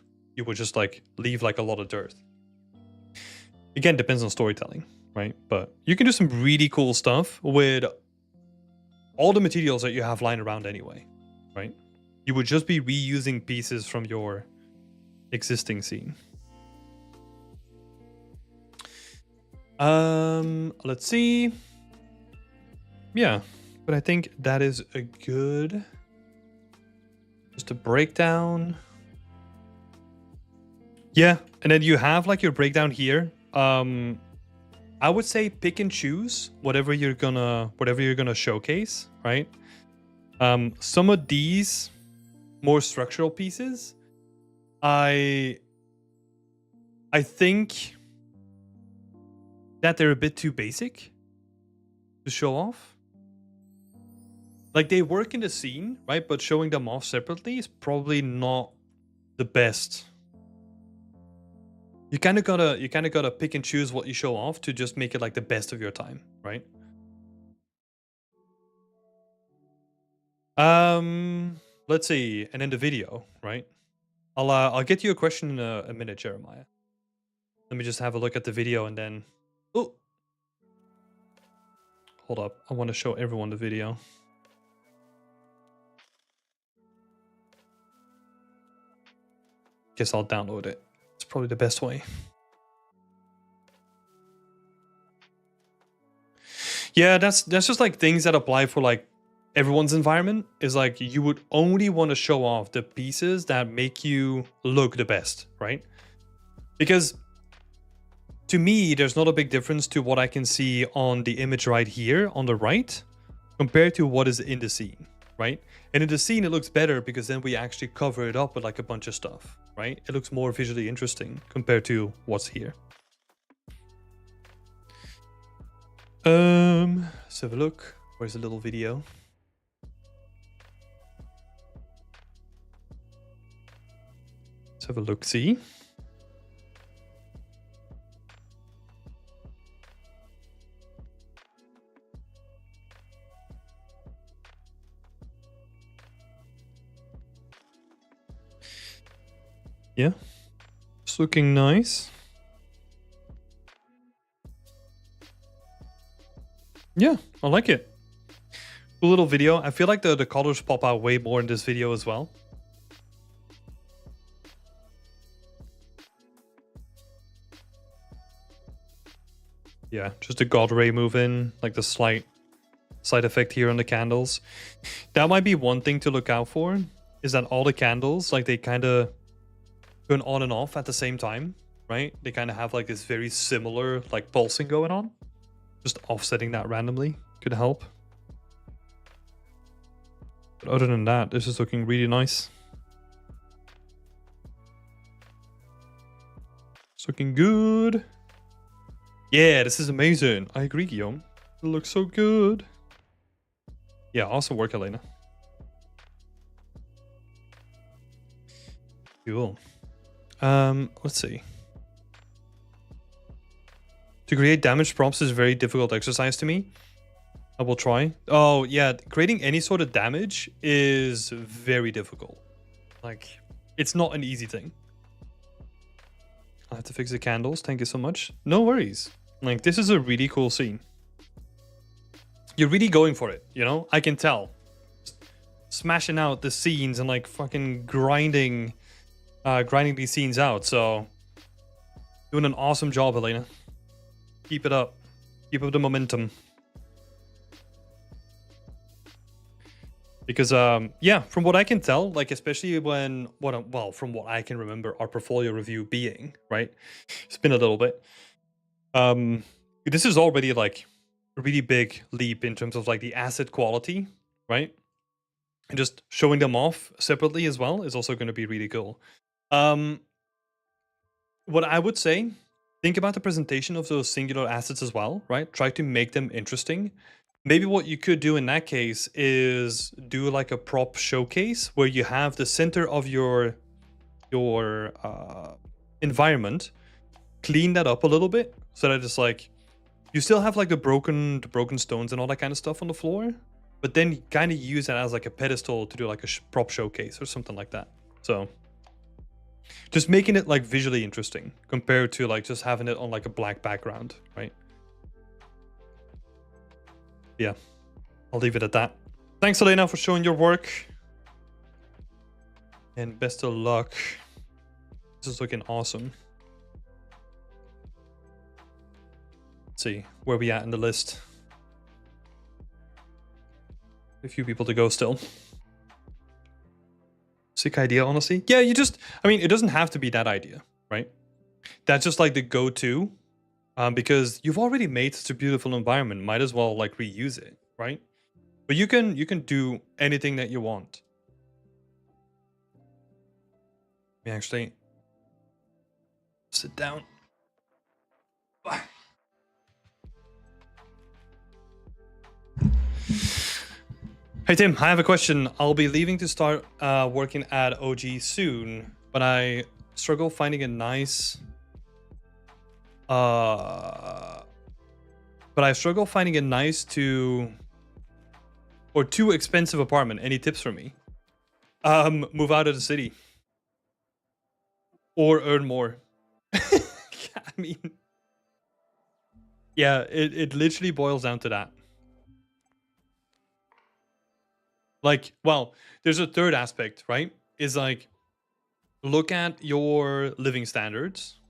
just like leave like a lot of dirt. Again, depends on storytelling, right? But you can do some really cool stuff with all the materials that you have lying around anyway, right? You would just be reusing pieces from your existing scene. Let's see. Yeah, but I think that is a good, just a breakdown. Yeah, and then you have like your breakdown here. I would say pick and choose whatever you're gonna showcase, right? Some of these more structural pieces, I think that they're a bit too basic to show off. Like they work in the scene, right? But showing them off separately is probably not the best. You kind of gotta pick and choose what you show off to just make it like the best of your time, right? Let's see, and then the video, right? I'll get you a question in a minute, Jeremiah. Let me just have a look at the video and then. Oh, hold up! I want to show everyone the video. Guess I'll download it. It's probably the best way. Yeah, that's just like things that apply for like everyone's environment. Is like you would only want to show off the pieces that make you look the best, right? Because to me, there's not a big difference to what I can see on the image right here on the right compared to what is in the scene, right? And in the scene, it looks better because then we actually cover it up with like a bunch of stuff, right? It looks more visually interesting compared to what's here. Let's have a look. Where's the little video? Let's have a look, see? Yeah, it's looking nice. Yeah, I like it. Cool little video. I feel like the colors pop out way more in this video as well. Yeah, just a God ray move in, like the slight effect here on the candles. That might be one thing to look out for, is that all the candles, like they kind of turn on and off at the same time, right? They kind of have like this very similar like pulsing going on. Just offsetting that randomly could help. But other than that, this is looking really nice. It's looking good. Yeah, this is amazing. I agree, Guillaume. It looks so good. Yeah, awesome work, Elena. Cool. Let's see. To create damage prompts is a very difficult exercise to me. I will try. Oh, yeah. Creating any sort of damage is very difficult. Like, it's not an easy thing. I have to fix the candles. Thank you so much. No worries. Like, this is a really cool scene. You're really going for it, you know? I can tell. Smashing out the scenes and, like, fucking grinding these scenes out. So, doing an awesome job, Helena. Keep it up. Keep up the momentum. Because, yeah, from what I can tell, like, especially when, from what I can remember our portfolio review being, right? It's been a little bit. This is already, like, a really big leap in terms of, like, the asset quality, right? And just showing them off separately as well is also going to be really cool. What I would say, think about the presentation of those singular assets as well, right? Try to make them interesting. Maybe what you could do in that case is do like a prop showcase where you have the center of your environment, clean that up a little bit so that it's like you still have like the broken stones and all that kind of stuff on the floor, but then you kind of use that as like a pedestal to do like a prop showcase or something like that. So just making it like visually interesting compared to like just having it on like a black background, right? Yeah, I'll leave it at that. Thanks, Elena, for showing your work. And best of luck. This is looking awesome. Let's see, where we at in the list? A few people to go still. Sick idea, honestly. Yeah, I mean, it doesn't have to be that idea, right? That's just like the go-to. Because you've already made such a beautiful environment, might as well like reuse it, right? But you can do anything that you want. Let me actually sit down. Hey Tim, I have a question. I'll be leaving to start working at OG soon, but I struggle finding a nice or too expensive apartment. Any tips for me? Move out of the city. Or earn more. I mean, yeah, it literally boils down to that. Like, well, there's a third aspect, right? Is like, look at your living standards,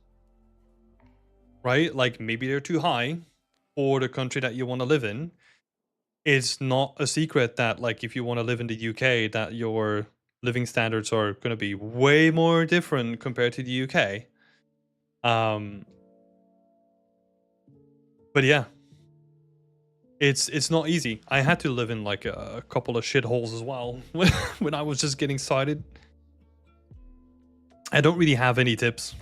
right? Like maybe they're too high for the country that you want to live in. It's not a secret that like if you want to live in the UK, that your living standards are going to be way more different compared to the UK. But yeah, it's not easy. I had to live in like a couple of shitholes as well when I was just getting started. I don't really have any tips.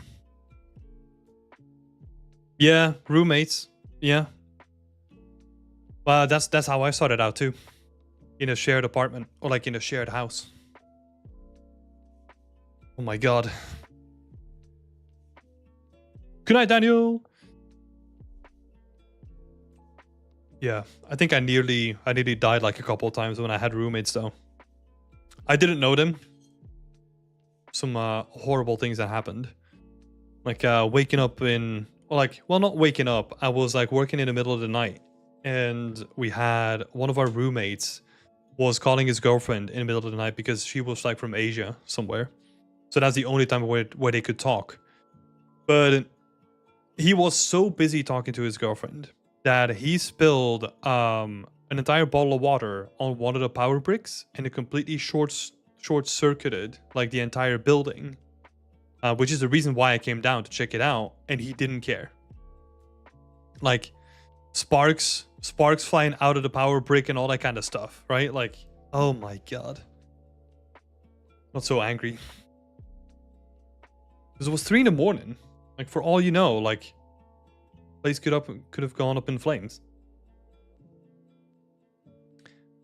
Yeah, roommates. Yeah. Well, that's how I started out too. In a shared apartment or like in a shared house. Oh my god. Good night, Daniel. Yeah, I think I nearly died like a couple of times when I had roommates though. I didn't know them. Some horrible things that happened. Like waking up in, well, not waking up. I was like working in the middle of the night, and we had one of our roommates was calling his girlfriend in the middle of the night because she was like from Asia somewhere. So that's the only time where they could talk. But he was so busy talking to his girlfriend that he spilled an entire bottle of water on one of the power bricks, and it completely short circuited like the entire building. Which is the reason why I came down to check it out, and he didn't care. Like sparks flying out of the power brick and all that kind of stuff, right? Like, oh my god. Not so angry. Because it was 3 in the morning. Like, for all you know, like, place could have gone up in flames.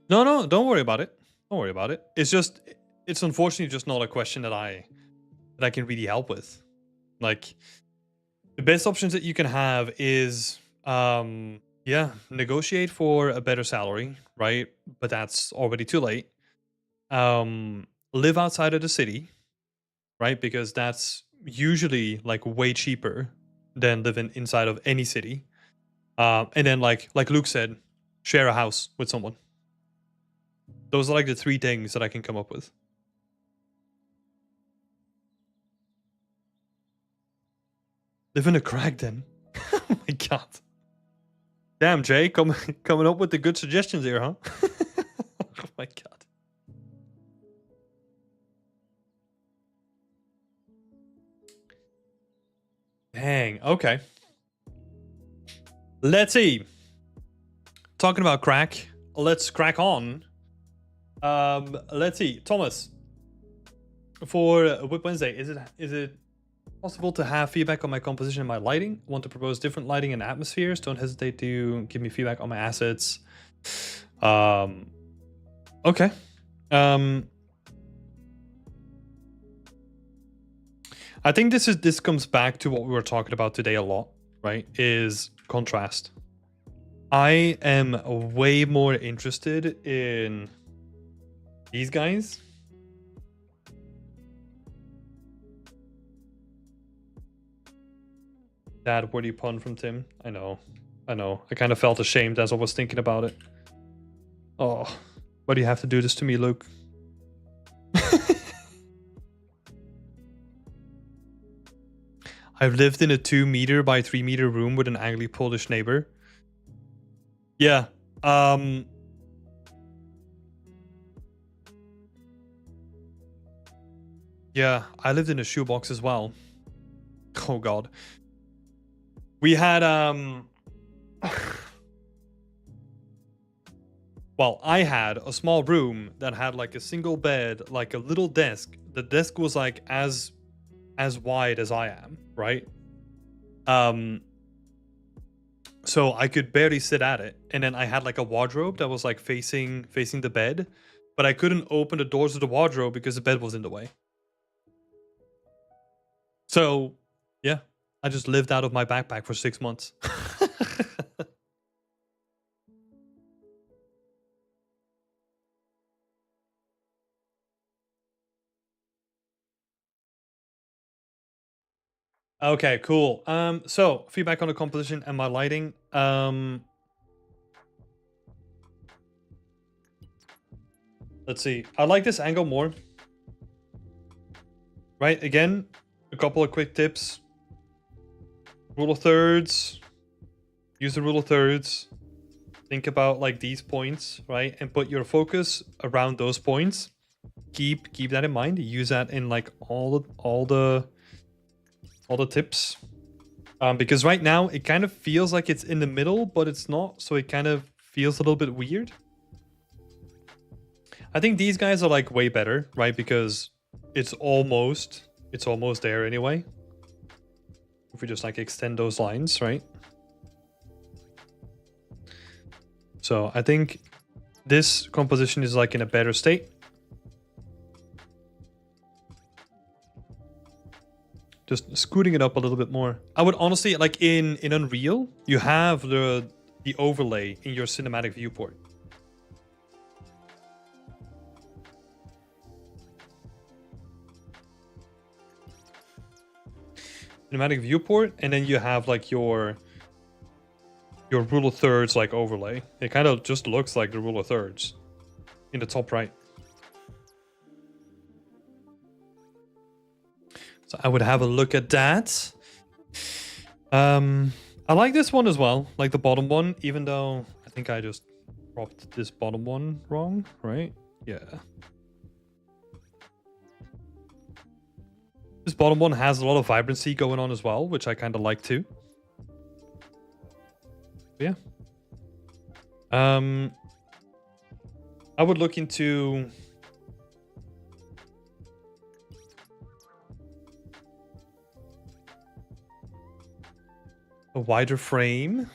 No, don't worry about it. Don't worry about it. It's unfortunately just not a question that I can really help with. Like, the best options that you can have is, yeah, negotiate for a better salary, right? But that's already too late. Live outside of the city, right? Because that's usually like way cheaper than living inside of any city. And then like Luke said, share a house with someone. Those are like the 3 things that I can come up with. Live in a crack den. Oh my god. Damn, Jay, coming up with the good suggestions here, huh? Oh my god. Dang, okay. Let's see. Talking about crack, let's crack on. Let's see. Thomas, for Whip Wednesday, is it possible to have feedback on my composition and my lighting? I want to propose different lighting and atmospheres. Don't hesitate to give me feedback on my assets. Okay. I think this comes back to what we were talking about today a lot, right? Is contrast. I am way more interested in these guys. That witty pun from Tim. I know. I kind of felt ashamed as I was thinking about it. Oh, why do you have to do this to me, Luke? I've lived in a 2-meter by 3-meter room with an angry Polish neighbor. Yeah. Yeah, I lived in a shoebox as well. Oh god. We had well, I had a small room that had like a single bed, like a little desk. The desk was like as wide as I am, right? So I could barely sit at it. And then I had like a wardrobe that was like facing the bed, but I couldn't open the doors of the wardrobe because the bed was in the way. So, yeah, I just lived out of my backpack for 6 months. Okay, cool. So feedback on the composition and my lighting. Let's see. I like this angle more. Right, again, a couple of quick tips. Rule of thirds. Use the rule of thirds. Think about like these points, right? And put your focus around those points. Keep that in mind. Use that in like all the tips. Because right now it kind of feels like it's in the middle, but it's not. So it kind of feels a little bit weird. I think these guys are like way better, right? Because it's almost there anyway. If we just like extend those lines, right? So I think this composition is like in a better state. Just scooting it up a little bit more. I would honestly, like in Unreal, you have the overlay in your cinematic viewport. Cinematic viewport, and then you have like your rule of thirds like overlay. It kind of just looks like the rule of thirds in the top right. So I would have a look at that. I like this one as well, like the bottom one, even though I think I just dropped this bottom one wrong, right? Yeah. This bottom one has a lot of vibrancy going on as well, which I kind of like too. But yeah. I would look into a wider frame.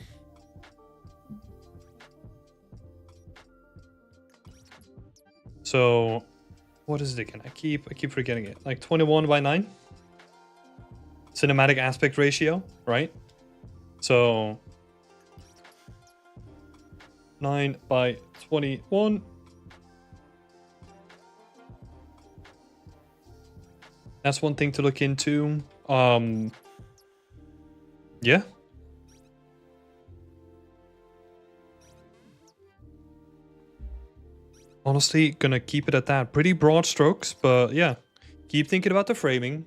So what is it again? I keep forgetting it. Like 21:9 cinematic aspect ratio, right? So 9:21. That's one thing to look into. Yeah. Honestly, gonna keep it at that. Pretty broad strokes, but yeah. Keep thinking about the framing.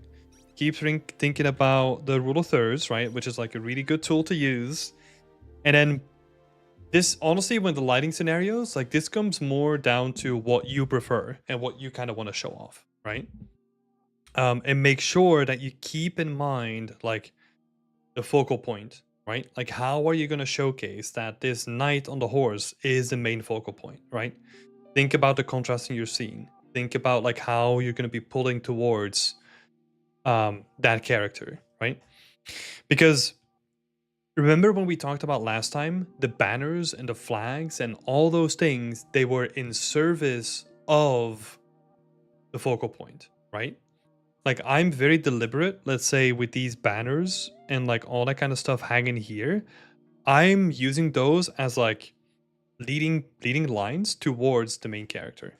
Keep thinking about the rule of thirds, right? Which is like a really good tool to use. And then this, honestly, when the lighting scenarios, like this comes more down to what you prefer and what you kind of want to show off, right? And make sure that you keep in mind like the focal point, right? Like how are you going to showcase that this knight on the horse is the main focal point, right? Think about the contrast in your scene. Think about like how you're going to be pulling towards that character, right? Because remember when we talked about last time, the banners and the flags and all those things, they were in service of the focal point, right? Like I'm very deliberate, let's say with these banners and like all that kind of stuff hanging here. I'm using those as like leading lines towards the main character.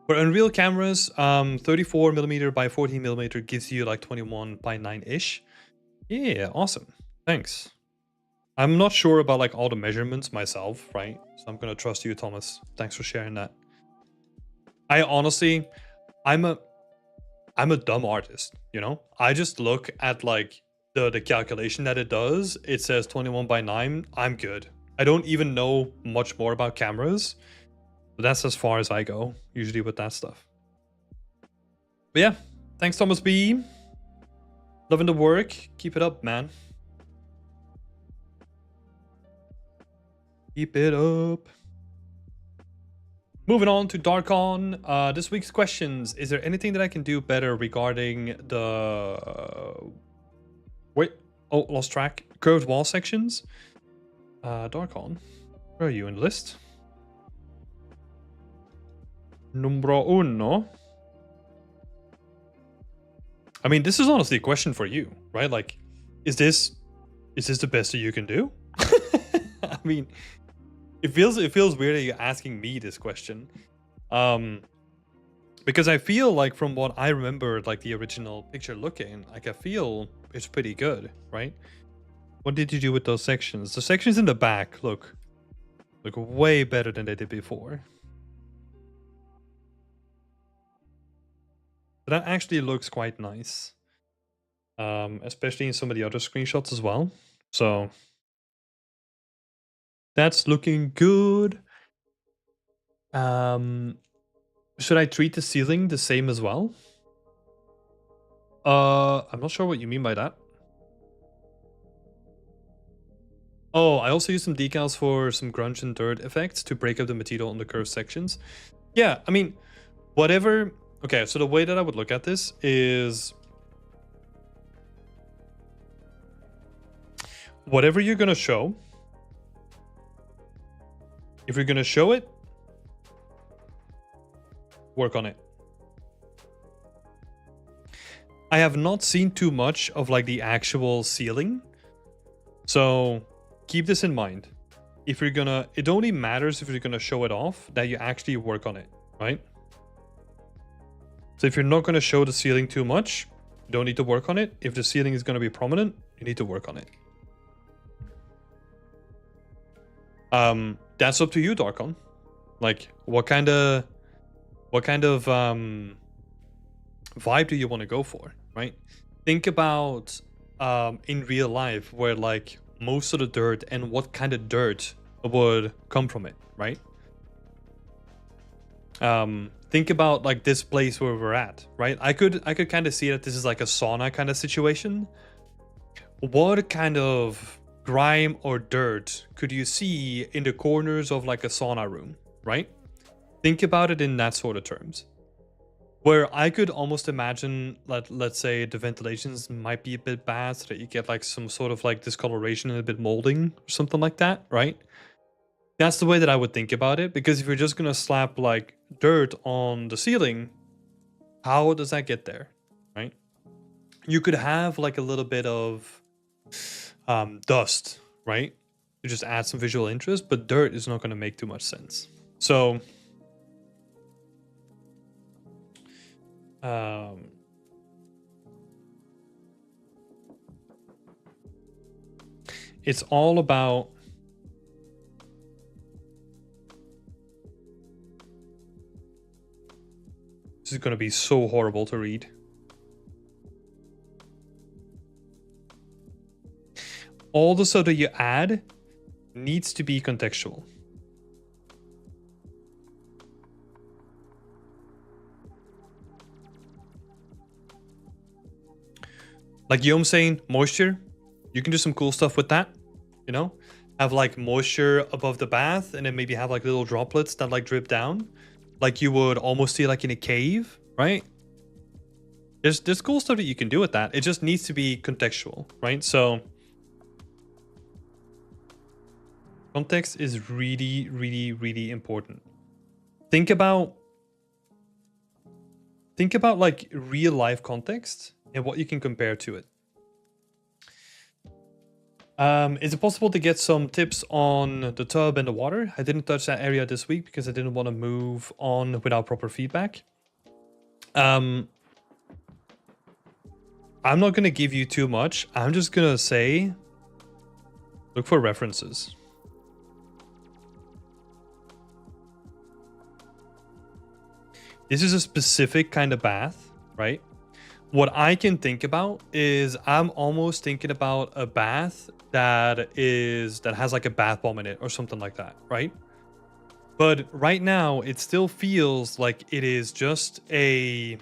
For Unreal cameras, 34mm by 14mm gives you like 21:9-ish. Yeah, awesome. Thanks. I'm not sure about like all the measurements myself, right? So I'm gonna trust you, Thomas. Thanks for sharing that. I honestly, I'm a dumb artist, you know? I just look at like the calculation that it does. It says 21:9. I'm good. I don't even know much more about cameras. But that's as far as I go, usually with that stuff. But yeah, thanks Thomas B. Loving the work. Keep it up, man. Keep it up. Moving on to Darkon. This week's questions. Is there anything that I can do better regarding the... Wait. Oh, lost track. Curved wall sections. Darkon. Where are you in the list? Numero uno. I mean, this is honestly a question for you, right? Like, is this the best that you can do? I mean, it feels weird that you're asking me this question. Because I feel like from what I remember, like the original picture looking, like I feel it's pretty good, right? What did you do with those sections? The sections in the back look way better than they did before. But that actually looks quite nice. Especially in some of the other screenshots as well. So that's looking good. Should I treat the ceiling the same as well? I'm not sure what you mean by that. Oh, I also use some decals for some grunge and dirt effects to break up the material on the curved sections. Yeah, I mean, whatever. Okay, so the way that I would look at this is whatever you're gonna show, if you're gonna show it, work on it. I have not seen too much of like the actual ceiling, so keep this in mind. If you're gonna, it only matters if you're gonna show it off that you actually work on it, right? So if you're not gonna show the ceiling too much, you don't need to work on it. If the ceiling is gonna be prominent, you need to work on it. That's up to you, Darkon. Like, what kind of vibe do you want to go for, right? Think about in real life where like most of the dirt and what kind of dirt would come from it, right? Think about like this place where we're at, right? I could kind of see that this is like a sauna kind of situation. What kind of grime or dirt could you see in the corners of like a sauna room, right? Think about it in that sort of terms. Where I could almost imagine that, let's say, the ventilations might be a bit bad so that you get like some sort of like discoloration and a bit molding or something like that, right? That's the way that I would think about it, because if you're just gonna slap like dirt on the ceiling, how does that get there, right? You could have like a little bit of dust, right? To just add some visual interest, but dirt is not gonna make too much sense. So it's all about this is going to be so horrible to read. All the stuff that you add needs to be contextual. Like Yom saying, moisture, you can do some cool stuff with that, you know? Have like moisture above the bath and then maybe have like little droplets that like drip down. Like you would almost see like in a cave, right? There's cool stuff that you can do with that. It just needs to be contextual, right? So context is really, really, really important. Think about like real life context and what you can compare to it. Is it possible to get some tips on the tub and the water? I didn't touch that area this week because I didn't want to move on without proper feedback. I'm not going to give you too much. I'm just going to say, look for references. This is a specific kind of bath, right? What I can think about is I'm almost thinking about a bath that has like a bath bomb in it or something like that, right? But right now it still feels like it is just a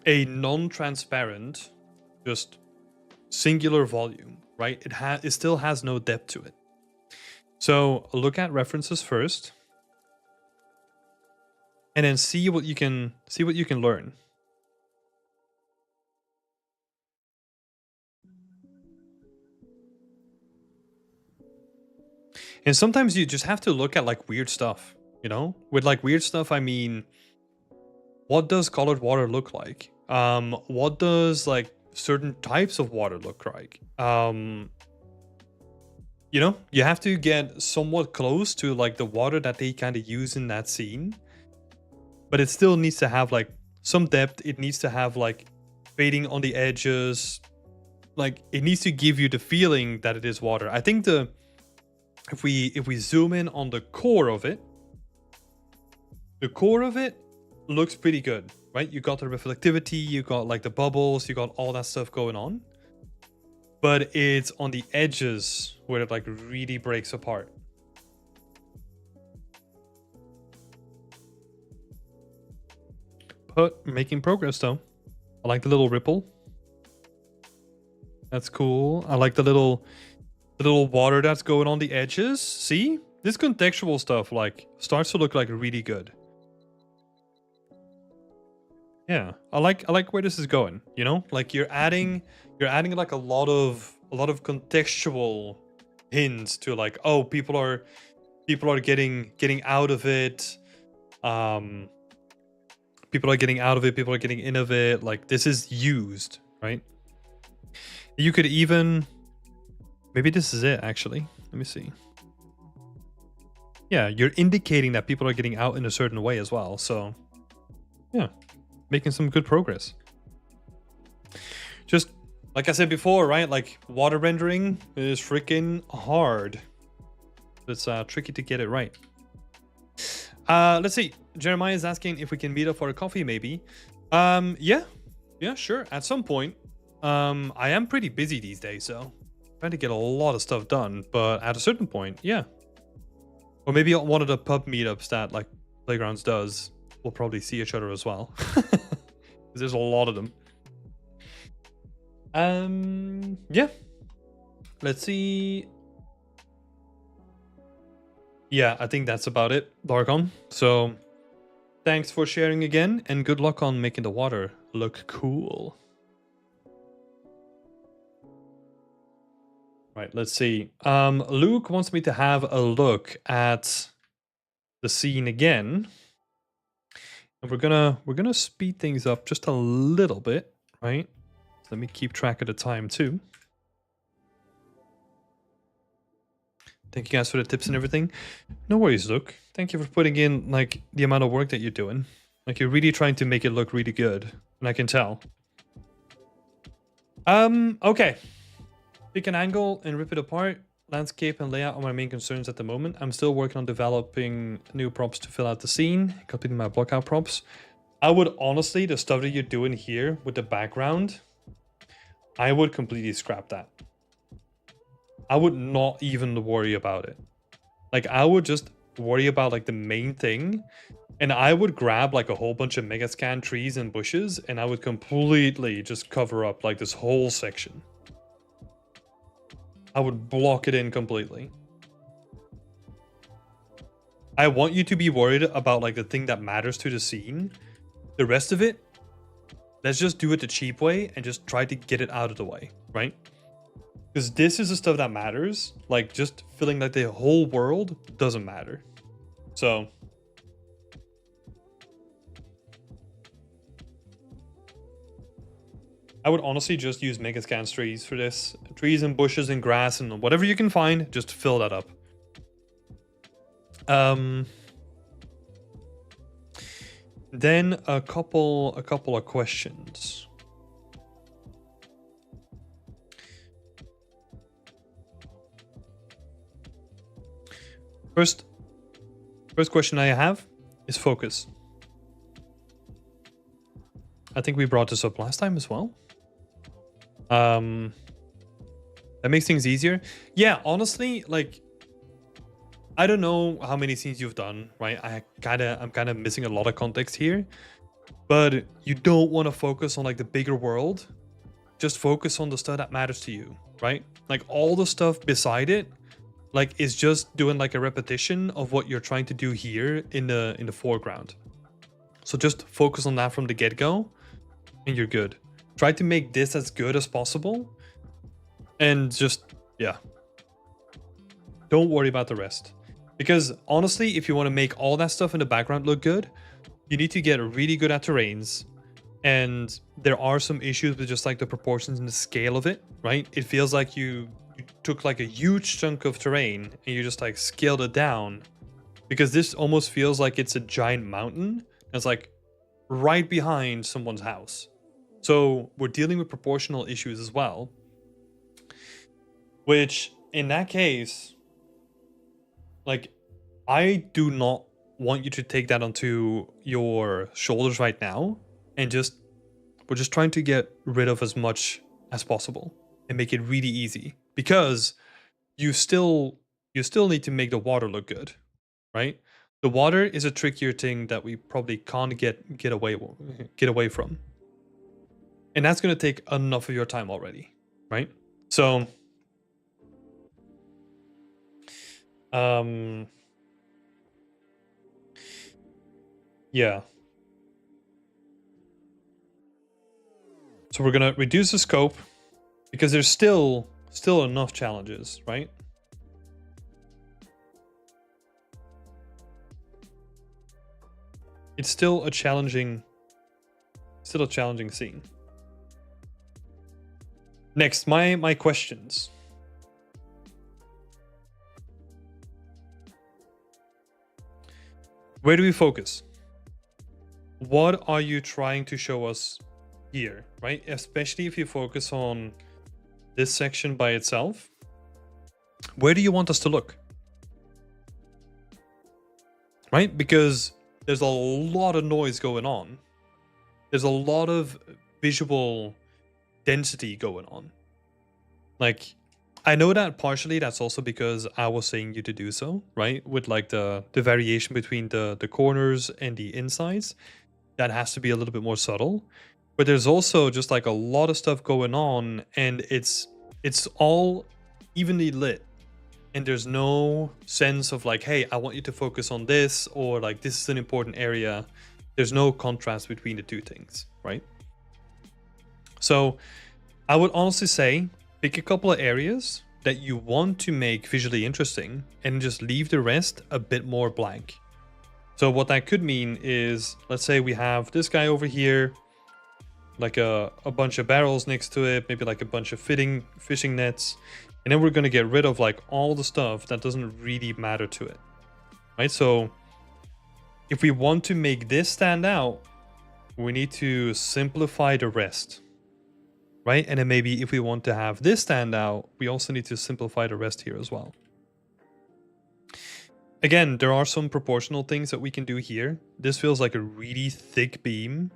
non-transparent, just singular volume, right? It still has no depth to it. So look at references first. And then see what you can learn. And sometimes you just have to look at like weird stuff, you know? With like weird stuff, I mean, what does colored water look like? What does like certain types of water look like? You know, you have to get somewhat close to like the water that they kind of use in that scene. But it still needs to have like some depth. It needs to have like fading on the edges. Like it needs to give you the feeling that it is water. I think if we zoom in on the core of it looks pretty good, right? You got the reflectivity, you got like the bubbles, you got all that stuff going on. But it's on the edges where it like really breaks apart. but making progress though. I like the little ripple. That's cool. I like the little water that's going on the edges. See? This contextual stuff like starts to look like really good. Yeah. I like where this is going, you know? Like you're adding like a lot of contextual hints to like, oh, people are getting out of it. People are getting out of it, people are getting in of it. Like this is used, right? You could even, maybe this is it actually. Let me see. Yeah, you're indicating that people are getting out in a certain way as well. So yeah, making some good progress. Just like I said before, right? Like water rendering is freaking hard. It's tricky to get it right. Let's see. Jeremiah is asking if we can meet up for a coffee, maybe. Yeah, sure. At some point. I am pretty busy these days, so I'm trying to get a lot of stuff done. But at a certain point, yeah. Or maybe one of the pub meetups that like Playgrounds does. We'll probably see each other as well. There's a lot of them. Yeah. Let's see. Yeah, I think that's about it, Dargon. So thanks for sharing again, and good luck on making the water look cool. Right, let's see. Luke wants me to have a look at the scene again. And we're gonna speed things up just a little bit, right? So let me keep track of the time too. Thank you guys for the tips and everything. No worries, Luke. Thank you for putting in like the amount of work that you're doing. Like you're really trying to make it look really good, and I can tell. Okay. Pick an angle and rip it apart. Landscape and layout are my main concerns at the moment. I'm still working on developing new props to fill out the scene, completing my blockout props. I would honestly, the stuff that you're doing here with the background, I would completely scrap that. I would not even worry about it. Like I would just worry about like the main thing, and I would grab like a whole bunch of Megascan trees and bushes, and I would completely just cover up like this whole section. I would block it in completely. I want you to be worried about like the thing that matters to the scene. The rest of it, let's just do it the cheap way and just try to get it out of the way, right? Because this is the stuff that matters. Like just filling like the whole world doesn't matter. So I would honestly just use Megascan trees for this. Trees and bushes and grass and whatever you can find, just fill that up. Then a couple of questions. First question I have is focus. I think we brought this up last time as well. That makes things easier. Yeah, honestly, like I don't know how many scenes you've done, right? I'm kind of missing a lot of context here. But you don't want to focus on like the bigger world. Just focus on the stuff that matters to you, right? Like all the stuff beside it, like is just doing like a repetition of what you're trying to do here in the foreground. So just focus on that from the get-go and you're good. Try to make this as good as possible. And just, yeah. Don't worry about the rest. Because honestly, if you want to make all that stuff in the background look good, you need to get really good at terrains. And there are some issues with just like the proportions and the scale of it, right? It feels like you took like a huge chunk of terrain and you just like scaled it down. Because this almost feels like it's a giant mountain. It's like right behind someone's house. So we're dealing with proportional issues as well. Which, in that case, like, I do not want you to take that onto your shoulders right now. And we're just trying to get rid of as much as possible and make it really easy. Because you still need to make the water look good, right? The water is a trickier thing that we probably can't get away from. And that's going to take enough of your time already, right? So yeah. So we're going to reduce the scope because there's still enough challenges, right? It's still a challenging scene. Next, my questions. Where do we focus? What are you trying to show us here, right? Especially if you focus on this section by itself. Where do you want us to look? Right? Because there's a lot of noise going on. There's a lot of visual density going on. Like, I know that partially that's also because I was saying you to do so, right? With like the variation between the corners and the insides. That has to be a little bit more subtle. But there's also just like a lot of stuff going on, and it's all evenly lit. And there's no sense of like, hey, I want you to focus on this, or like this is an important area. There's no contrast between the two things, right? So I would honestly say pick a couple of areas that you want to make visually interesting and just leave the rest a bit more blank. So what that could mean is, let's say we have this guy over here, like a bunch of barrels next to it, maybe like a bunch of fishing nets. And then we're going to get rid of like all the stuff that doesn't really matter to it, right? So if we want to make this stand out, we need to simplify the rest, right? And then maybe if we want to have this stand out, we also need to simplify the rest here as well. Again, there are some proportional things that we can do here. This feels like a really thick beam.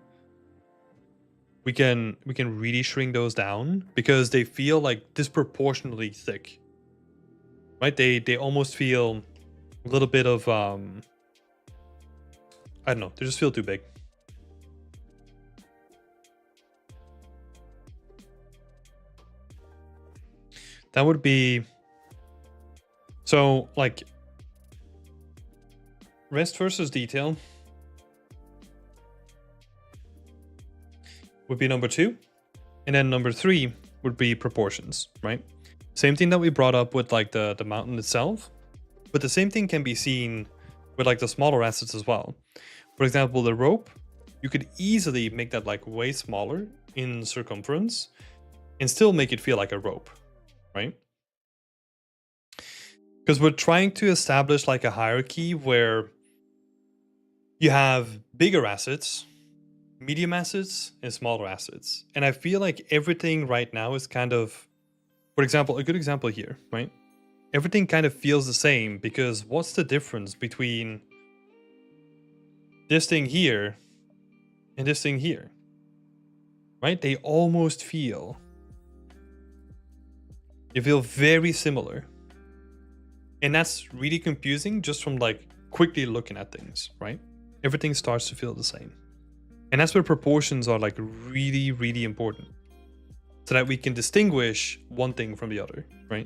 We can really shrink those down because they feel like disproportionately thick, right? They almost feel a little bit of I don't know, they just feel too big. That would be, so like rest versus detail would be number 2. And then number 3 would be proportions, right? Same thing that we brought up with like the mountain itself, but the same thing can be seen with like the smaller assets as well. For example, the rope, you could easily make that like way smaller in circumference and still make it feel like a rope, right? Because we're trying to establish like a hierarchy where you have bigger assets, medium assets, and smaller assets. And I feel like everything right now is kind of, for example, a good example here, right? Everything kind of feels the same because what's the difference between this thing here and this thing here, right? They almost feel, they feel very similar. And that's really confusing just from like quickly looking at things, right? Everything starts to feel the same. And that's where proportions are like really, really important so that we can distinguish one thing from the other, right?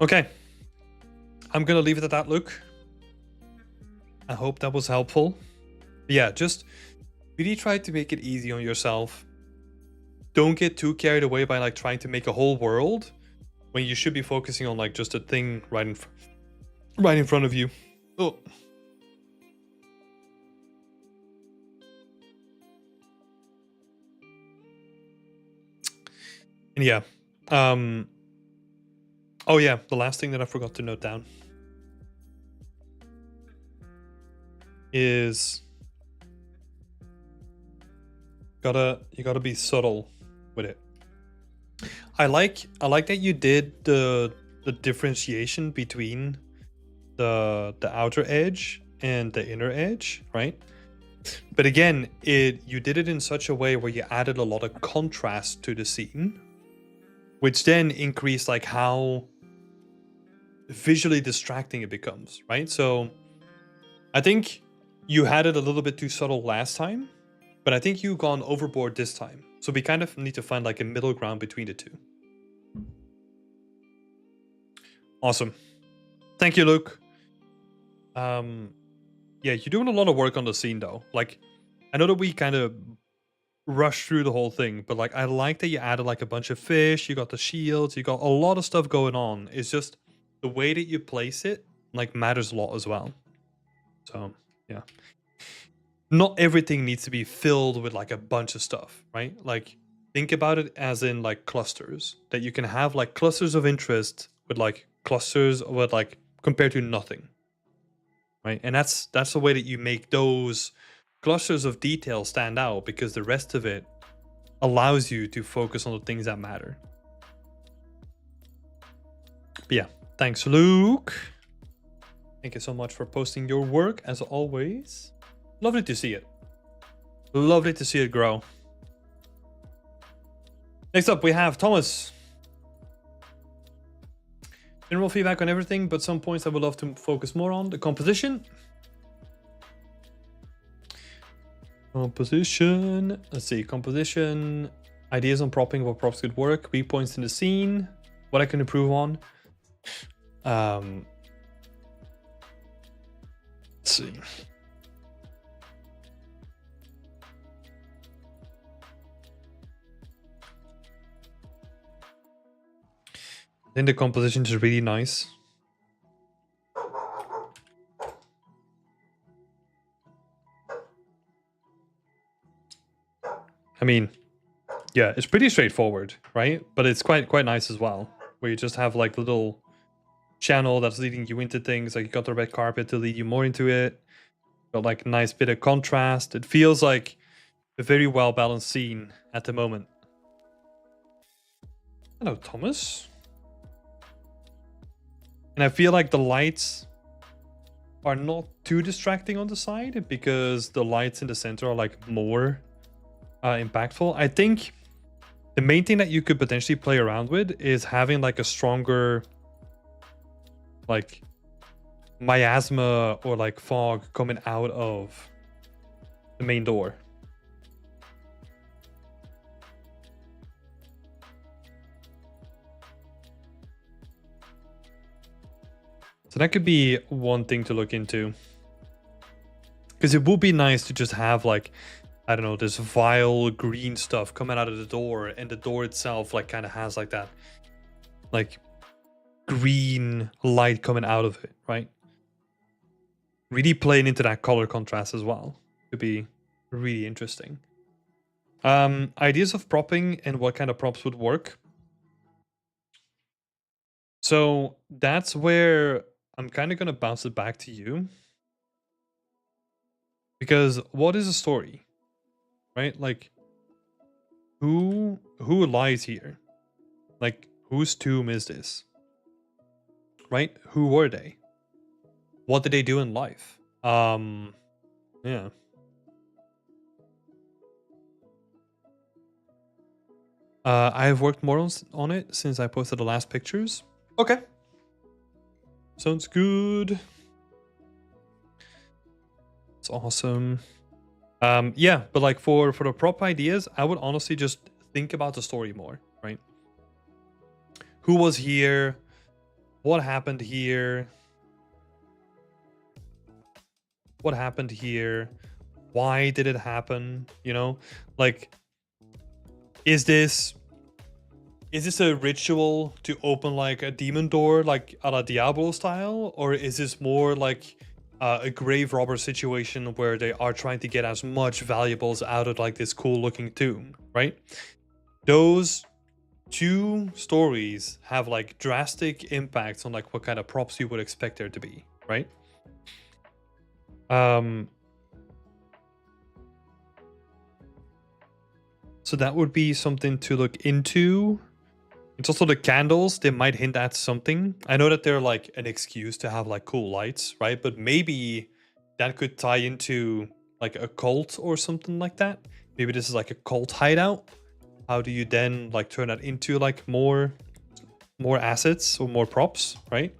Okay. I'm going to leave it at that, Luke. I hope that was helpful. But yeah, just really try to make it easy on yourself. Don't get too carried away by like trying to make a whole world when you should be focusing on like just a thing right in front of you. Oh. And yeah. Oh yeah, the last thing that I forgot to note down is you gotta be subtle with it. I like that you did the differentiation between the outer edge and the inner edge, right? But again, you did it in such a way where you added a lot of contrast to the scene, which then increased like how visually distracting it becomes, right? So I think you had it a little bit too subtle last time, but I think you've gone overboard this time. So we kind of need to find like a middle ground between the two. Awesome. Thank you, Luke. Yeah, you're doing a lot of work on the scene though. Like, I know that we kind of rushed through the whole thing, but like I like that you added like a bunch of fish, you got the shields, you got a lot of stuff going on. It's just the way that you place it like matters a lot as well. So yeah. Not everything needs to be filled with like a bunch of stuff, right? Like think about it as in like clusters, that you can have like clusters of interest with like clusters with like compared to nothing. Right? And that's the way that you make those clusters of detail stand out, because the rest of it allows you to focus on the things that matter. But yeah, thanks, Luke. Thank you so much for posting your work, as always. Lovely to see it. Lovely to see it grow. Next up, we have Thomas. General feedback on everything, but some points I would love to focus more on. The composition. Composition. Let's see. Composition. Ideas on propping, what props could work. Weak points in the scene. What I can improve on. Let's see. I think the composition is really nice. I mean, yeah, it's pretty straightforward, right? But it's quite nice as well, where you just have like a little channel that's leading you into things. Like you got the red carpet to lead you more into it. Got like a nice bit of contrast. It feels like a very well balanced scene at the moment. Hello, Thomas. And I feel like the lights are not too distracting on the side, because the lights in the center are like more impactful. I think the main thing that you could potentially play around with is having like a stronger like miasma or like fog coming out of the main door. So that could be one thing to look into. Because it would be nice to just have like, I don't know, this vile green stuff coming out of the door, and the door itself like kind of has like that like green light coming out of it, right? Really playing into that color contrast as well could be really interesting. Ideas of propping and what kind of props would work. So that's where I'm kind of going to bounce it back to you. Because what is a story? Right? Like who lies here? Like whose tomb is this? Right? Who were they? What did they do in life? Yeah. I have worked more on it since I posted the last pictures. Okay. Sounds good. It's awesome. Yeah, but like for the prop ideas, I would honestly just think about the story more, right? Who was here? What happened here? What happened here? Why did it happen? You know, like, is this a ritual to open like a demon door, like a la Diablo style, or is this more like a grave robber situation where they are trying to get as much valuables out of like this cool looking tomb, right? Those two stories have like drastic impacts on like what kind of props you would expect there to be, right? So that would be something to look into. It's also the candles, they might hint at something. I know that they're like an excuse to have like cool lights, right? But maybe that could tie into like a cult or something like that. Maybe this is like a cult hideout. How do you then like turn that into like more assets or more props, right?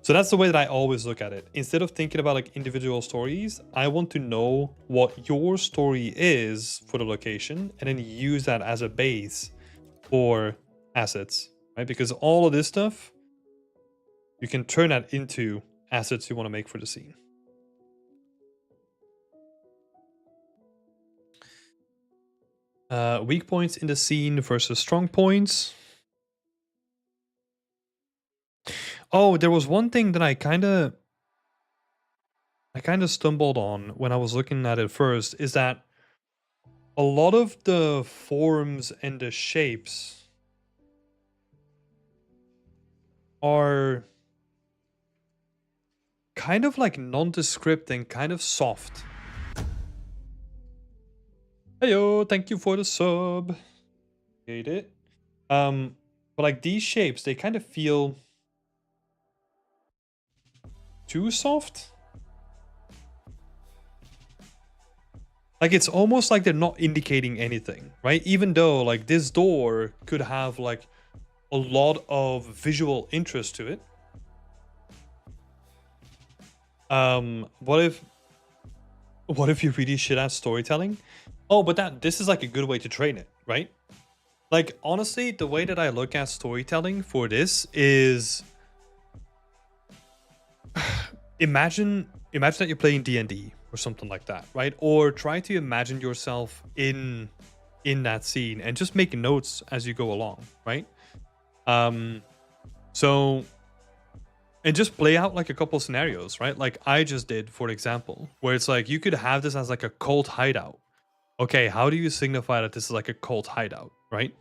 So that's the way that I always look at it. Instead of thinking about like individual stories, I want to know what your story is for the location and then use that as a base for assets, right? Because all of this stuff, you can turn that into assets you want to make for the scene. Weak points in the scene versus strong points. Oh, there was one thing that I kind of stumbled on when I was looking at it first, is that a lot of the forms and the shapes are kind of like nondescript and kind of soft. Heyo, thank you for the sub. Hate it. But like these shapes, they kind of feel too soft. Like it's almost like they're not indicating anything, right? Even though like this door could have like a lot of visual interest to it. What if you really shit at storytelling? Oh, but this is like a good way to train it, right? Like honestly, the way that I look at storytelling for this is imagine that you're playing D&D or something like that, right? Or try to imagine yourself in that scene and just make notes as you go along, right? So and just play out like a couple scenarios, right? Like I just did, for example, where it's like you could have this as like a cult hideout. Okay, how do you signify that this is like a cult hideout, right?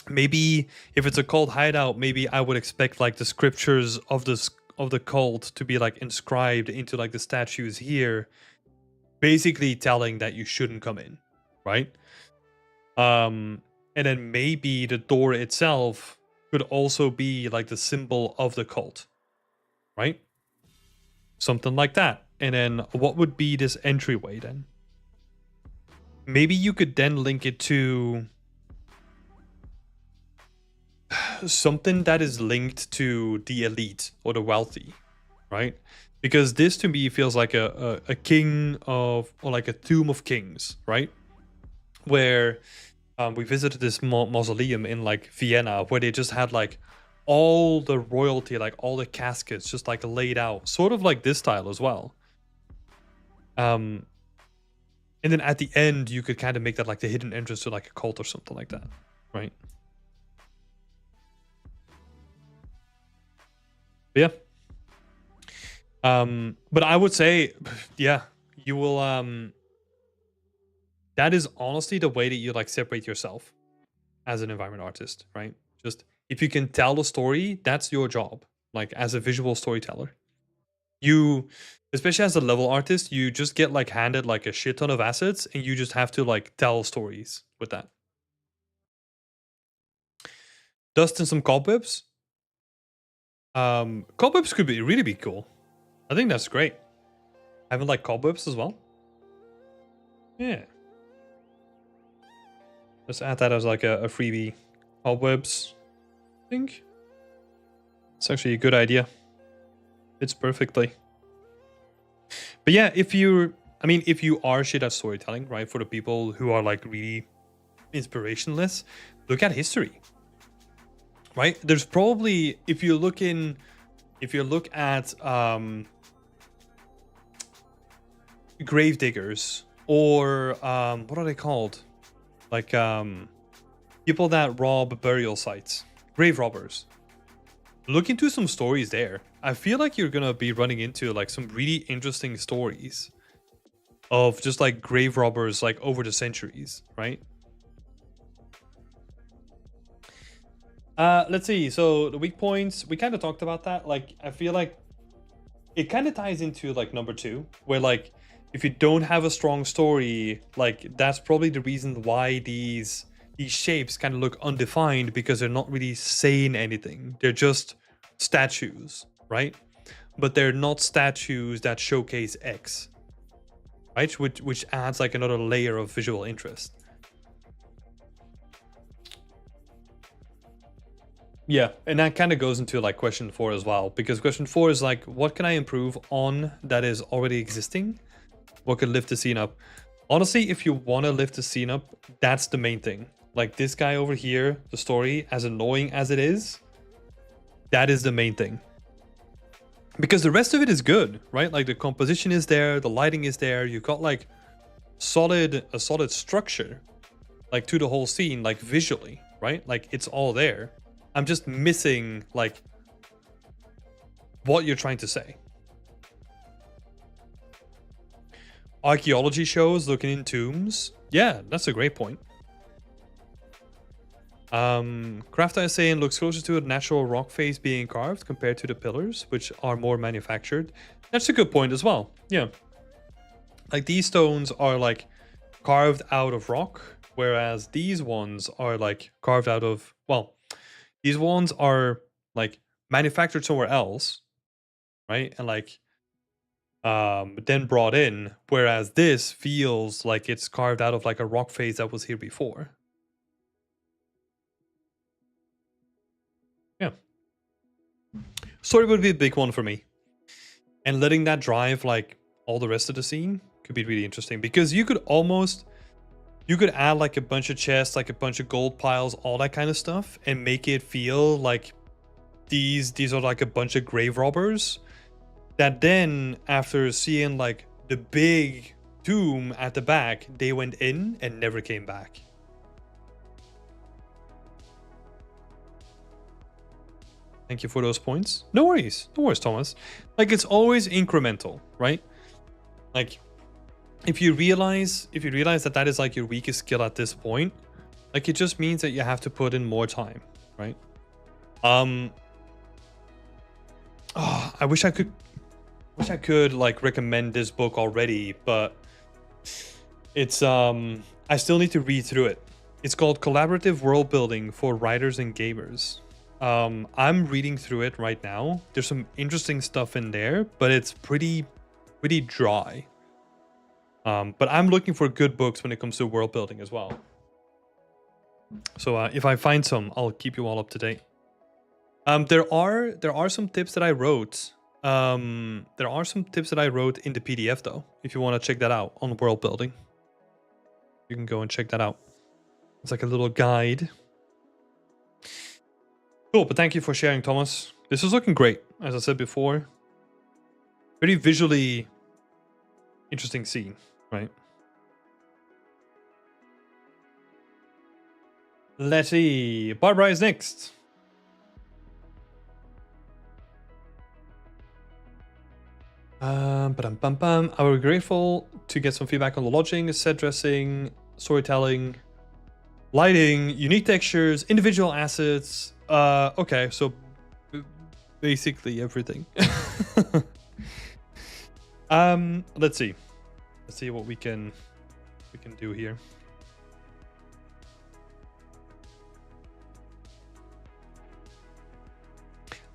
Maybe if it's a cult hideout, maybe I would expect like the scriptures of the cult to be like inscribed into like the statues here, basically telling that you shouldn't come in, right? And then maybe the door itself could also be like the symbol of the cult, right? Something like that. And then what would be this entryway then? Maybe you could then link it to something that is linked to the elite or the wealthy, right? Because this to me feels like a king of, or like a tomb of kings, right? Where we visited this mausoleum in like Vienna, where they just had like all the royalty, like all the caskets just like laid out, sort of like this style as well. And then at the end, you could kind of make that like the hidden entrance to like a cult or something like that, right? But yeah. But I would say, yeah, you will. That is honestly the way that you like separate yourself as an environment artist, right? Just if you can tell a story, that's your job. Like as a visual storyteller, you, especially as a level artist, you just get like handed like a shit ton of assets, and you just have to like tell stories with that. Dust and some cobwebs. Cobwebs could be really be cool. I think that's great. Having like cobwebs as well. Yeah. Just add that as like a freebie. Cobwebs. I think it's actually a good idea. Fits perfectly. But yeah, if you are shit at storytelling, right? For the people who are like really inspirationless, look at history. Right? There's probably, if you look at grave diggers, or what are they called? Like people that rob burial sites, grave robbers. Look into some stories there. I feel like you're gonna be running into like some really interesting stories of just like grave robbers like over the centuries, right? Let's see. So the weak points, we kind of talked about that. Like I feel like it kind of ties into like number 2, where like if you don't have a strong story, like that's probably the reason why these shapes kind of look undefined, because they're not really saying anything. They're just statues, right? But they're not statues that showcase X, right? Which adds like another layer of visual interest. Yeah, and that kind of goes into like question 4 as well, because question 4 is like, what can I improve on that is already existing? What could lift the scene up? Honestly, if you want to lift the scene up, that's the main thing. Like this guy over here, the story, as annoying as it is, that is the main thing. Because the rest of it is good, right? Like the composition is there, the lighting is there, you've got like a solid structure, like to the whole scene, like visually, right? Like it's all there. I'm just missing like what you're trying to say. Archaeology shows looking in tombs. Yeah, that's a great point. Crafter is saying looks closer to a natural rock face being carved compared to the pillars, which are more manufactured. That's a good point as well. Yeah. Like these stones are like carved out of rock, whereas these ones are like carved out of, well, these ones are like manufactured somewhere else, right? And like then brought in, whereas this feels like it's carved out of like a rock face that was here before. Yeah. Story would be a big one for me. And letting that drive like all the rest of the scene could be really interesting, because you could add like a bunch of chests, like a bunch of gold piles, all that kind of stuff, and make it feel like these are like a bunch of grave robbers that then, after seeing like the big tomb at the back, they went in and never came back. Thank you for those points. No worries, Thomas. Like it's always incremental, right? Like if you realize that is like your weakest skill at this point, like it just means that you have to put in more time, right? I wish I could like recommend this book already, but it's I still need to read through it. It's called Collaborative World Building for Writers and Gamers. I'm reading through it right now. There's some interesting stuff in there, but it's pretty dry. But I'm looking for good books when it comes to world building as well. So if I find some, I'll keep you all up to date. There are some tips that I wrote. There are some tips that I wrote in the PDF though. If you want to check that out on world building, you can go and check that out. It's like a little guide. Cool, but thank you for sharing, Thomas. This is looking great, as I said before. Very visually interesting scene, right? Let's see. Barbara is next. I were grateful to get some feedback on the lodging, set dressing, storytelling, lighting, unique textures, individual assets. Okay, so basically everything. Let's see what we can do here.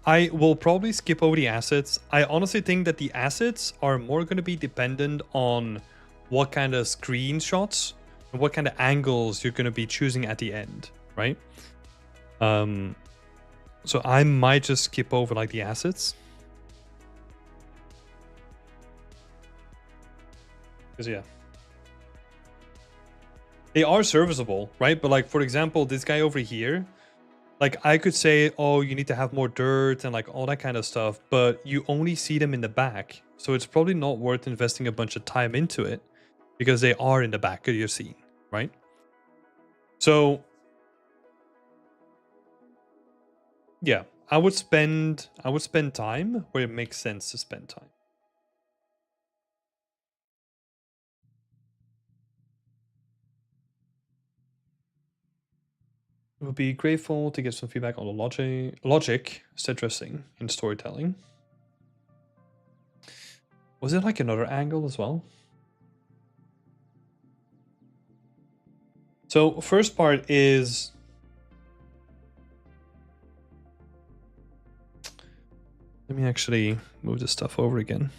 I will probably skip over the assets. I honestly think that the assets are more going to be dependent on what kind of screenshots and what kind of angles you're going to be choosing at the end, right? So I might just skip over like the assets. Because yeah, they are serviceable, right? But like, for example, this guy over here, like I could say, oh, you need to have more dirt and like all that kind of stuff, but you only see them in the back. So it's probably not worth investing a bunch of time into it because they are in the back of your scene, right? So yeah, I would spend time where it makes sense to spend time. Would be grateful to get some feedback on the logic set dressing in storytelling. Was it like another angle as well? So first part is, let me actually move this stuff over again.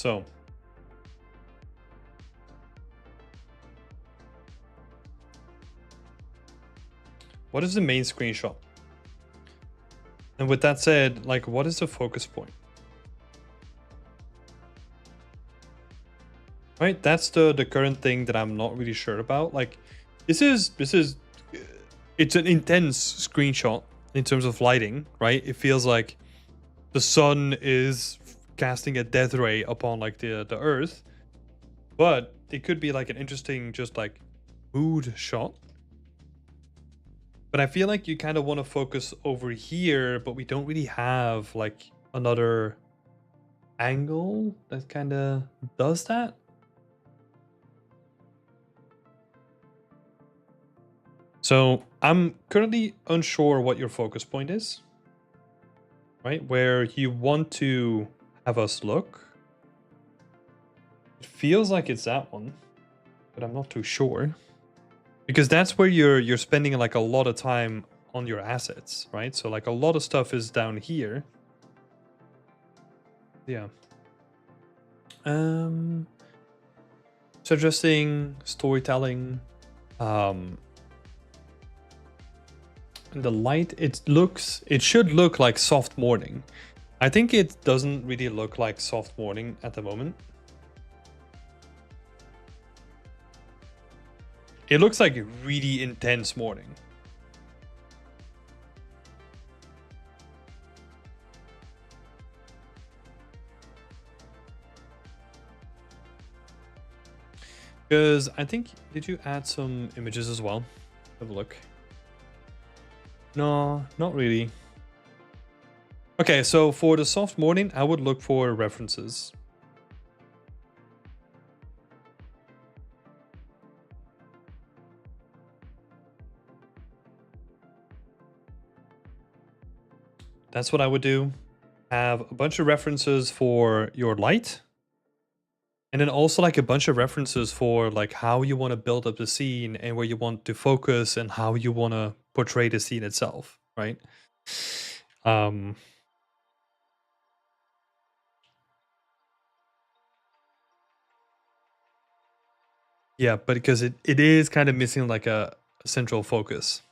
So what is the main screenshot? And with that said, like, what is the focus point? Right, that's the current thing that I'm not really sure about. Like, this is it's an intense screenshot in terms of lighting, right? It feels like the sun is casting a death ray upon like the earth, but it could be like an interesting just like mood shot. But I feel like you kind of want to focus over here, but we don't really have like another angle that kind of does that. So I'm currently unsure what your focus point is, right? Where you want to have us look. It feels like it's that one, but I'm not too sure. Because that's where you're spending like a lot of time on your assets, right? So like a lot of stuff is down here. Yeah. Suggesting storytelling. The light, it should look like soft morning. I think it doesn't really look like soft morning at the moment. It looks like a really intense morning. Because I think, did you add some images as well? Have a look. No, not really. Okay, so for the soft morning, I would look for references. That's what I would do. Have a bunch of references for your light. And then also like a bunch of references for like how you want to build up the scene and where you want to focus and how you want to portray the scene itself, right? Yeah, but because it is kind of missing like a central focus.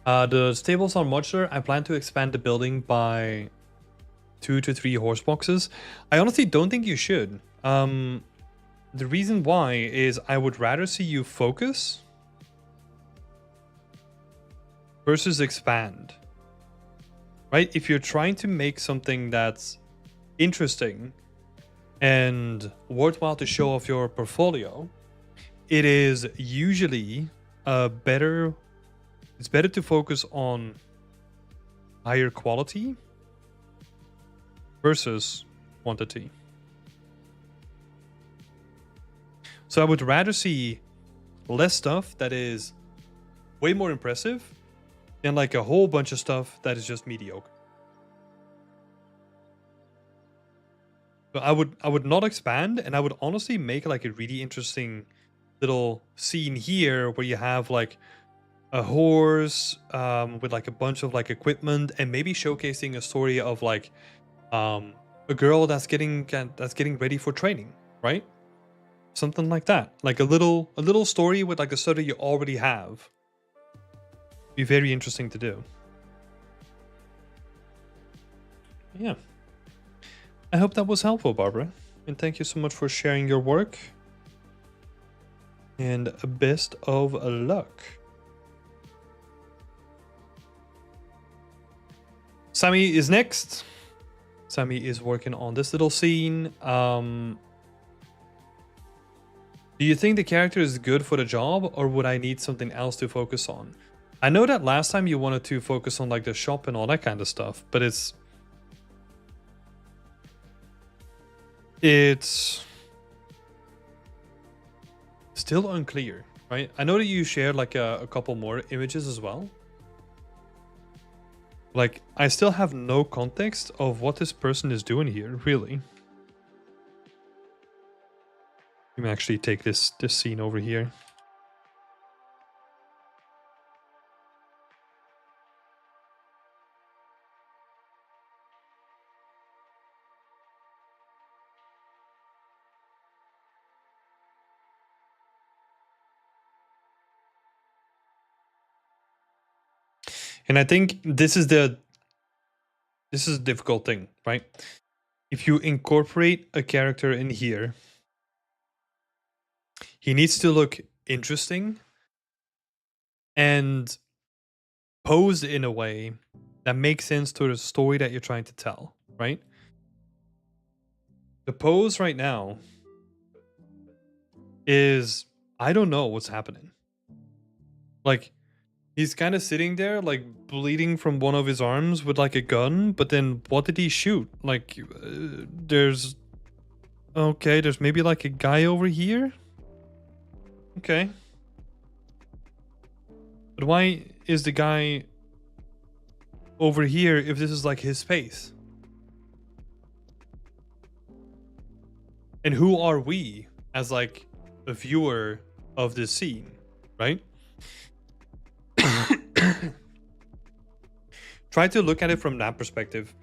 The stables are modular. I plan to expand the building by 2 to 3 horse boxes. I honestly don't think you should. The reason why is I would rather see you focus versus expand. Right? If you're trying to make something that's interesting and worthwhile to show off your portfolio, it is usually it's better to focus on higher quality versus quantity. So I would rather see less stuff that is way more impressive than like a whole bunch of stuff that is just mediocre. So I would not expand, and I would honestly make like a really interesting little scene here where you have like a horse with like a bunch of like equipment, and maybe showcasing a story of like a girl that's getting ready for training, right? Something like that, like a little story with like a study you already have. Be very interesting to do. Yeah. I hope that was helpful, Barbara. And thank you so much for sharing your work. And best of luck. Sammy is next. Sammy is working on this little scene. Do you think the character is good for the job, or would I need something else to focus on? I know that last time you wanted to focus on like the shop and all that kind of stuff, but it's still unclear, right? I know that you shared like a couple more images as well. Like, I still have no context of what this person is doing here, really. Let me actually take this scene over here. And I think this is a difficult thing, right? If you incorporate a character in here, he needs to look interesting and posed in a way that makes sense to the story that you're trying to tell, right? The pose right now is, I don't know what's happening. Like, he's kind of sitting there, like, bleeding from one of his arms with, like, a gun, but then what did he shoot? Like, there's... Okay, there's maybe, like, a guy over here? Okay. But why is the guy over here if this is, like, his space? And who are we as, like, a viewer of this scene, right? Try to look at it from that perspective.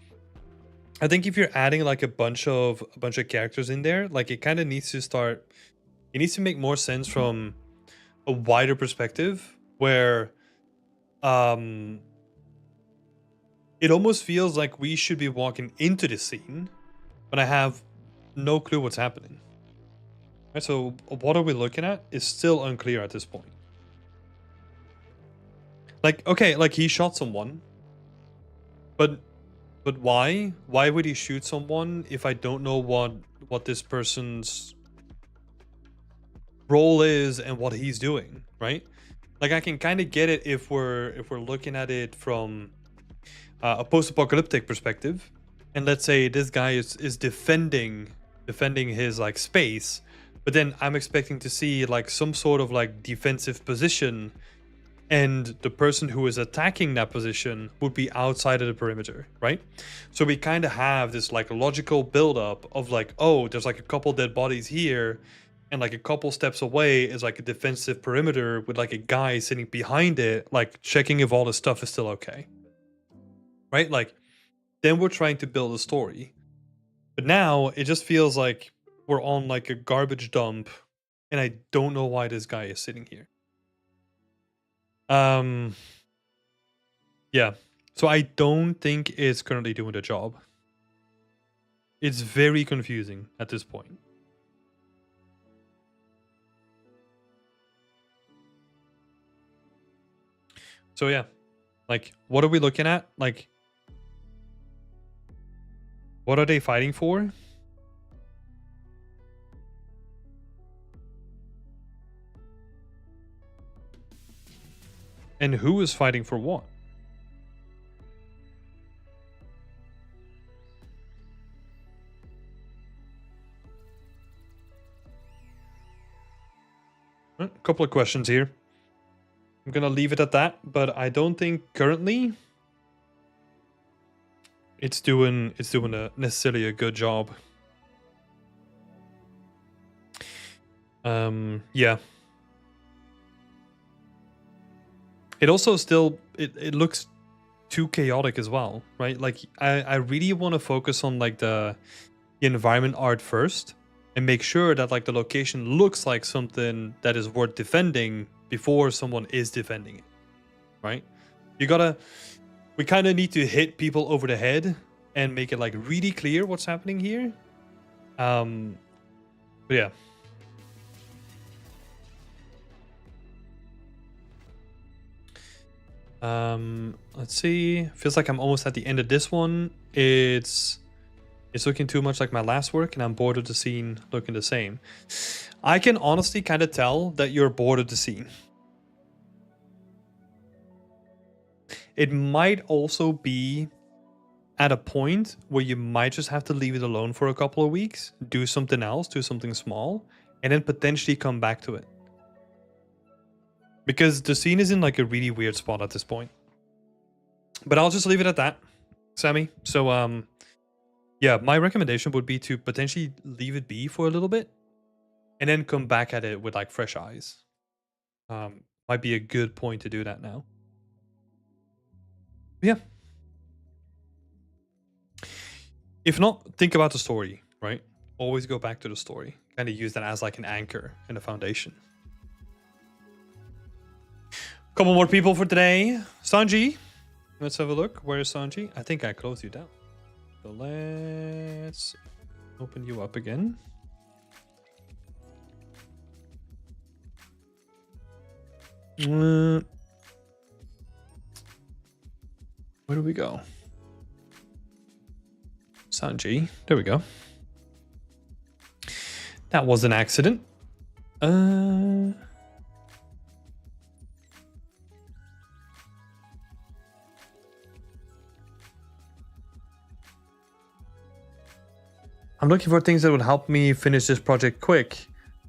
I think if you're adding like a bunch of characters in there, like it kind of needs to start. It needs to make more sense from a wider perspective, where, it almost feels like we should be walking into the scene, but I have no clue what's happening. Right, so what are we looking at is still unclear at this point. Like, okay, like he shot someone, but why? Why would he shoot someone if I don't know what this person's role is and what he's doing, right? Like I can kind of get it if we're looking at it from a post-apocalyptic perspective, and let's say this guy is defending his like space, but then I'm expecting to see like some sort of like defensive position, and the person who is attacking that position would be outside of the perimeter, right? So we kind of have this like logical buildup of like, oh, there's like a couple dead bodies here, and like a couple steps away is like a defensive perimeter with like a guy sitting behind it, like checking if all the stuff is still okay, right? Like then we're trying to build a story. But now it just feels like we're on like a garbage dump, and I don't know why this guy is sitting here. Yeah. So I don't think it's currently doing the job. It's very confusing at this point. So yeah, like what are we looking at? Like what are they fighting for? And who is fighting for what? A couple of questions here. I'm gonna leave it at that, but I don't think currently it's doing necessarily a good job. Yeah. It also still it looks too chaotic as well, right? Like I really want to focus on like the environment art first and make sure that like the location looks like something that is worth defending before someone is defending it, right? We kind of need to hit people over the head and make it like really clear what's happening here. But yeah. Let's see. Feels like I'm almost at the end of this one. It's looking too much like my last work, and I'm bored of the scene looking the same. I can honestly kind of tell that you're bored of the scene. It might also be at a point where you might just have to leave it alone for a couple of weeks, do something else, do something small, and then potentially come back to it. Because the scene is in like a really weird spot at this point. But I'll just leave it at that, Sammy. So yeah, my recommendation would be to potentially leave it be for a little bit and then come back at it with like fresh eyes. Might be a good point to do that now. Yeah. If not, think about the story, right? Always go back to the story. Kind of use that as like an anchor and a foundation. Couple more people for today. Sanji, Let's have a look. Where is Sanji? I think I closed you down. So let's open you up again. Where do we go? Sanji. There we go. That was an accident. I'm looking for things that would help me finish this project quick.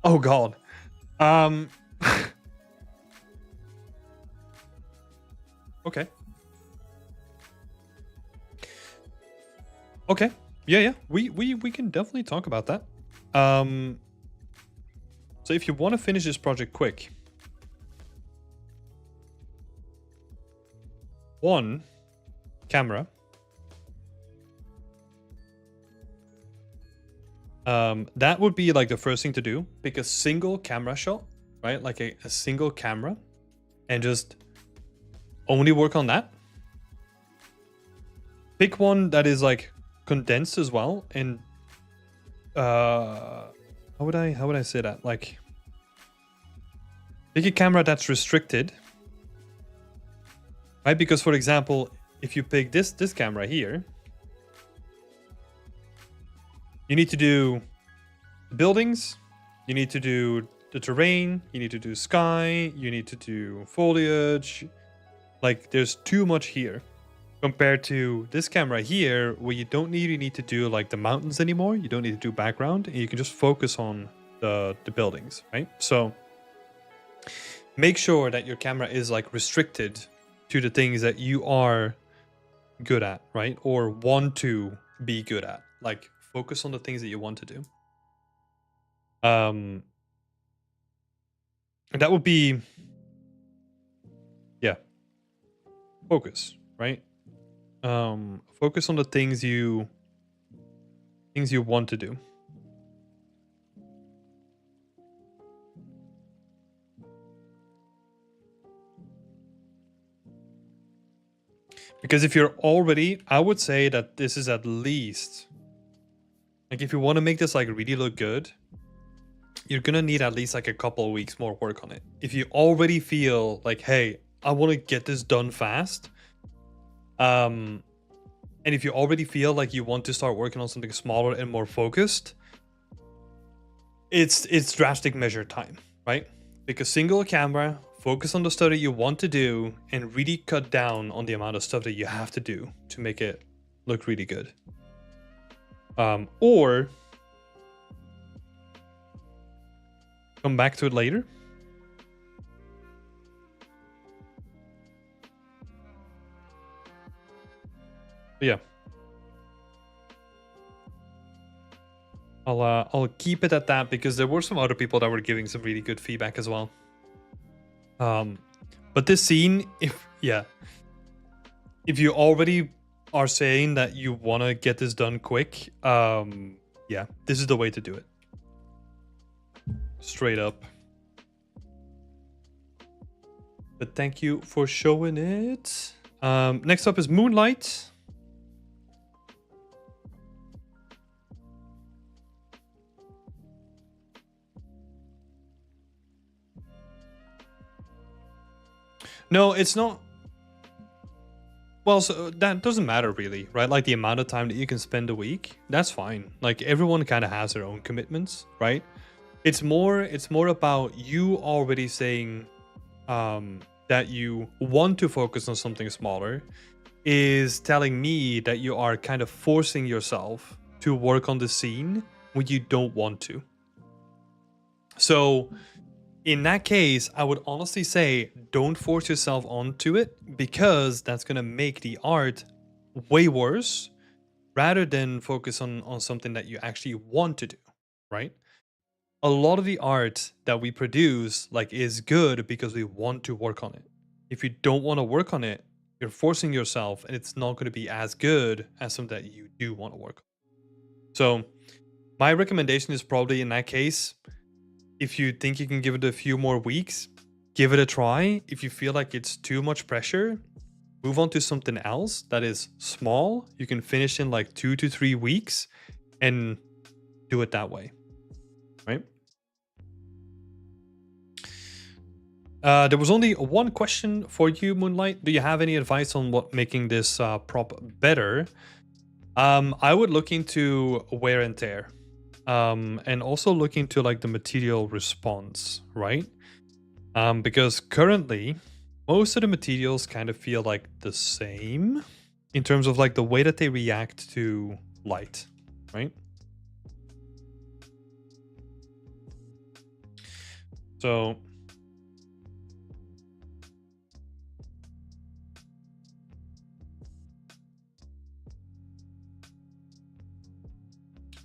Oh god. Okay. Okay. Yeah. We can definitely talk about that. So if you want to finish this project quick, one, camera. That would be like the first thing to do, pick a single camera shot, right? Like a single camera, and just only work on that. Pick one that is like condensed as well, and how would I say that? Like, pick a camera that's restricted, right? Because for example, if you pick this camera here, you need to do the buildings, you need to do the terrain, you need to do sky, you need to do foliage. Like, there's too much here compared to this camera here, where you don't really need to do like the mountains anymore. You don't need to do background, and you can just focus on the buildings, right? So make sure that your camera is like restricted to the things that you are good at, right? Or want to be good at. Like, focus on the things that you want to do. And that would be, yeah, focus, right? Focus on the things you want to do. Because if you're already, I would say that this is at least, like, if you want to make this like really look good, you're gonna need at least like a couple of weeks more work on it. If you already feel like, hey, I want to get this done fast, and if you already feel like you want to start working on something smaller and more focused, it's drastic measure time, right? Pick a single camera, focus on the stuff that you want to do, and really cut down on the amount of stuff that you have to do to make it look really good. Or come back to it later. But yeah. I'll keep it at that, because there were some other people that were giving some really good feedback as well. But this scene, if you already are saying that you want to get this done quick, yeah, this is the way to do it. Straight up. But thank you for showing it. Next up is Moonlight. No, it's not. Well, so that doesn't matter really, right? Like, the amount of time that you can spend a week, that's fine. Like, everyone kind of has their own commitments, right? It's more about you already saying that you want to focus on something smaller, is telling me that you are kind of forcing yourself to work on the scene when you don't want to. So in that case, I would honestly say don't force yourself onto it, because that's going to make the art way worse, rather than focus on something that you actually want to do, right? A lot of the art that we produce like is good because we want to work on it. If you don't want to work on it, you're forcing yourself, and it's not going to be as good as something that you do want to work on. So my recommendation is probably, in that case, if you think you can give it a few more weeks, give it a try. If you feel like it's too much pressure, move on to something else that is small. You can finish in like 2 to 3 weeks and do it that way, right? There was only one question for you, Moonlight. Do you have any advice on what making this prop better? I would look into wear and tear, and also look into like the material response, right? Because currently, most of the materials kind of feel like the same in terms of like the way that they react to light, right? So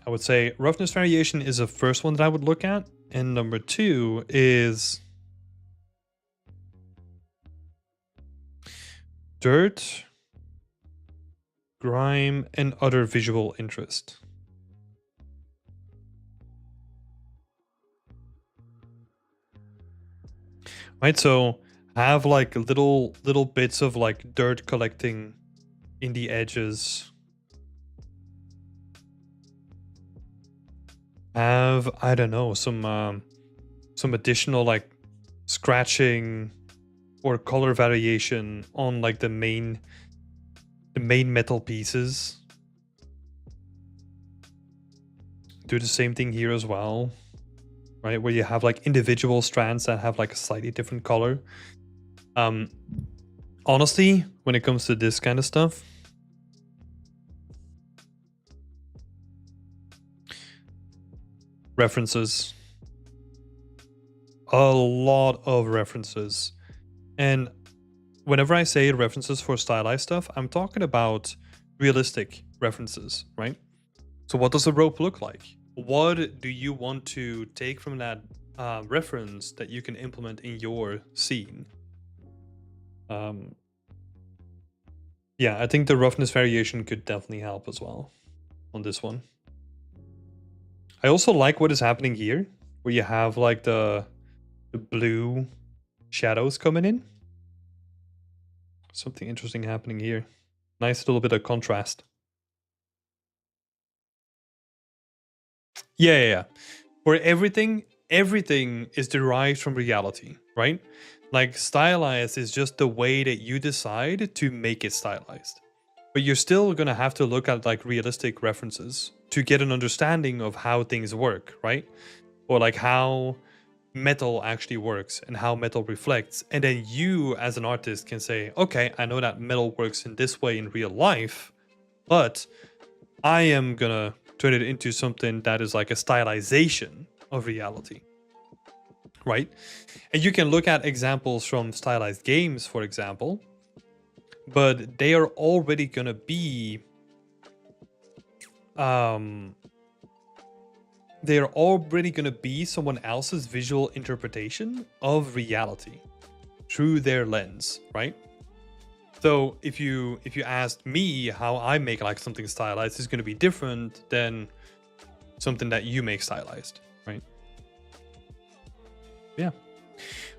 I would say roughness variation is the first one that I would look at. And number 2 is dirt, grime, and other visual interest. Right, so have like little bits of like dirt collecting in the edges. Have, I don't know, some additional like scratching or color variation on like the main metal pieces. Do the same thing here as well, right? Where you have like individual strands that have like a slightly different color. Honestly, when it comes to this kind of stuff, references. A lot of references. And whenever I say references for stylized stuff, I'm talking about realistic references, right? So what does a rope look like? What do you want to take from that reference that you can implement in your scene? Yeah, I think the roughness variation could definitely help as well on this one. I also like what is happening here, where you have like the blue shadows coming in. Something interesting happening here. Nice little bit of contrast. Yeah. Where everything is derived from reality, right? Like stylized is just the way that you decide to make it stylized. But you're still gonna have to look at like realistic references to get an understanding of how things work, right? Or like how metal actually works and how metal reflects. And then you as an artist can say, okay, I know that metal works in this way in real life, but I am gonna turn it into something that is like a stylization of reality, right? And you can look at examples from stylized games, for example, but they are already gonna be they're already gonna be someone else's visual interpretation of reality through their lens, right? So if you asked me how I make like something stylized, is going to be different than something that you make stylized, right? Yeah.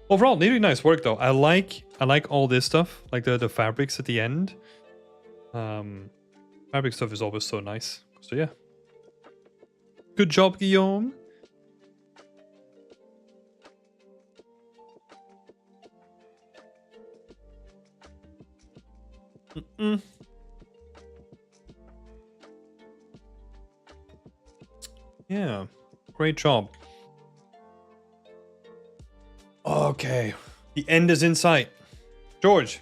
Overall, really nice work though. I like all this stuff, like the fabrics at the end. Fabric stuff is always so nice. So yeah. Good job, Guillaume. Yeah, great job. Okay, the end is in sight. George.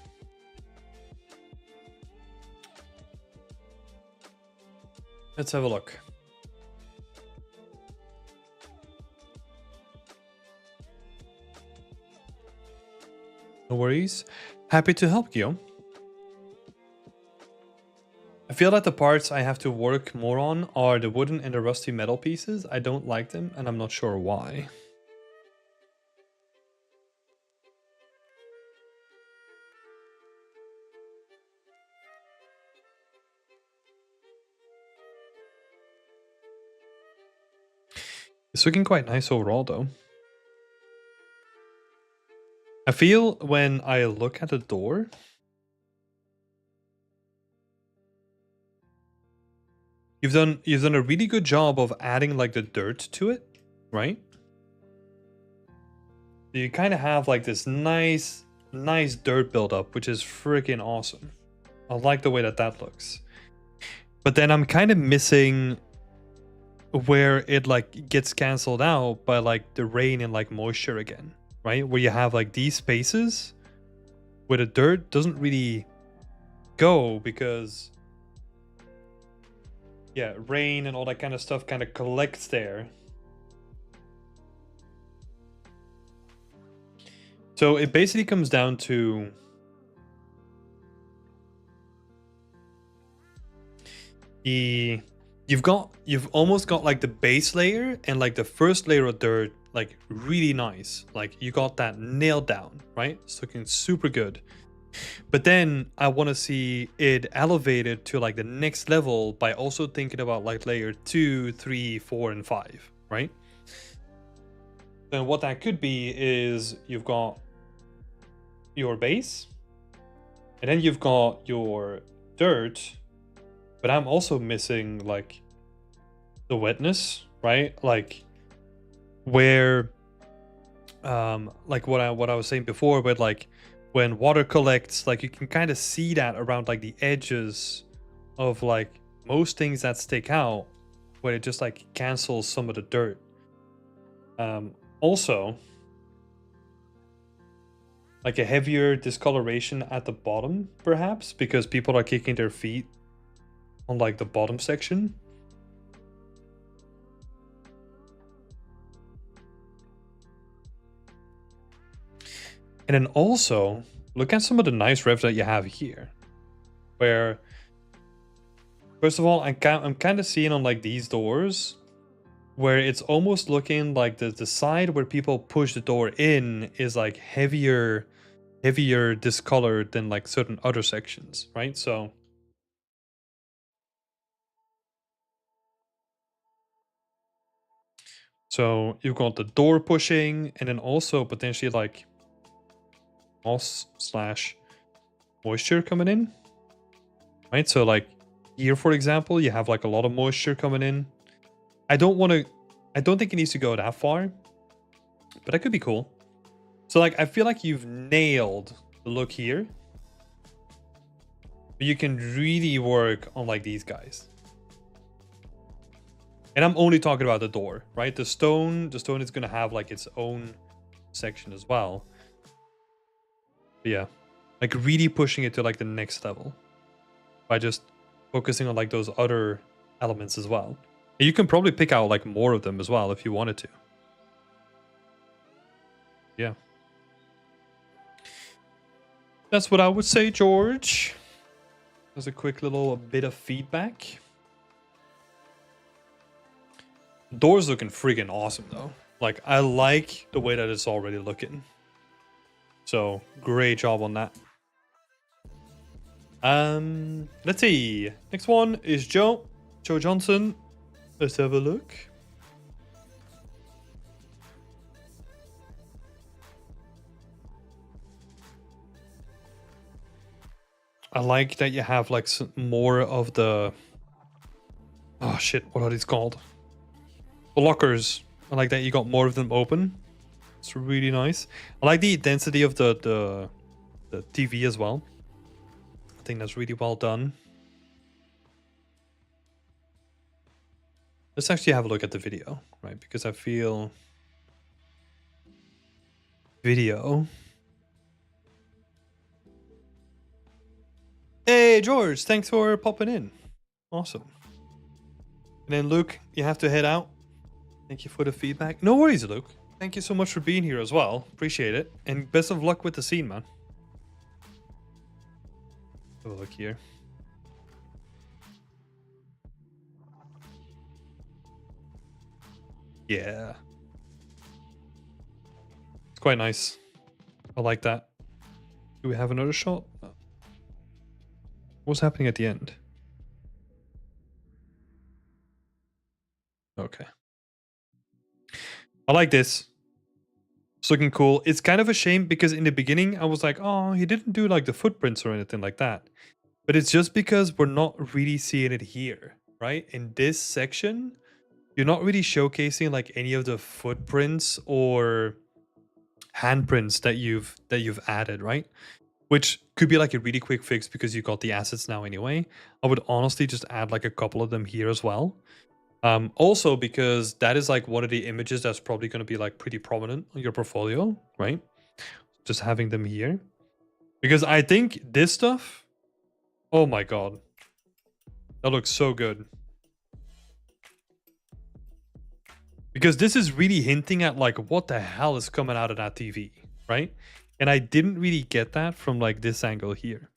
Let's have a look. No worries. Happy to help, Guillaume. I feel that the parts I have to work more on are the wooden and the rusty metal pieces. I don't like them, and I'm not sure why. It's looking quite nice overall, though. I feel when I look at the door, you've done a really good job of adding like the dirt to it, right? You kind of have like this nice dirt buildup, which is freaking awesome. I like the way that that looks. But then I'm kind of missing where it like gets canceled out by like the rain and like moisture again, right? Where you have like these spaces where the dirt doesn't really go because yeah, rain and all that kind of stuff kind of collects there. So it basically comes down to you've almost got like the base layer and like the first layer of dirt like really nice. Like you got that nailed down, right? It's looking super good. But then I want to see it elevated to like the next level by also thinking about like layer 2, 3, 4, and 5, right? Then what that could be is you've got your base, and then you've got your dirt, but I'm also missing like the wetness, right? Like where like what I was saying before, but like when water collects, like you can kind of see that around like the edges of like most things that stick out, where it just like cancels some of the dirt. Also, like a heavier discoloration at the bottom, perhaps, because people are kicking their feet on like the bottom section. And then also, look at some of the nice revs that you have here. Where, first of all, I'm kind of seeing on like these doors, where it's almost looking like the side where people push the door in is like heavier discolored than like certain other sections, right? So you've got the door pushing, and then also potentially like moss slash moisture coming in, right? So like here, for example, you have like a lot of moisture coming in. I don't think it needs to go that far, but that could be cool. So like I feel like you've nailed the look here, but you can really work on like these guys. And I'm only talking about the door, right? The stone is gonna have like its own section as well. But yeah, like really pushing it to like the next level by just focusing on like those other elements as well. And you can probably pick out like more of them as well if you wanted to. Yeah. That's what I would say, George. There's a quick little bit of feedback. Door's looking freaking awesome though. Like I like the way that it's already looking. So great job on that. Let's see. Next one is Joe Johnson. Let's have a look. I like that you have like some more of the, oh shit, what are these called? The lockers. I like that you got more of them open. It's really nice. I like the density of the TV as well. I think that's really well done. Let's actually have a look at the video, right? Because I feel video. Hey George, thanks for popping in. Awesome. And then Luke, you have to head out. Thank you for the feedback. No worries, Luke. Thank you so much for being here as well. Appreciate it. And best of luck with the scene, man. Have a look here. Yeah. It's quite nice. I like that. Do we have another shot? What's happening at the end? Okay. I like this. It's looking cool. It's kind of a shame because in the beginning I was like, oh, he didn't do like the footprints or anything like that. But it's just because we're not really seeing it here, right? In this section, you're not really showcasing like any of the footprints or handprints that you've added, right? Which could be like a really quick fix because you got the assets now anyway. I would honestly just add like a couple of them here as well. Also because that is like one of the images that's probably going to be like pretty prominent on your portfolio, right? Just having them here. Because I think this stuff, oh my god, that looks so good. Because this is really hinting at like what the hell is coming out of that TV, right? And I didn't really get that from like this angle here.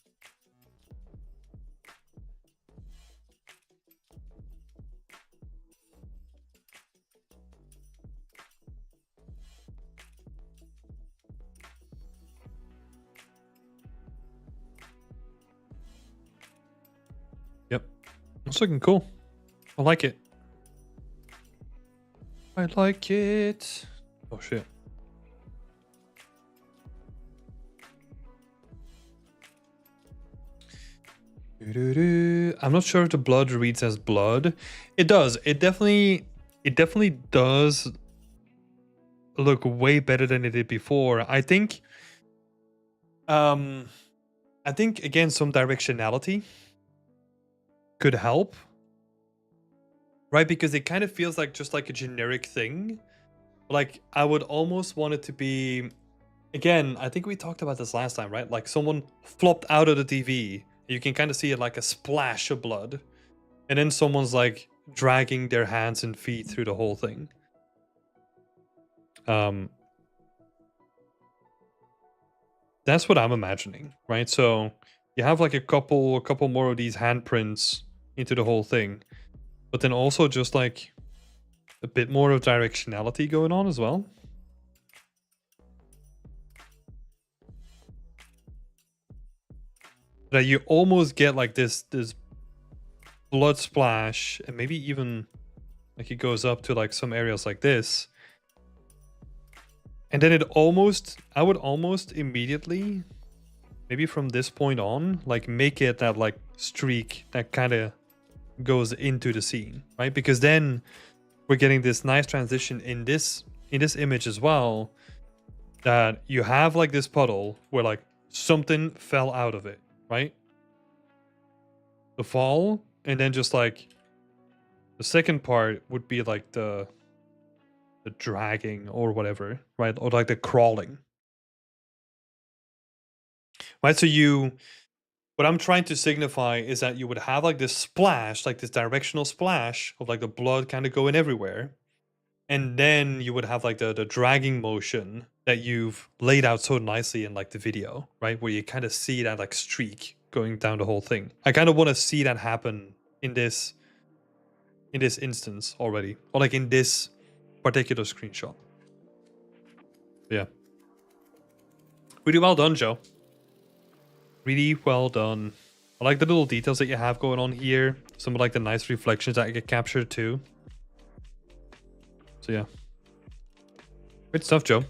Yep. It's looking cool. I like it. I like it. Oh shit. I'm not sure if the blood reads as blood. It does. It definitely does look way better than it did before. I think again some directionality could help. Right? Because it kind of feels like just like a generic thing. Like I would almost want it to be again, I think we talked about this last time, right? Like someone flopped out of the TV. You can kind of see it like a splash of blood. And then someone's like dragging their hands and feet through the whole thing. That's what I'm imagining, right? So you have like a couple more of these handprints into the whole thing. But then also just like a bit more of directionality going on as well. That you almost get like this blood splash, and maybe even like it goes up to like some areas like this. And then I would almost immediately, maybe from this point on, like make it that like streak that kind of goes into the scene, right? Because then we're getting this nice transition in this image as well, that you have like this puddle where like something fell out of it, right? The fall, and then just like the second part would be like the dragging or whatever, right? Or like the crawling. Right? So what I'm trying to signify is that you would have like this splash, like this directional splash of like the blood kind of going everywhere. And then you would have like the dragging motion that you've laid out so nicely in like the video, right? Where you kind of see that like streak going down the whole thing. I kind of want to see that happen in this instance already, or like in this particular screenshot. Yeah. Really well done, Joe. Really well done. I like the little details that you have going on here. Some of like the nice reflections that get captured too. So yeah. Great stuff, Joe.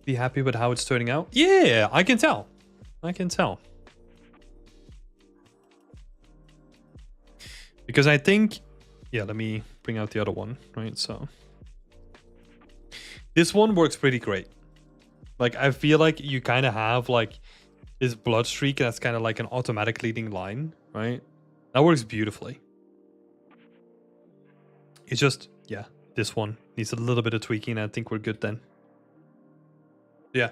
Be happy with how it's turning out? Yeah, I can tell. I can tell. Because I think, yeah, let me bring out the other one, right? So this one works pretty great. Like, I feel like you kind of have like this blood streak that's kind of like an automatic leading line, right? That works beautifully. It's just, yeah, this one needs a little bit of tweaking. I think we're good then. Yeah.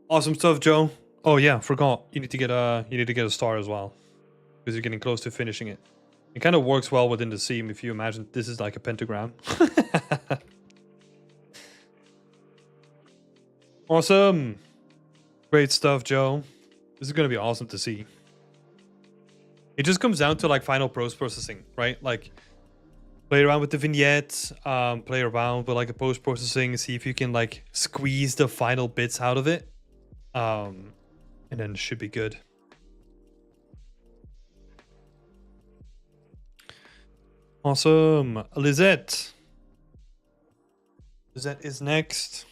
Awesome stuff, Joe. Oh yeah, forgot. You need to get a star as well. Because you're getting close to finishing it. It kind of works well within the seam if you imagine this is like a pentagram. Awesome. Great stuff, Joe. This is going to be awesome to see. It just comes down to like final processing, right? Like play around with the vignette, play around with like the post-processing, see if you can like squeeze the final bits out of it. And then it should be good. Awesome. Lizette. Lizette is next.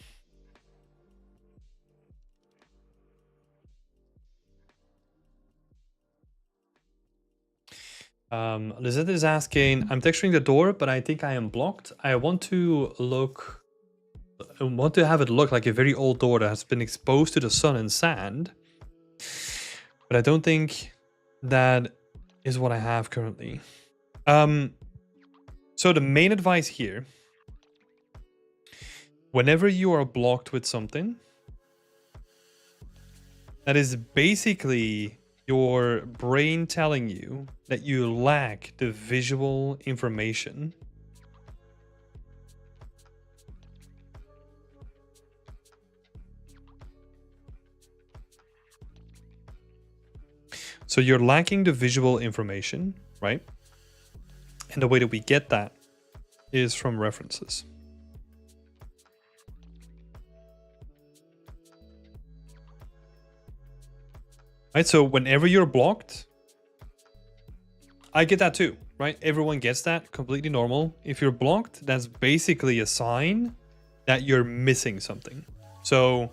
Lizette is asking, I'm texturing the door, but I think I am blocked. I want to have it look like a very old door that has been exposed to the sun and sand. But I don't think that is what I have currently. So the main advice here, whenever you are blocked with something, that is basically your brain telling you that you lack the visual information. So you're lacking the visual information, right? And the way that we get that is from references. Right, so whenever you're blocked, I get that too, right? Everyone gets that, completely normal. If you're blocked, that's basically a sign that you're missing something. So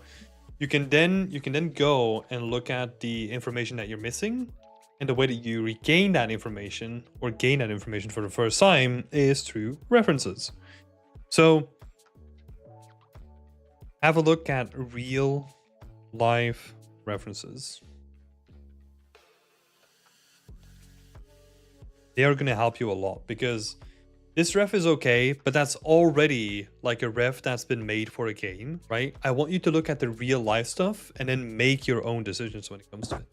you can then go and look at the information that you're missing, and the way that you regain that information or gain that information for the first time is through references. So have a look at real life references. They are going to help you a lot, because this ref is okay, but that's already like a ref that's been made for a game, right? I want you to look at the real life stuff and then make your own decisions when it comes to it.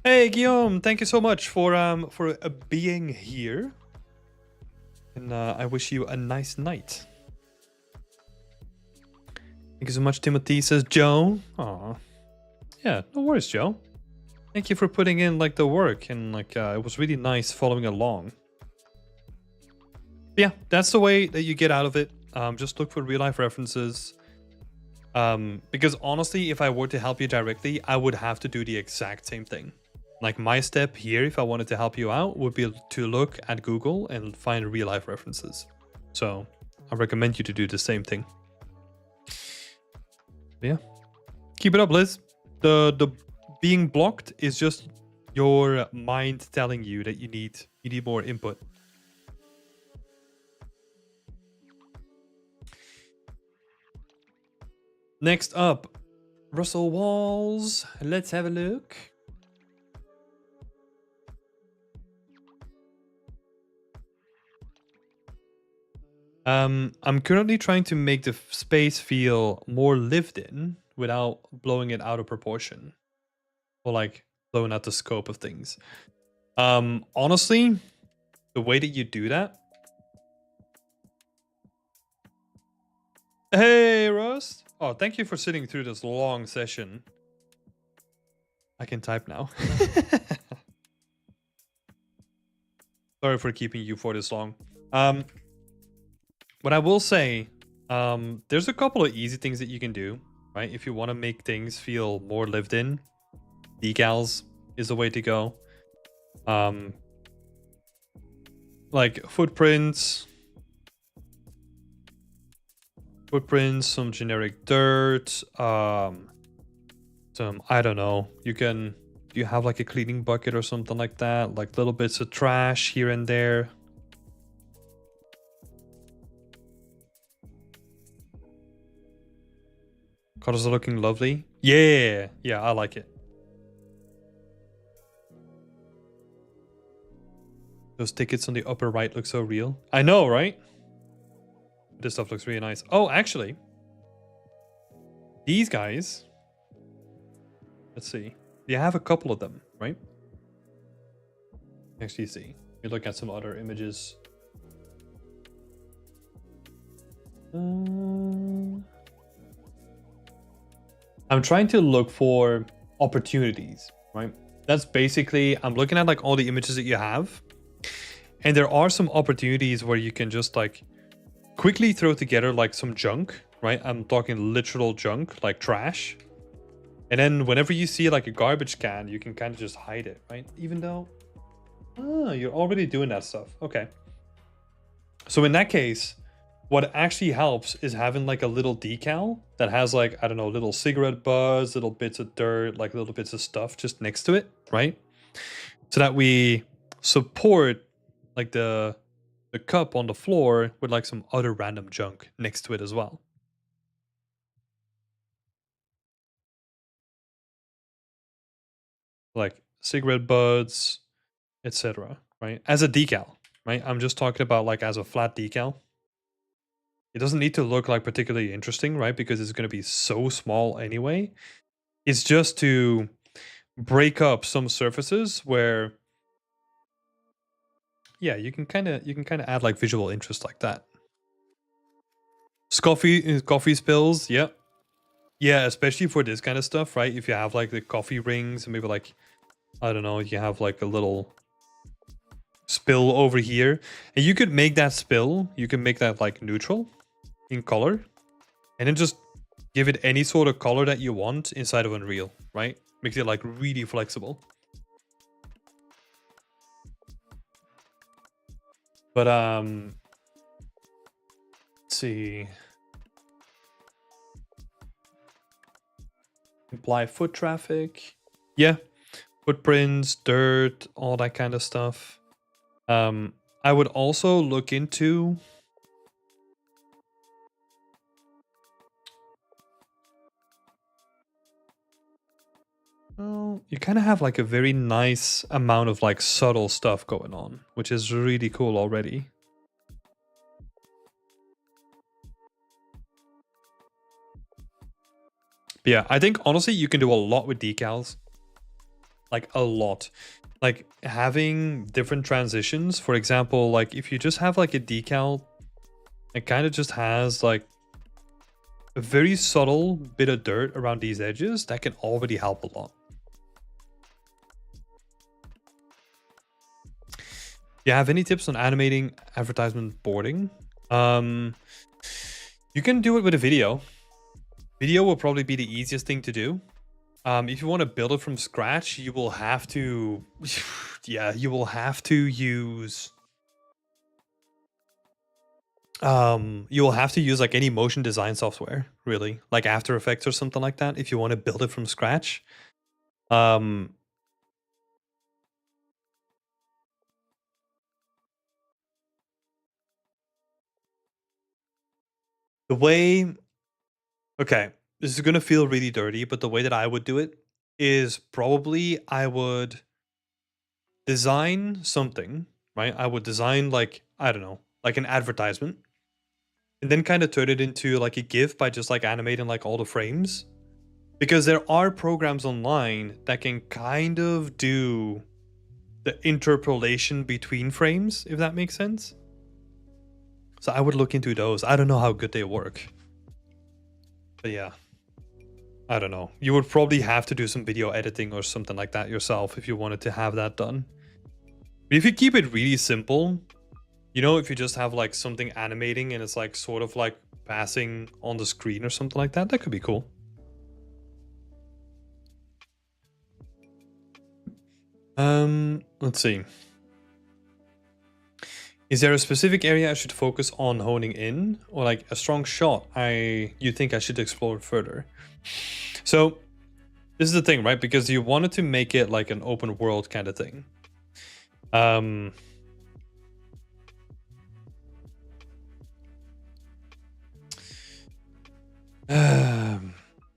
Hey Guillaume, thank you so much for being here, and I wish you a nice night. Thank you so much, Timothy, says Joe. Aw, yeah, no worries, Joe. Thank you for putting in like the work, and like it was really nice following along. But yeah, that's the way that you get out of it. Just look for real life references. Because honestly, if I were to help you directly, I would have to do the exact same thing. Like my step here, if I wanted to help you out, would be to look at Google and find real life references. So I recommend you to do the same thing. But yeah, keep it up, Liz. The being blocked is just your mind telling you that you need more input. Next up, Russell Walls. Let's have a look. I'm currently trying to make the space feel more lived in without blowing it out of proportion, or like blowing out the scope of things. Honestly, the way that you do that. Hey, Russ. Oh, thank you for sitting through this long session. I can type now. Sorry for keeping you for this long. What I will say, there's a couple of easy things that you can do, right? If you want to make things feel more lived in, decals is the way to go. Like footprints, some generic dirt, some, I don't know, you have like a cleaning bucket or something like that, like little bits of trash here and there. Colors are looking lovely. Yeah, I like it. Those tickets on the upper right look so real. I know, right? This stuff looks really nice. Oh, actually, these guys, let's see. You have a couple of them, right? Actually, see. You look at some other images. I'm trying to look for opportunities, right? That's basically, I'm looking at like all the images that you have, and there are some opportunities where you can just like quickly throw together like some junk, right? I'm talking literal junk, like trash. And then whenever you see like a garbage can, you can kind of just hide it, right? Even though, you're already doing that stuff. Okay. So in that case, what actually helps is having like a little decal that has like, I don't know, little cigarette buzz, little bits of dirt, like little bits of stuff just next to it, right? so that we support like the cup on the floor with like some other random junk next to it as well. Like cigarette butts, etc. Right? As a decal, right? I'm just talking about like as a flat decal. It doesn't need to look like particularly interesting, right? Because it's going to be so small anyway. It's just to break up some surfaces where, yeah, you can kind of add like visual interest like that. Coffee spills, yep. Yeah, especially for this kind of stuff, right? If you have like the coffee rings and maybe like, I don't know, you have like a little spill over here, and you could make that spill, you can make that like neutral in color, and then just give it any sort of color that you want inside of Unreal, right? Makes it like really flexible. But let's see. Apply foot traffic. Yeah. Footprints, dirt, all that kind of stuff. I would also look into well, you kind of have like a very nice amount of like subtle stuff going on, which is really cool already. But yeah, I think honestly you can do a lot with decals. Like a lot. Like having different transitions. For example, like if you just have like a decal, it kind of just has like a very subtle bit of dirt around these edges, that can already help a lot. Do you have any tips on animating advertisement boarding? You can do it with a video. Video will probably be the easiest thing to do. If you want to build it from scratch, you will have to, yeah, you will have to use, you will have to use like any motion design software, really, like After Effects or something like that, if you want to build it from scratch. The way, okay, this is gonna feel really dirty, but the way that I would do it is probably I would design something, right? I would design like, I don't know, like an advertisement, and then kind of turn it into like a GIF by just like animating like all the frames. Because there are programs online that can kind of do the interpolation between frames, if that makes sense. So I would look into those. I don't know how good they work. But yeah. I don't know. You would probably have to do some video editing or something like that yourself if you wanted to have that done. But if you keep it really simple, you know, if you just have like something animating and it's like sort of like passing on the screen or something like that, that could be cool. Let's see. Is there a specific area I should focus on honing in, or like a strong shot you think I should explore further? So this is the thing, right? Because you wanted to make it like an open world kind of thing.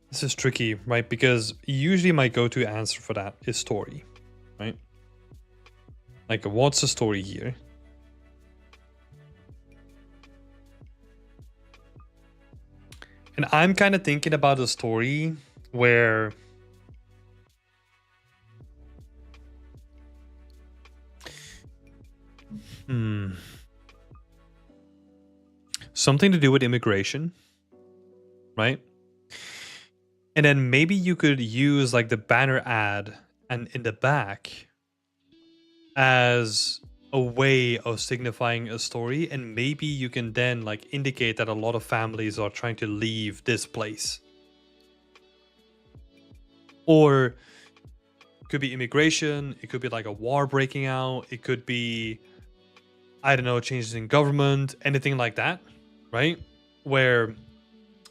This is tricky, right? Because usually my go-to answer for that is story, right? Like, what's the story here? And I'm kind of thinking about a story where something to do with immigration, right? And then maybe you could use like the banner ad and in the back as a way of signifying a story, and maybe you can then like indicate that a lot of families are trying to leave this place. Or it could be immigration, it could be like a war breaking out, it could be, I don't know, changes in government, anything like that, right? Where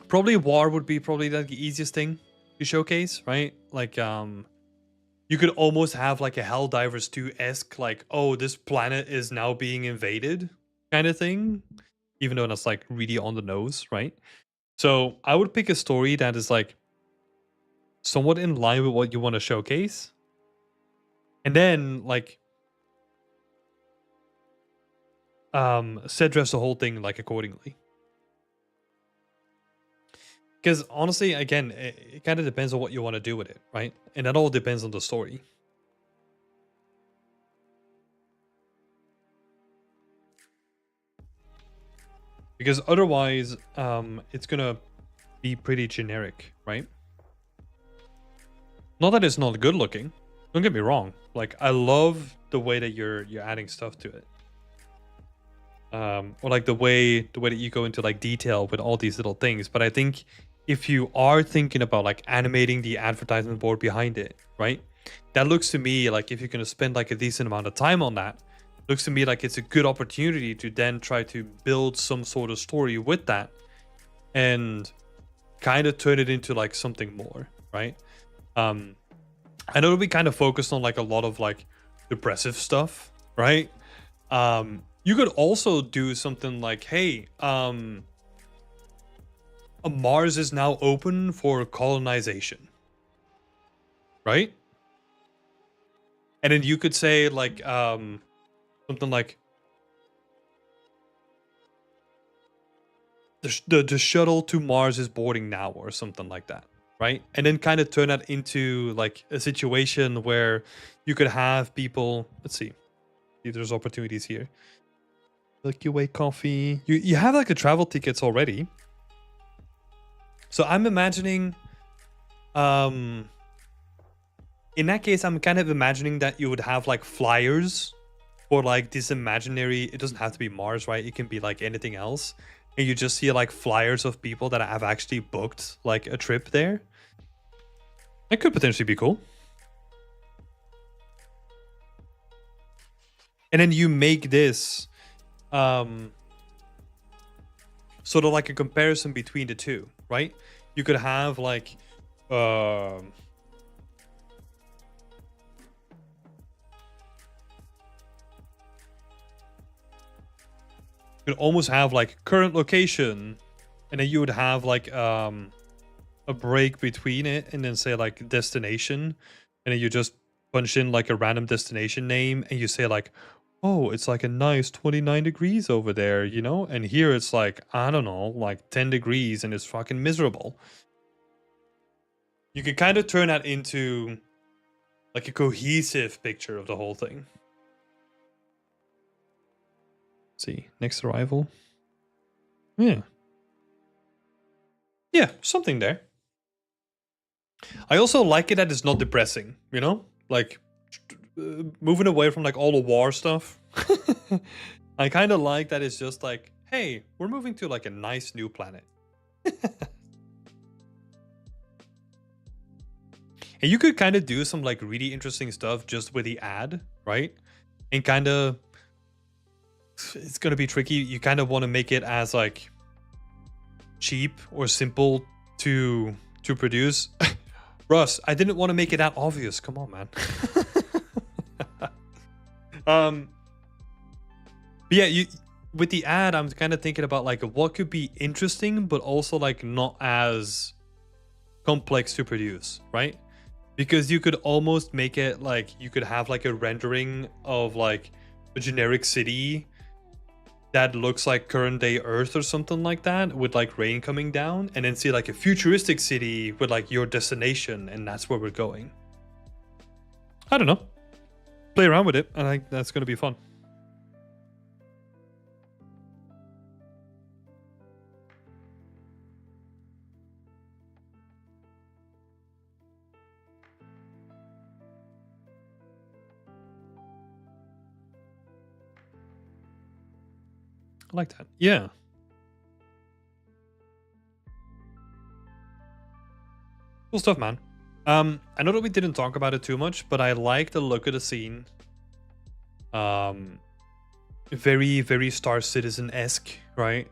probably war would be probably like the easiest thing to showcase, right? Like you could almost have like a Helldivers 2-esque, like, oh, this planet is now being invaded kind of thing, even though that's like really on the nose, right? So I would pick a story that is like somewhat in line with what you want to showcase. And then like set dress the whole thing like accordingly. Because honestly, again, it kind of depends on what you want to do with it, right? And that all depends on the story. Because otherwise, it's gonna be pretty generic, right? Not that it's not good looking. Don't get me wrong. Like, I love the way that you're adding stuff to it. Or like the way that you go into like detail with all these little things. But I think if you are thinking about like animating the advertisement board behind it, right? That looks to me like if you're gonna spend like a decent amount of time on that, looks to me like it's a good opportunity to then try to build some sort of story with that and kind of turn it into like something more, right? I know that we kind of focused on like a lot of like depressive stuff, right? You could also do something like, hey, Mars is now open for colonization, right? And then you could say like something like the shuttle to Mars is boarding now, or something like that, right? And then kind of turn that into like a situation where you could have people. Let's see if there's opportunities here. Milky Way coffee. You have like the travel tickets already. So I'm imagining, in that case, I'm kind of imagining that you would have like flyers for like this imaginary. It doesn't have to be Mars, right? It can be like anything else. And you just see like flyers of people that have actually booked like a trip there. That could potentially be cool. And then you make this sort of like a comparison between the two, right? You could have like you could almost have like current location, and then you would have like a break between it, and then say like destination, and then you just punch in like a random destination name, and you say like, oh, it's like a nice 29 degrees over there, you know? And here it's like, I don't know, like 10 degrees and it's fucking miserable. You could kind of turn that into like a cohesive picture of the whole thing. Let's see, next arrival. Yeah. Yeah, something there. I also like it that it's not depressing, you know? Like, moving away from like all the war stuff. I kind of like that it's just like, hey, we're moving to like a nice new planet. And you could kind of do some like really interesting stuff just with the ad, right? And kind of, it's going to be tricky. You kind of want to make it as like cheap or simple to produce. Russ, I didn't want to make it that obvious. Come on, man. But yeah, with the ad, I'm kind of thinking about like what could be interesting, but also like not as complex to produce, right? Because you could almost make it like you could have like a rendering of like a generic city that looks like current day Earth or something like that, with like rain coming down, and then see like a futuristic city with like your destination, and that's where we're going. I don't know. Play around with it. I think that's going to be fun. I like that. Yeah. Cool stuff, man. I know that we didn't talk about it too much, but I like the look of the scene. Very, very Star Citizen-esque, right?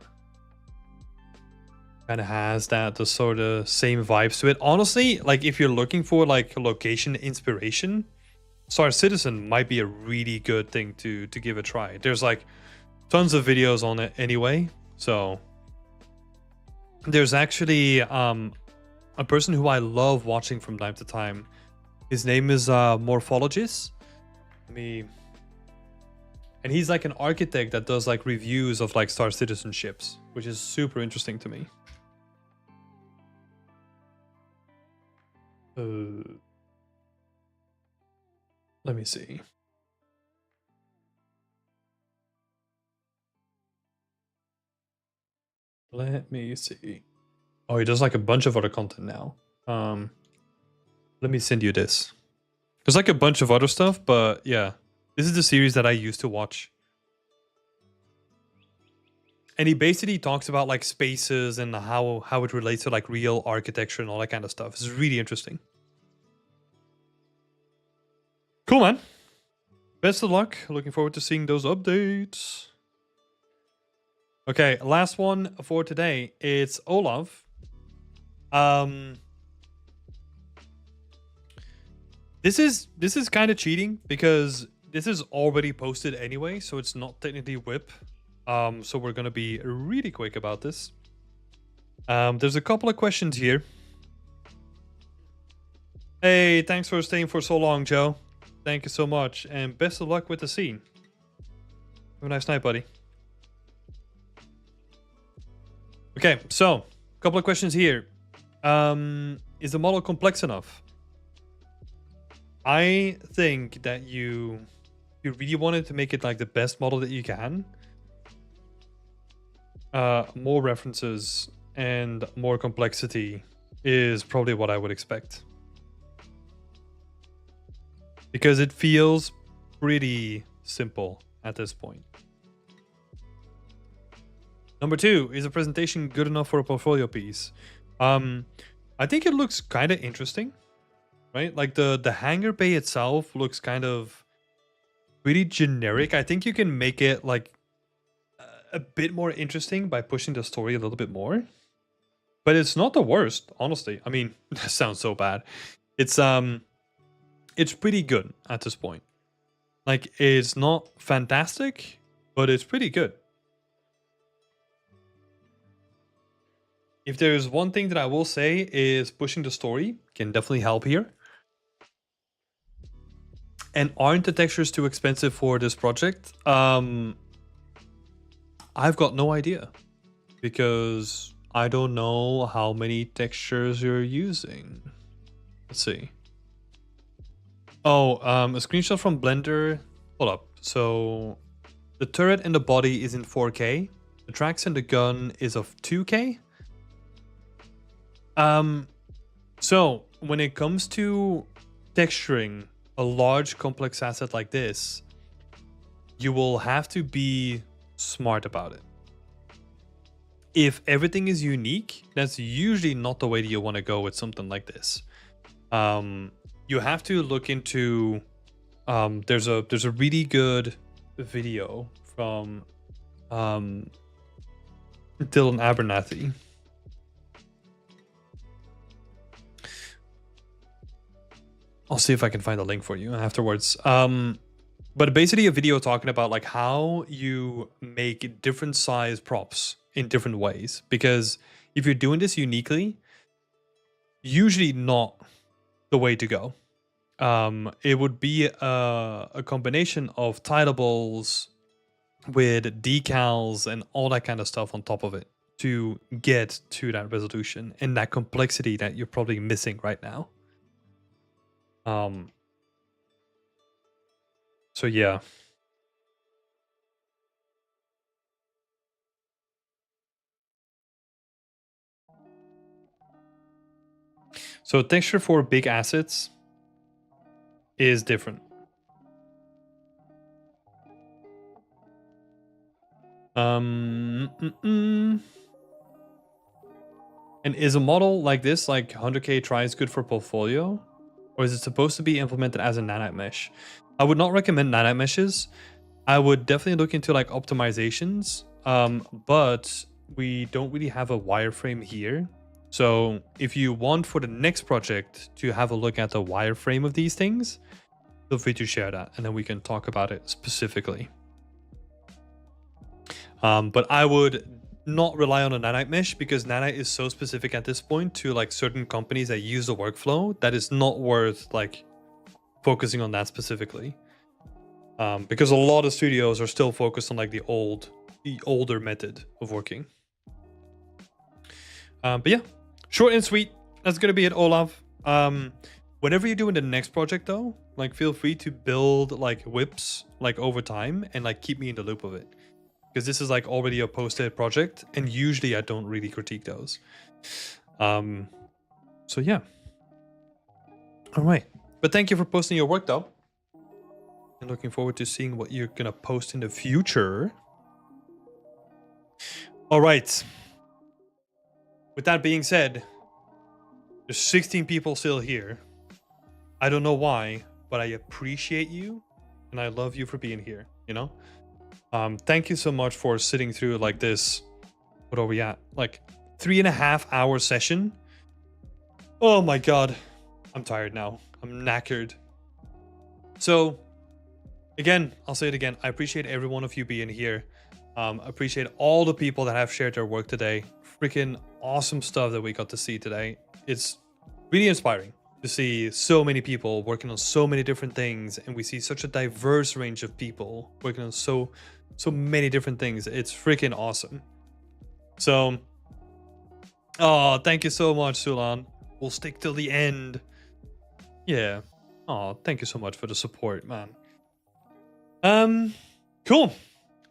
kind of has the sort of same vibes to it. Honestly, like if you're looking for like location inspiration, Star Citizen might be a really good thing to give a try. There's like tons of videos on it anyway. So there's actually a person who I love watching from time to time. His name is Morphologist. And he's like an architect that does like reviews of like Star Citizen ships, which is super interesting to me. Let me see. Let me see. Oh, he does like a bunch of other content now. Let me send you this. There's like a bunch of other stuff, but yeah. This is the series that I used to watch. And he basically talks about like spaces and how it relates to like real architecture and all that kind of stuff. It's really interesting. Cool, man. Best of luck. Looking forward to seeing those updates. Okay, last one for today. It's Olaf. This is kind of cheating because this is already posted anyway, so it's not technically WIP. So we're gonna be really quick about this. There's a couple of questions here. Hey, thanks for staying for so long, Joe. Thank you so much, and best of luck with the scene. Have a nice night, buddy. Okay, so a couple of questions here. Is the model complex enough? I think that you really wanted to make it like the best model that you can. More references and more complexity is probably what I would expect. Because it feels pretty simple at this point. Number 2, is the presentation good enough for a portfolio piece? I think it looks kind of interesting, right? Like the hangar bay itself looks kind of pretty generic. I think you can make it like a bit more interesting by pushing the story a little bit more. But it's not the worst, honestly. I mean, that sounds so bad. It's pretty good at this point. Like, it's not fantastic, but it's pretty good. If there's one thing that I will say is pushing the story can definitely help here. And aren't the textures too expensive for this project? I've got no idea. Because I don't know how many textures you're using. Let's see. Oh, a screenshot from Blender. Hold up. So the turret and the body is in 4K. The tracks and the gun is of 2K. So when it comes to texturing a large complex asset like this, you will have to be smart about it. If everything is unique, that's usually not the way that you want to go with something like this. You have to look into there's a really good video from Dylan Abernathy. I'll see if I can find a link for you afterwards. But basically a video talking about like how you make different size props in different ways. Because if you're doing this uniquely, usually not the way to go. It would be a combination of tilables with decals and all that kind of stuff on top of it to get to that resolution and that complexity that you're probably missing right now. So yeah. So texture for big assets is different. And is a model like this, like 100k tries, good for portfolio? Or is it supposed to be implemented as a nanite mesh? I would not recommend nanite meshes. I would definitely look into like optimizations. But we don't really have a wireframe here. So if you want for the next project to have a look at the wireframe of these things, feel free to share that and then we can talk about it specifically. But I would not rely on a Nanite mesh because Nanite is so specific at this point to like certain companies that use the workflow that it's not worth like focusing on that specifically. Because a lot of studios are still focused on like the older method of working. But yeah, short and sweet. That's gonna be it, Olav. Whenever you're doing the next project though, like feel free to build like whips like over time and like keep me in the loop of it. Because this is like already a posted project and usually I don't really critique those. So yeah. All right. But thank you for posting your work though. And looking forward to seeing what you're gonna post in the future. All right. With that being said, there's 16 people still here. I don't know why, but I appreciate you and I love you for being here, you know? Thank you so much for sitting through like this. What are we at? Like 3.5 hour session. Oh my God. I'm tired now. I'm knackered. So again, I'll say it again. I appreciate every one of you being here. Appreciate all the people that have shared their work today. Freaking awesome stuff that we got to see today. It's really inspiring to see so many people working on so many different things, and we see such a diverse range of people working on so many different things. It's freaking awesome. So, oh, thank you so much, Sulan. We'll stick till the end. Yeah. Oh, thank you so much for the support, man. Cool.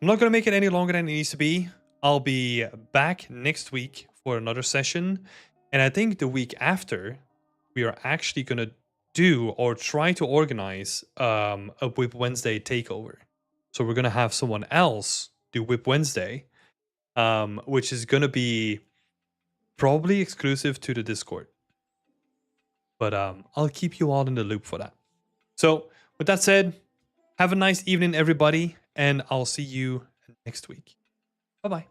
I'm not gonna make it any longer than it needs to be. I'll be back next week for another session. And I think the week after, we are actually gonna do or try to organize a Whip Wednesday takeover. So we're gonna have someone else do Whip Wednesday, which is gonna be probably exclusive to the Discord. But I'll keep you all in the loop for that. So with that said, have a nice evening, everybody, and I'll see you next week. Bye-bye.